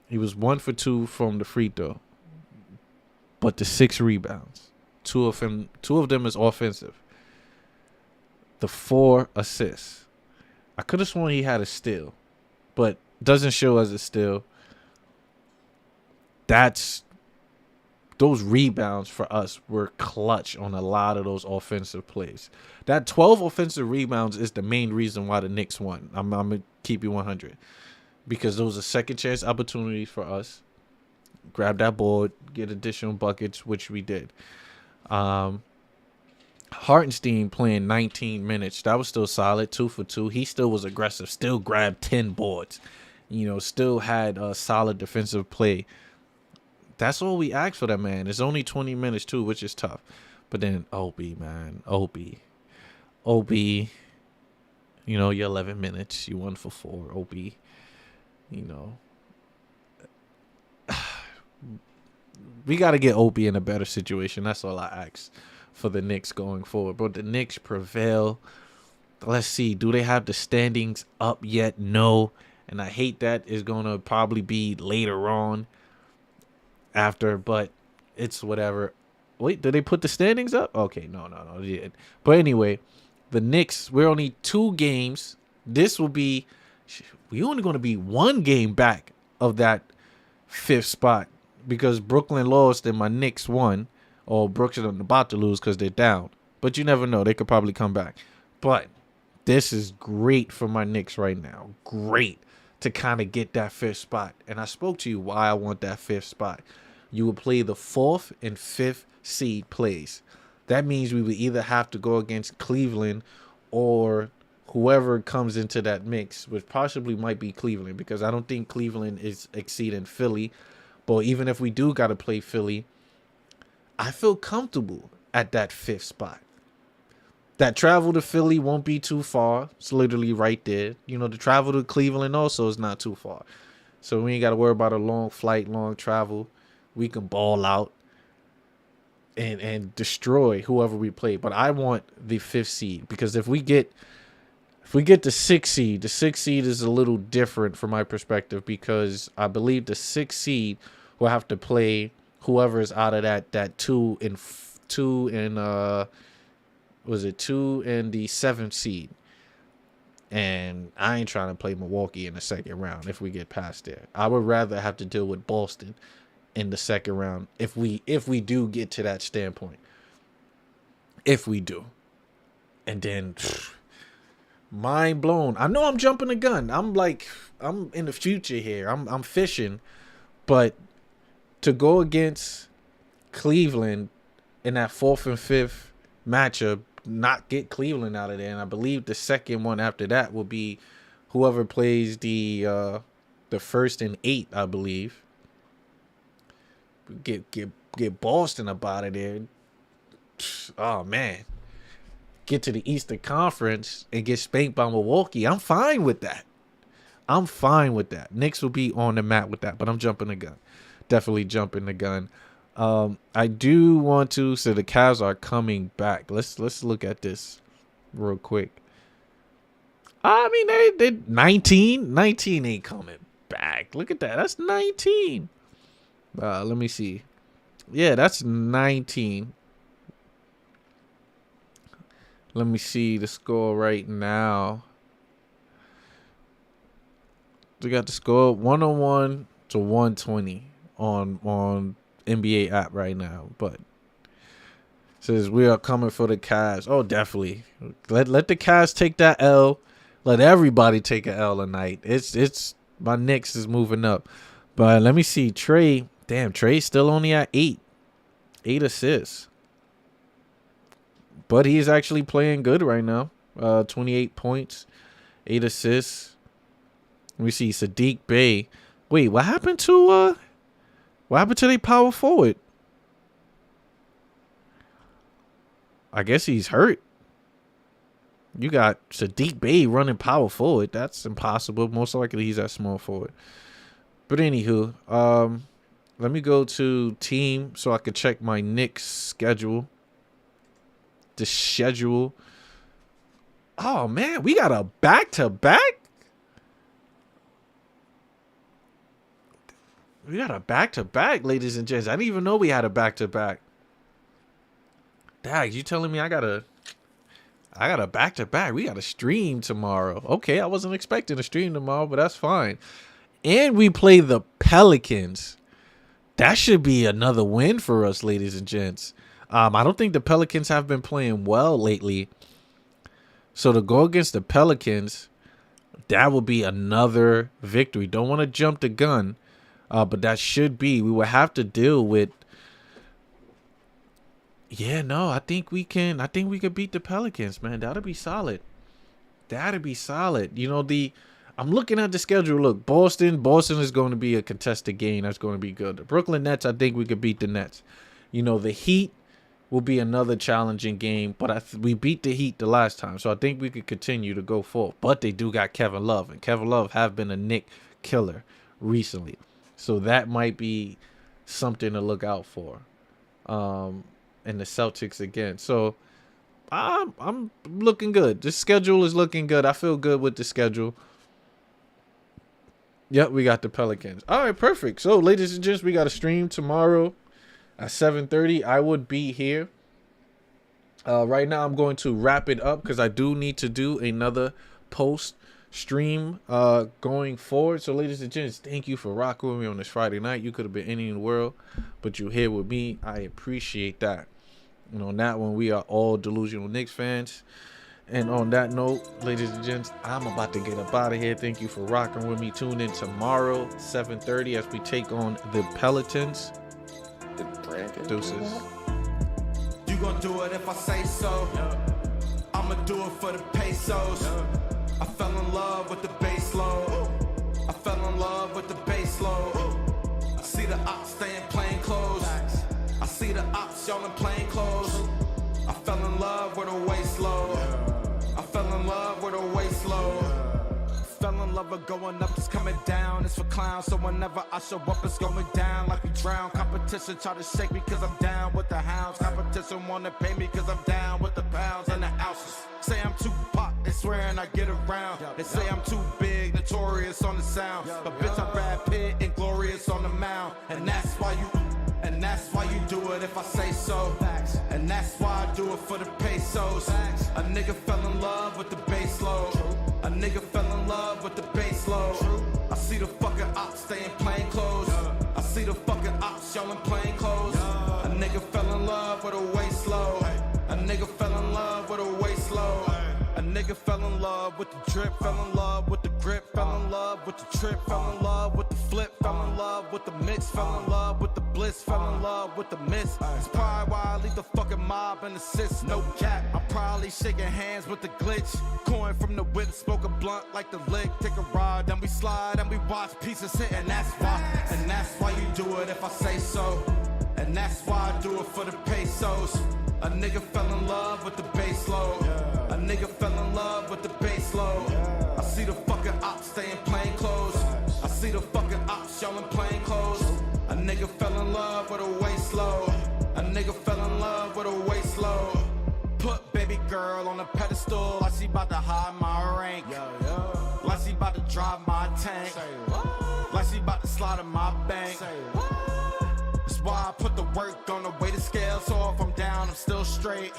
He was 1 for 2 from the free throw. But the 6 rebounds. 2 of them is offensive. The 4 assists. I could have sworn he had a steal, but doesn't show as a steal. Those rebounds for us were clutch on a lot of those offensive plays. That 12 offensive rebounds is the main reason why the Knicks won. I'm going to keep you 100. Because those are second chance opportunities for us. Grab that board, get additional buckets, which we did. Hartenstein playing 19 minutes. That was still solid, 2 for 2. He still was aggressive, still grabbed 10 boards. Still had a solid defensive play. That's all we asked for that man. It's only 20 minutes too, which is tough. But then Obi, man. Obi. You're 11 minutes. You 1 for 4. Obi. We got to get Obi in a better situation. That's all I ask for the Knicks going forward. But the Knicks prevail. Let's see. Do they have the standings up yet? No. And I hate that. It's going to probably be later on after, but it's whatever. Wait, did they put the standings up? Okay, no. Yeah. But anyway, the Knicks, we're only 2 games. We only going to be 1 game back of that 5th spot because Brooklyn lost and my Knicks won. Or Brooklyn are about to lose because they're down. But you never know. They could probably come back. But This is great for my Knicks right now. Great to kind of get that fifth spot. And I spoke to you why I want that fifth spot. You will play the fourth and fifth seed plays. That means we would either have to go against Cleveland or whoever comes into that mix, which possibly might be Cleveland, because I don't think Cleveland is exceeding Philly. But even if we do got to play Philly, I feel comfortable at that fifth spot. That travel to Philly won't be too far. It's literally right there. You know, the travel to Cleveland also is not too far. So we ain't got to worry about a long flight, long travel. We can ball out and destroy whoever we play. But I want the fifth seed, because if we get the sixth seed is a little different from my perspective, because I believe the sixth seed will have to play whoever is out of that two and the seventh seed. And I ain't trying to play Milwaukee in the second round if we get past there. I would rather have to deal with Boston in the second round if we do get to that standpoint. If we do. And then mind blown. I know I'm jumping the gun. I'm in the future here. I'm fishing. But to go against Cleveland in that fourth and fifth matchup, not get Cleveland out of there, and I believe the second one after that will be whoever plays the first and 8, I believe. Get Boston up out of there. Oh man, get to the Eastern Conference and get spanked by Milwaukee. I'm fine with that. Knicks will be on the map with that, but I'm jumping the gun. Definitely jumping the gun. I do want to. So the Cavs are coming back. Let's look at this real quick. I mean, they 19 ain't coming back. Look at that. That's 19. Let me see. Yeah, that's 19. Let me see the score right now. We got the score 101 to 120 on NBA app right now, but says we are coming for the Cavs. Oh, definitely. Let the Cavs take that L. Let everybody take an L tonight. It's my Knicks is moving up. But let me see. Trey's still only at 8 assists. But he's actually playing good right now. 28 points, 8 assists. We see Sadiq Bey. Wait, what happened to their power forward? I guess he's hurt. You got Sadiq Bey running power forward. That's impossible. Most likely he's at small forward. But anywho, let me go to team so I could check my Knicks schedule. The schedule. Oh man, we got a back-to-back? We got a back-to-back, ladies and gents. I didn't even know we had a back-to-back. Dag, you telling me I got a back-to-back? We got a stream tomorrow. Okay, I wasn't expecting a stream tomorrow, but that's fine. And we play the Pelicans. That should be another win for us, ladies and gents. I don't think the Pelicans have been playing well lately. So to go against the Pelicans, that will be another victory. Don't want to jump the gun. But that should be. We will have to deal with. Yeah, no, I think we can. I think we could beat the Pelicans, man. That'll be solid. You know, I'm looking at the schedule. Look, Boston is going to be a contested game. That's going to be good. The Brooklyn Nets, I think we could beat the Nets. You know, the Heat will be another challenging game, but we beat the Heat the last time, so I think we could continue to go forward. But they do got Kevin Love, and Kevin Love have been a Knick killer recently. So that might be something to look out for. And the Celtics again. So I'm looking good. The schedule is looking good. I feel good with the schedule. Yep, we got the Pelicans. All right, perfect. So, ladies and gents, we got a stream tomorrow at 7:30. I would be here. Right now, I'm going to wrap it up because I do need to do another post stream going forward. So ladies and gents, thank you for rocking with me on this Friday night. You could have been any in the world, but you're here with me. I appreciate that. And on that one, we are all delusional Knicks fans. And on that note, ladies and gents, I'm about to get up out of here. Thank you for rocking with me. Tune in tomorrow, 7:30, as we take on the Pelicans. Deuces. You gon' do it if I say so. I'ma do it for the pesos. I fell in love with the bass load. I fell in love with the bass load. I see the ops stay in plain clothes. I see the ops y'all in plain clothes. I fell in love with a waist load. I fell in love with a waist load. Fell in love with going up, it's coming down. It's for clowns, so whenever I show up, it's going down like we drown. Competition try to shake me cause I'm down with the hounds. Competition wanna pay me cause I'm down with the pounds and the ounces. Say I'm too pop, they swearing I get around. They say I'm too big, notorious on the sound. But bitch, I'm Brad Pitt and glorious on the mound. And that's why you do it if I say so. And that's why I do it for the pesos. A nigga fell in love with the bass load. A nigga fell in love with the bass load. I see the fucking ops stay in plain clothes. I see the fucking ops y'all in plain clothes. A nigga fell in love with a waist load. A nigga fell in love with a waist load. A nigga fell in love with the drip, fell in love with the grip, fell in love with the trip, fell in love with the flip, fell in love with the mix, fell in love with the bliss, fell in love with the miss. It's probably why I leave the fucking mob and assist, no cap. I'm probably shaking hands with the glitch. Coin from the whip, smoke a blunt like the lick. Take a ride, then we slide, and we watch pieces hit, and that's why you do it if I say so. And that's why I do it for the pesos. A nigga fell in love with the bass load. A nigga fell in love with the bass load. I see the fucking ops stay in plain clothes. I see the fucking ops y'all in plain clothes. A nigga fell in love with a waist load. A nigga fell in love with a waist load. Put baby girl on a pedestal like she bout to hide my rank. Like she bout to drive my tank. Like she bout to slide in my bank. That's why I put the work on the way the scales off. I'm down, I'm still straight.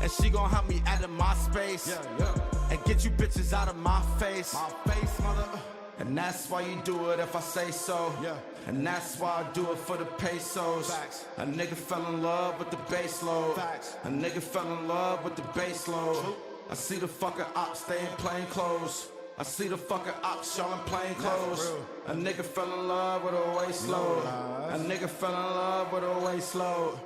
And she gon' help me out of my space. And get you bitches out of my face. My face, mother. And that's why you do it if I say so. And that's why I do it for the pesos. A nigga fell in love with the bass load. A nigga fell in love with the bass load. I see the fucking ops stay in plain clothes. I see the fucking ops y'all in plain clothes. A nigga fell in love with a waist load. A nigga fell in love with a waist load.